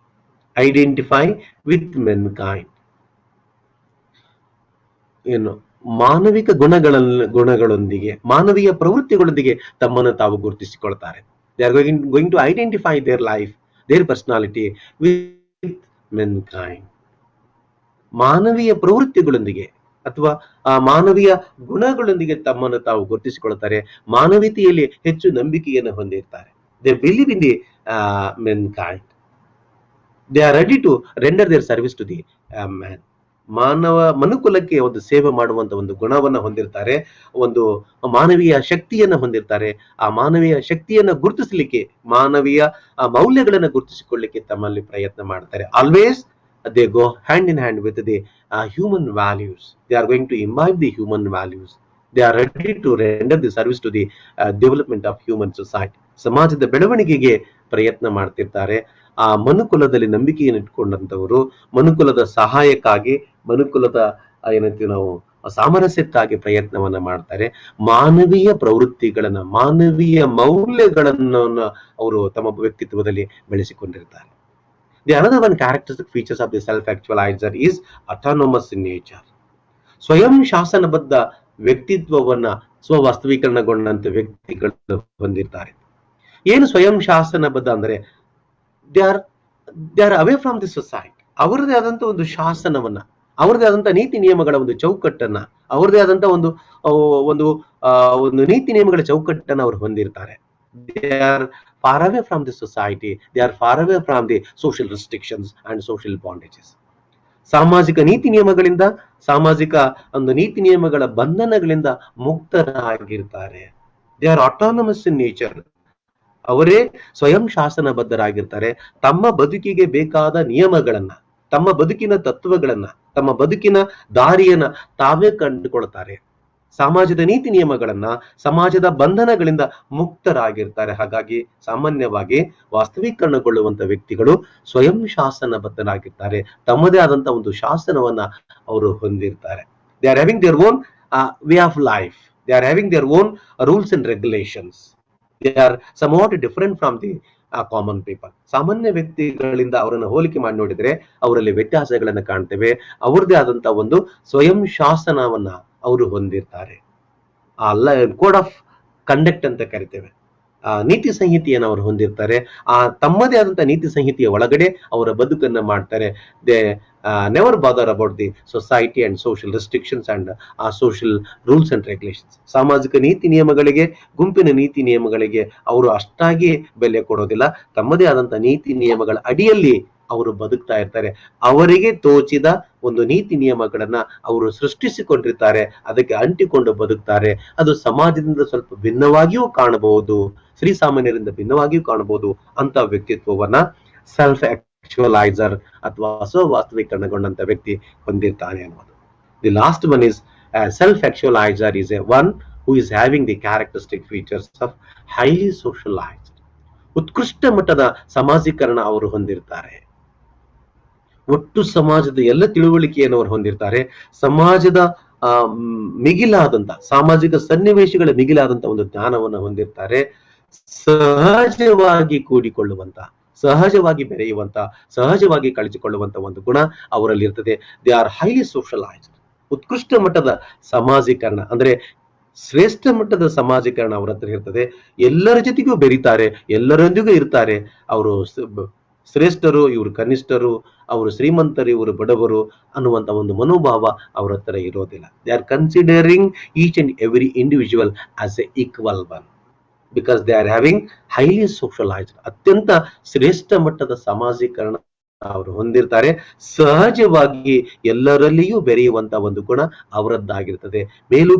Identify with mankind ಏನು ಮಾನವಿಕ ಗುಣಗಳೊಂದಿಗೆ, ಮಾನವೀಯ ಪ್ರವೃತ್ತಿಗಳೊಂದಿಗೆ ತಮ್ಮನ್ನು ತಾವು ಗುರುತಿಸಿಕೊಳ್ತಾರೆ. They are going to identify their life, their personality with mankind. ಮಾನವೀಯ ಪ್ರವೃತ್ತಿಗಳೊಂದಿಗೆ ಅಥವಾ ಆ ಮಾನವೀಯ ಗುಣಗಳೊಂದಿಗೆ ತಮ್ಮನ್ನು ತಾವು ಗುರುತಿಸಿಕೊಳ್ತಾರೆ. ಮಾನವೀಯತೆಯಲ್ಲಿ ಹೆಚ್ಚು ನಂಬಿಕೆಯನ್ನು ಹೊಂದಿರ್ತಾರೆ. They believe in the mankind. They are ready to render their service to the man. ಮನುಕುಲಕ್ಕೆ ಒಂದು ಸೇವೆ ಮಾಡುವಂತ ಒಂದು ಗುಣವನ್ನ ಹೊಂದಿರ್ತಾರೆ. ಒಂದು ಮಾನವೀಯ ಶಕ್ತಿಯನ್ನ ಹೊಂದಿರ್ತಾರೆ. ಆ ಮಾನವೀಯ ಶಕ್ತಿಯನ್ನ ಗುರುತಿಸಲಿಕ್ಕೆ, ಮಾನವೀಯ ಮೌಲ್ಯಗಳನ್ನ ಗುರುತಿಸಿಕೊಳ್ಳಿಕ್ಕೆ ತಮ್ಮಲ್ಲಿ ಪ್ರಯತ್ನ ಮಾಡ್ತಾರೆ. Always they go hand in hand with the human values. They are going to imbibe the human values. They are ready to render the service to the development of human society. ಸಮಾಜದ ಬೆಳವಣಿಗೆಗೆ ಪ್ರಯತ್ನ ಮಾಡ್ತಿರ್ತಾರೆ. ಆ ಮನುಕುಲದಲ್ಲಿ ನಂಬಿಕೆಯನ್ನು ಇಟ್ಕೊಂಡಂತವರು, ಮನುಕುಲದ ಸಹಾಯಕ್ಕಾಗಿ, ಮನುಕುಲದ ಏನಂತೀವಿ ನಾವು ಸಾಮರಸ್ಯಕ್ಕಾಗಿ ಪ್ರಯತ್ನವನ್ನ ಮಾಡ್ತಾರೆ. ಮಾನವೀಯ ಪ್ರವೃತ್ತಿಗಳನ್ನ, ಮಾನವೀಯ ಮೌಲ್ಯಗಳನ್ನು ಅವರು ತಮ್ಮ ವ್ಯಕ್ತಿತ್ವದಲ್ಲಿ ಬೆಳೆಸಿಕೊಂಡಿರ್ತಾರೆ. The another one characteristic features of the self-actualizer is autonomous in nature. ಸ್ವಯಂ ಶಾಸನಬದ್ಧ ವ್ಯಕ್ತಿತ್ವವನ್ನ ಸ್ವವಾಸ್ತವೀಕರಣಗೊಂಡಂತ ವ್ಯಕ್ತಿಗಳು ಹೊಂದಿರ್ತಾರೆ. ಏನು ಸ್ವಯಂ ಶಾಸನಬದ್ಧ ಅಂದ್ರೆ they R away from the society. ಅವರದೇ ಆದಂತ ಒಂದು ಶಾಸನವನ್ನ, ಅವರದೇ ಆದಂತ ನೀತಿ ನಿಯಮಗಳ ಒಂದು ಚೌಕಟ್ಟನ್ನ, ಅವರದೇ ಆದಂತ ಒಂದು ನೀತಿ ನಿಯಮಗಳ ಚೌಕಟ್ಟನ್ನ ಅವರು ಹೊಂದಿರ್ತಾರೆ. They are far away from the society. They are far away from the social restrictions and social bondages. ಸಾಮಾಜಿಕ ನೀತಿ ನಿಯಮಗಳಿಂದ, ಸಾಮಾಜಿಕ ಒಂದು ನೀತಿ ನಿಯಮಗಳ ಬಂಧನಗಳಿಂದ ಮುಕ್ತರಾಗಿರ್ತಾರೆ. They are autonomous in nature. ಅವರೇ ಸ್ವಯಂ ಶಾಸನಬದ್ಧರಾಗಿರ್ತಾರೆ. ತಮ್ಮ ಬದುಕಿಗೆ ಬೇಕಾದ ನಿಯಮಗಳನ್ನ, ತಮ್ಮ ಬದುಕಿನ ತತ್ವಗಳನ್ನ, ತಮ್ಮ ಬದುಕಿನ ದಾರಿಯನ್ನ ತಾವೇ ಕಂಡುಕೊಳ್ತಾರೆ. ಸಮಾಜದ ನೀತಿ ನಿಯಮಗಳನ್ನ, ಸಮಾಜದ ಬಂಧನಗಳಿಂದ ಮುಕ್ತರಾಗಿರ್ತಾರೆ. ಹಾಗಾಗಿ ಸಾಮಾನ್ಯವಾಗಿ ವಾಸ್ತವೀಕರಣಗೊಳ್ಳುವಂತ ವ್ಯಕ್ತಿಗಳು ಸ್ವಯಂ ಶಾಸನಬದ್ಧರಾಗಿರ್ತಾರೆ. ತಮ್ಮದೇ ಆದಂತ ಒಂದು ಶಾಸನವನ್ನ ಅವರು ಹೊಂದಿರ್ತಾರೆ. They are having their own way of life. They are having their own rules and regulations. They are somewhat different from the common people. ಸಾಮಾನ್ಯ ವ್ಯಕ್ತಿಗಳಿಂದ ಅವರನ್ನು ಹೋಲಿಕೆ ಮಾಡಿ ನೋಡಿದ್ರೆ ಅವರಲ್ಲಿ ವ್ಯತ್ಯಾಸಗಳನ್ನ ಕಾಣ್ತೇವೆ. ಅವರದೇ ಆದಂತ ಒಂದು ಸ್ವಯಂ ಶಾಸನವನ್ನ ಅವರು ಹೊಂದಿರ್ತಾರೆ. ಕೋಡ್ ಆಫ್ ಕಂಡಕ್ಟ್ ಅಂತ ಕರಿತೇವೆ. ನೀತಿ ಸಂಹಿತೆಯನ್ನು ಅವರು ಹೊಂದಿರ್ತಾರೆ. ತಮ್ಮದೇ ಆದಂತ ನೀತಿ ಸಂಹಿತೆಯ ಒಳಗಡೆ ಅವರ ಬದುಕನ್ನ ಮಾಡ್ತಾರೆ. They never bother about the society and social restrictions and social rules and regulations. ಸಾಮಾಜಿಕ ನೀತಿ ನಿಯಮಗಳಿಗೆ, ಗುಂಪಿನ ನೀತಿ ನಿಯಮಗಳಿಗೆ ಅವರು ಅಷ್ಟಾಗಿ ಬೆಲೆ ಕೊಡೋದಿಲ್ಲ. ತಮ್ಮದೇ ಆದಂತ ನೀತಿ ನಿಯಮಗಳ ಅಡಿಯಲ್ಲಿ ಅವರು ಬದುಕ್ತಾ ಇರ್ತಾರೆ. ಅವರಿಗೆ ತೋಚಿದ ಒಂದು ನೀತಿ ನಿಯಮಗಳನ್ನ ಅವರು ಸೃಷ್ಟಿಸಿಕೊಂಡಿರ್ತಾರೆ. ಅದಕ್ಕೆ ಅಂಟಿಕೊಂಡು ಬದುಕ್ತಾರೆ. ಅದು ಸಮಾಜದಿಂದ ಸ್ವಲ್ಪ ಭಿನ್ನವಾಗಿಯೂ ಕಾಣಬಹುದು, ಶ್ರೀಸಾಮಾನ್ಯರಿಂದ ಭಿನ್ನವಾಗಿಯೂ ಕಾಣಬಹುದು. ಅಂತ ವ್ಯಕ್ತಿತ್ವವನ್ನ ಸೆಲ್ಫ್ ಆಕ್ಚುಲೈಸರ್ ಅಥವಾ ಸ್ವವಾಸ್ತವೀಕರಣಗೊಂಡಂತ ವ್ಯಕ್ತಿ ಹೊಂದಿರ್ತಾನೆ ಅನ್ನೋದು. The last one is self actualizer is a one who is having the characteristic features of highly socialized. ಉತ್ಕೃಷ್ಟ ಮಟ್ಟದ ಸಮಾಜೀಕರಣ ಅವರು ಹೊಂದಿರ್ತಾರೆ. ಒಟ್ಟು ಸಮಾಜದ ಎಲ್ಲ ತಿಳುವಳಿಕೆಯನ್ನು ಅವರು ಹೊಂದಿರ್ತಾರೆ. ಸಮಾಜದ ಮಿಗಿಲಾದಂತ, ಸಾಮಾಜಿಕ ಸನ್ನಿವೇಶಗಳ ಮಿಗಿಲಾದಂತ ಒಂದು ಜ್ಞಾನವನ್ನು ಹೊಂದಿರ್ತಾರೆ. ಸಹಜವಾಗಿ ಕೂಡಿಕೊಳ್ಳುವಂತ, ಸಹಜವಾಗಿ ಬೆರೆಯುವಂತ, ಸಹಜವಾಗಿ ಕಳಿಸಿಕೊಳ್ಳುವಂತ ಒಂದು ಗುಣ ಅವರಲ್ಲಿ ಇರ್ತದೆ. They are highly socialized. ಉತ್ಕೃಷ್ಟ ಮಟ್ಟದ ಸಮಾಜೀಕರಣ ಅಂದ್ರೆ ಶ್ರೇಷ್ಠ ಮಟ್ಟದ ಸಮಾಜೀಕರಣ ಅವರ ಹತ್ರ ಇರ್ತದೆ. ಎಲ್ಲರ ಜೊತೆಗೂ ಬೆರೀತಾರೆ, ಎಲ್ಲರೊಂದಿಗೂ ಇರ್ತಾರೆ. ಅವರು ಶ್ರೇಷ್ಠರು, ಇವರು ಕನಿಷ್ಠರು, ಅವರು ಶ್ರೀಮಂತರು, ಇವರು ಬಡವರು ಅನ್ನುವಂತ ಒಂದು ಮನೋಭಾವ ಅವರ ಹತ್ರ ಇರೋದಿಲ್ಲ. They are considering each and every individual as a equal one. Because they are having highly socialized, ಅತ್ಯಂತ ಶ್ರೇಷ್ಠ ಮಟ್ಟದ ಸಾಮಾಜೀಕರಣ ಅವರು ಹೊಂದಿರ್ತಾರೆ. ಸಹಜವಾಗಿ ಎಲ್ಲರಲ್ಲಿಯೂ ಬೆರೆಯುವಂತ ಒಂದು ಗುಣ ಅವರದ್ದಾಗಿರ್ತದೆ. ಮೇಲು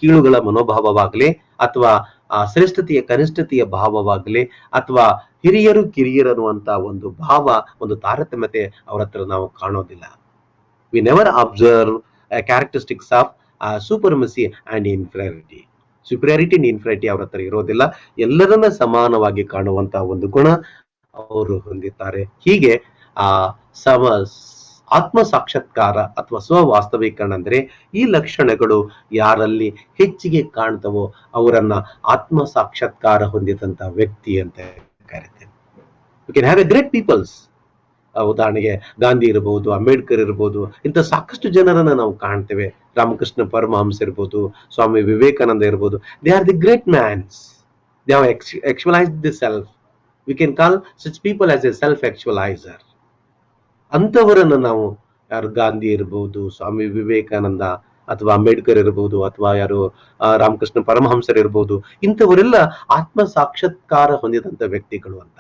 ಕೀಳುಗಳ ಮನೋಭಾವವಾಗಲಿ, ಅಥವಾ ಆ ಶ್ರೇಷ್ಠತೆಯ ಕನಿಷ್ಠತೆಯ ಭಾವವಾಗಲಿ, ಅಥವಾ ಹಿರಿಯರು ಕಿರಿಯರು ಅನ್ನುವಂತ ಒಂದು ಭಾವ, ಒಂದು ತಾರತಮ್ಯತೆ ಅವರ ಹತ್ರ ನಾವು ಕಾಣೋದಿಲ್ಲ. We never observe characteristics of supremacy and inferiority. Superiority and inferiority ಅವರ ಹತ್ರ ಇರೋದಿಲ್ಲ. ಎಲ್ಲರನ್ನ ಸಮಾನವಾಗಿ ಕಾಣುವಂತ ಒಂದು ಗುಣ ಅವರು ಹೊಂದಿದ್ದಾರೆ. ಹೀಗೆ ಆ ಆತ್ಮ ಸಾಕ್ಷಾತ್ಕಾರ ಅಥವಾ ಸ್ವವಾಸ್ತವೀಕರಣ ಅಂದ್ರೆ ಈ ಲಕ್ಷಣಗಳು ಯಾರಲ್ಲಿ ಹೆಚ್ಚಿಗೆ ಕಾಣ್ತವೋ ಅವರನ್ನ ಆತ್ಮ ಸಾಕ್ಷಾತ್ಕಾರ ಹೊಂದಿದಂತ ವ್ಯಕ್ತಿ ಅಂತ ಕರೀತೇವೆ. You can have a great peoples. ಉದಾಹರಣೆಗೆ ಗಾಂಧಿ ಇರಬಹುದು, ಅಂಬೇಡ್ಕರ್ ಇರಬಹುದು, ಇಂಥ ಸಾಕಷ್ಟು ಜನರನ್ನ ನಾವು ಕಾಣ್ತೇವೆ. ರಾಮಕೃಷ್ಣ ಪರಮಹಂಸ ಇರ್ಬೋದು, ಸ್ವಾಮಿ ವಿವೇಕಾನಂದ ಇರ್ಬೋದು. They are the great mans. They have actualized the self. We can call such people as a self actualizer. ಅಂಥವರನ್ನು ನಾವು, ಯಾರು ಗಾಂಧಿ ಇರಬಹುದು, ಸ್ವಾಮಿ ವಿವೇಕಾನಂದ, ಅಥವಾ ಅಂಬೇಡ್ಕರ್ ಇರಬಹುದು, ಅಥವಾ ಯಾರು ರಾಮಕೃಷ್ಣ ಪರಮಹಂಸರು ಇರಬಹುದು, ಇಂಥವರೆಲ್ಲ ಆತ್ಮ ಸಾಕ್ಷಾತ್ಕಾರ ಹೊಂದಿದಂತ ವ್ಯಕ್ತಿಗಳು ಅಂತ.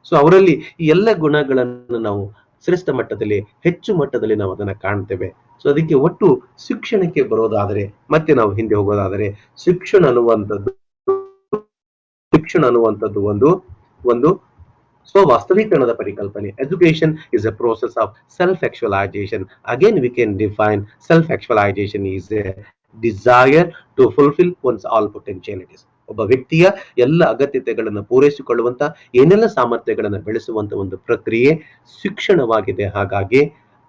ಸೊ ಅವರಲ್ಲಿ ಈ ಎಲ್ಲ ಗುಣಗಳನ್ನು ನಾವು ಶ್ರೇಷ್ಠ ಮಟ್ಟದಲ್ಲಿ, ಹೆಚ್ಚು ಮಟ್ಟದಲ್ಲಿ ನಾವು ಅದನ್ನ ಕಾಣ್ತೇವೆ. ಸೊ ಅದಕ್ಕೆ ಒಟ್ಟು ಶಿಕ್ಷಣಕ್ಕೆ ಬರೋದಾದರೆ, ಮತ್ತೆ ನಾವು ಹಿಂದೆ ಹೋಗೋದಾದರೆ, ಶಿಕ್ಷಣ ಅನ್ನುವಂಥದ್ದು ಒಂದು ಸ್ವವಾಸ್ತವೀಕರಣದ ಪರಿಕಲ್ಪನೆ. Education is a process of self actualization. Again we can define self actualization is a desire to fulfil one's all potentialities. ಒಬ್ಬ ವ್ಯಕ್ತಿಯ ಎಲ್ಲ ಅಗತ್ಯತೆಗಳನ್ನು ಪೂರೈಸಿಕೊಳ್ಳುವಂತ, ಏನೆಲ್ಲ ಸಾಮರ್ಥ್ಯಗಳನ್ನು ಬೆಳೆಸುವಂತ ಒಂದು ಪ್ರಕ್ರಿಯೆ ಶಿಕ್ಷಣವಾಗಿದೆ. ಹಾಗಾಗಿ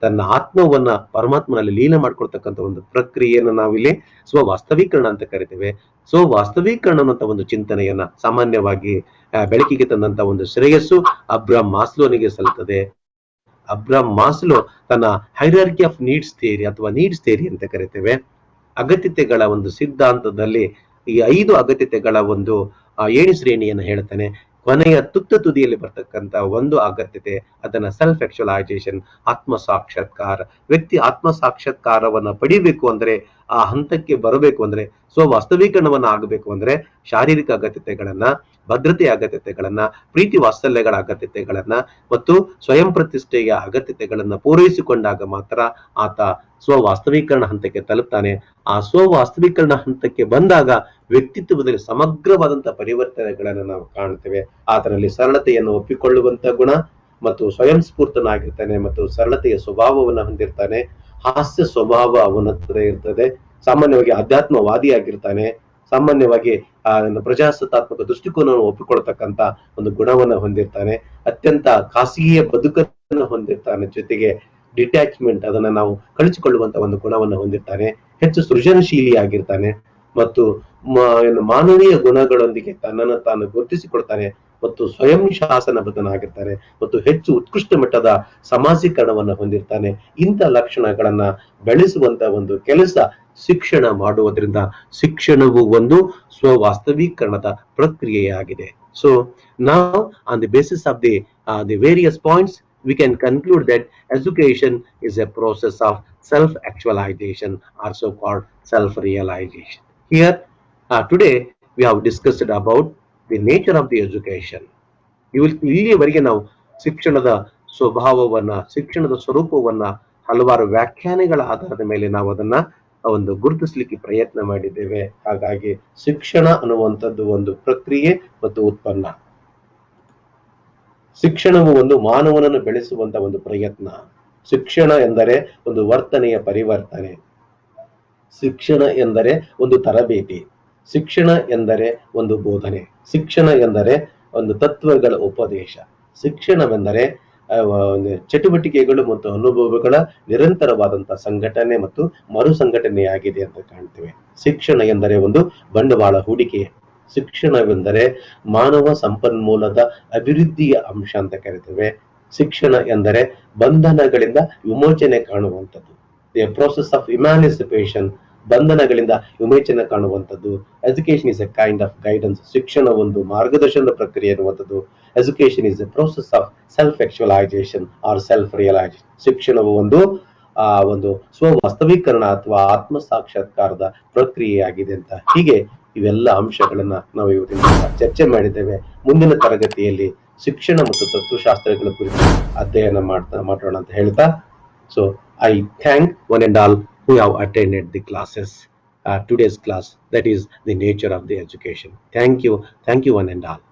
ತನ್ನ ಆತ್ಮವನ್ನ ಪರಮಾತ್ಮನಲ್ಲಿ ಲೀನ ಮಾಡ್ಕೊಳ್ತಕ್ಕಂಥ ಒಂದು ಪ್ರಕ್ರಿಯೆಯನ್ನು ನಾವಿಲ್ಲಿ ಸ್ವವಾಸ್ತವೀಕರಣ ಅಂತ ಕರಿತೇವೆ. ಸ್ವವಾಸ್ತವೀಕರಣ ಅನ್ನುವಂಥ ಒಂದು ಚಿಂತನೆಯನ್ನ ಸಾಮಾನ್ಯವಾಗಿ ಬೆಳಕಿಗೆ ತಂದಂತ ಒಂದು ಶ್ರೇಯಸ್ಸು ಅಬ್ರಹಾಂ ಮಾಸ್ಲೋನಿಗೆ ಸಲ್ಲುತ್ತದೆ. ಅಬ್ರಹಾಂ ಮಾಸ್ಲೋ ತನ್ನ ಹೈರಾರ್ಕಿ ಆಫ್ ನೀಡ್ಸ್ ಥಿಯರಿ ಅಥವಾ ನೀಡ್ಸ್ ಥಿಯರಿ ಅಂತ ಕರಿತೇವೆ, ಅಗತ್ಯತೆಗಳ ಒಂದು ಸಿದ್ಧಾಂತದಲ್ಲಿ ಈ 5 ಅಗತ್ಯತೆಗಳ ಒಂದು ಏಣಿ ಶ್ರೇಣಿಯನ್ನು ಹೇಳ್ತಾನೆ. ಕೊನೆಯ ತುದಿಯಲ್ಲಿ ಬರ್ತಕ್ಕಂಥ ಒಂದು ಅಗತ್ಯತೆ, ಅದನ್ನ ಸೆಲ್ಫ್ ಆಕ್ಚುಲೈಸೇಷನ್, ಆತ್ಮ ಸಾಕ್ಷಾತ್ಕಾರ. ವ್ಯಕ್ತಿ ಆತ್ಮ ಸಾಕ್ಷಾತ್ಕಾರವನ್ನ ಪಡಿಬೇಕು ಅಂದ್ರೆ, ಆ ಹಂತಕ್ಕೆ ಬರಬೇಕು ಅಂದ್ರೆ, ಸ್ವವಾಸ್ತವೀಕರಣವನ್ನ ಆಗಬೇಕು ಅಂದ್ರೆ, ಶಾರೀರಿಕ ಅಗತ್ಯತೆಗಳನ್ನ, ಭದ್ರತೆಯ ಅಗತ್ಯತೆಗಳನ್ನ, ಪ್ರೀತಿ ವಾತ್ಸಲ್ಯಗಳ ಅಗತ್ಯತೆಗಳನ್ನ ಮತ್ತು ಸ್ವಯಂ ಪ್ರತಿಷ್ಠೆಯ ಅಗತ್ಯತೆಗಳನ್ನ ಪೂರೈಸಿಕೊಂಡಾಗ ಮಾತ್ರ ಆತ ಸ್ವವಾಸ್ತವೀಕರಣ ಹಂತಕ್ಕೆ ತಲುಪ್ತಾನೆ. ಆ ಸ್ವವಾಸ್ತವೀಕರಣ ಹಂತಕ್ಕೆ ಬಂದಾಗ ವ್ಯಕ್ತಿತ್ವದಲ್ಲಿ ಸಮಗ್ರವಾದಂತಹ ಪರಿವರ್ತನೆಗಳನ್ನು ನಾವು ಕಾಣ್ತೇವೆ. ಆತನಲ್ಲಿ ಸರಳತೆಯನ್ನು ಒಪ್ಪಿಕೊಳ್ಳುವಂತ ಗುಣ, ಮತ್ತು ಸ್ವಯಂ ಸ್ಫೂರ್ತನಾಗಿರ್ತಾನೆ, ಮತ್ತು ಸರಳತೆಯ ಸ್ವಭಾವವನ್ನು ಹೊಂದಿರ್ತಾನೆ. ಹಾಸ್ಯ ಸ್ವಭಾವ ಅವನ ಹತ್ರ ಇರ್ತದೆ. ಸಾಮಾನ್ಯವಾಗಿ ಆಧ್ಯಾತ್ಮವಾದಿಯಾಗಿರ್ತಾನೆ. ಸಾಮಾನ್ಯವಾಗಿ ಪ್ರಜಾಸತ್ತಾತ್ಮಕ ದೃಷ್ಟಿಕೋನವನ್ನು ಒಪ್ಪಿಕೊಳ್ತಕ್ಕಂತ ಒಂದು ಗುಣವನ್ನು ಹೊಂದಿರ್ತಾನೆ. ಅತ್ಯಂತ ಖಾಸಗಿಯ ಬದುಕನ್ನು ಹೊಂದಿರ್ತಾನೆ. ಜೊತೆಗೆ ಡಿಟ್ಯಾಚ್ಮೆಂಟ್, ಅದನ್ನ ನಾವು ಕಳಿಸಿಕೊಳ್ಳುವಂತ ಒಂದು ಗುಣವನ್ನು ಹೊಂದಿರ್ತಾನೆ. ಹೆಚ್ಚು ಸೃಜನಶೀಲಿಯಾಗಿರ್ತಾನೆ ಮತ್ತು ಮಾನವೀಯ ಗುಣಗಳೊಂದಿಗೆ ತನ್ನನ್ನು ತಾನು ಗುರುತಿಸಿಕೊಳ್ತಾನೆ ಮತ್ತು ಸ್ವಯಂ ಶಾಸನಬದ್ಧನಾಗಿರ್ತಾನೆ ಮತ್ತು ಹೆಚ್ಚು ಉತ್ಕೃಷ್ಟ ಮಟ್ಟದ ಸಮಾಜೀಕರಣವನ್ನು ಹೊಂದಿರ್ತಾನೆ. ಇಂಥ ಲಕ್ಷಣಗಳನ್ನ ಬೆಳೆಸುವಂತ ಒಂದು ಕೆಲಸ ಶಿಕ್ಷಣ ಮಾಡುವುದರಿಂದ ಶಿಕ್ಷಣವು ಒಂದು ಸ್ವವಾಸ್ತವೀಕರಣದ ಪ್ರಕ್ರಿಯೆಯಾಗಿದೆ. ಸೊ ನಾವು on the basis of the various points we can conclude that education is a process of self-actualization, also called self-realization. Here, today we have discussed about the nature of the education. ಇಲ್ಲಿಯವರೆಗೆ ನಾವು ಶಿಕ್ಷಣದ ಸ್ವಭಾವವನ್ನ, ಶಿಕ್ಷಣದ ಸ್ವರೂಪವನ್ನ ಹಲವಾರು ವ್ಯಾಖ್ಯಾನಗಳ ಆಧಾರದ ಮೇಲೆ ನಾವು ಅದನ್ನ ಒಂದು ಗುರುತಿಸಲಿಕ್ಕೆ ಪ್ರಯತ್ನ ಮಾಡಿದ್ದೇವೆ. ಹಾಗಾಗಿ ಶಿಕ್ಷಣ ಅನ್ನುವಂಥದ್ದು ಒಂದು ಪ್ರಕ್ರಿಯೆ ಮತ್ತು ಉತ್ಪನ್ನ. ಶಿಕ್ಷಣವು ಒಂದು ಮಾನವನನ್ನು ಬೆಳೆಸುವಂತ ಒಂದು ಪ್ರಯತ್ನ. ಶಿಕ್ಷಣ ಎಂದರೆ ಒಂದು ವರ್ತನೆಯ ಪರಿವರ್ತನೆ. ಶಿಕ್ಷಣ ಎಂದರೆ ಒಂದು ತರಬೇತಿ. ಶಿಕ್ಷಣ ಎಂದರೆ ಒಂದು ಬೋಧನೆ. ಶಿಕ್ಷಣ ಎಂದರೆ ಒಂದು ತತ್ವಗಳ ಉಪದೇಶ. ಶಿಕ್ಷಣವೆಂದರೆ ಚಟುವಟಿಕೆಗಳು ಮತ್ತು ಅನುಭವಗಳ ನಿರಂತರವಾದಂತಹ ಸಂಘಟನೆ ಮತ್ತು ಮರು ಸಂಘಟನೆಯಾಗಿದೆ ಅಂತ ಕಾಣ್ತೇವೆ. ಶಿಕ್ಷಣ ಎಂದರೆ ಒಂದು ಬಂಡವಾಳ ಹೂಡಿಕೆ. ಶಿಕ್ಷಣವೆಂದರೆ ಮಾನವ ಸಂಪನ್ಮೂಲದ ಅಭಿವೃದ್ಧಿಯ ಅಂಶ ಅಂತ ಕರಿತೇವೆ. ಶಿಕ್ಷಣ ಎಂದರೆ ಬಂಧನಗಳಿಂದ ವಿಮೋಚನೆ ಕಾಣುವಂಥದ್ದು. ದಿ ಪ್ರೋಸೆಸ್ ಆಫ್ ಇಮ್ಯಾನ್ಸಿಪೇಷನ್, ಬಂಧನಗಳಿಂದ ವಿಮೋಚನೆ ಕಾಣುವಂಥದ್ದು. Education is a kind of guidance. ಶಿಕ್ಷಣ ಒಂದು ಮಾರ್ಗದರ್ಶನದ ಪ್ರಕ್ರಿಯೆ ಎನ್ನುವಂಥದ್ದು. Education is a process of self actualization or self realization. ಶಿಕ್ಷಣವು ಒಂದು ಒಂದು ಸ್ವವಾಸ್ತವೀಕರಣ ಅಥವಾ ಆತ್ಮ ಸಾಕ್ಷಾತ್ಕಾರದ ಪ್ರಕ್ರಿಯೆ ಆಗಿದೆ ಅಂತ. ಹೀಗೆ ಇವೆಲ್ಲ ಅಂಶಗಳನ್ನ ನಾವು ಇವತ್ತಿನ ಚರ್ಚೆ ಮಾಡಿದ್ದೇವೆ. ಮುಂದಿನ ತರಗತಿಯಲ್ಲಿ ಶಿಕ್ಷಣ ಮತ್ತು ತತ್ವಶಾಸ್ತ್ರಗಳ ಕುರಿತು ಅಧ್ಯಯನ ಮಾಡೋಣ ಅಂತ ಹೇಳ್ತಾ, so I thank one and all who have attended the classes, today's class, that is the nature of the education. Thank you one and all.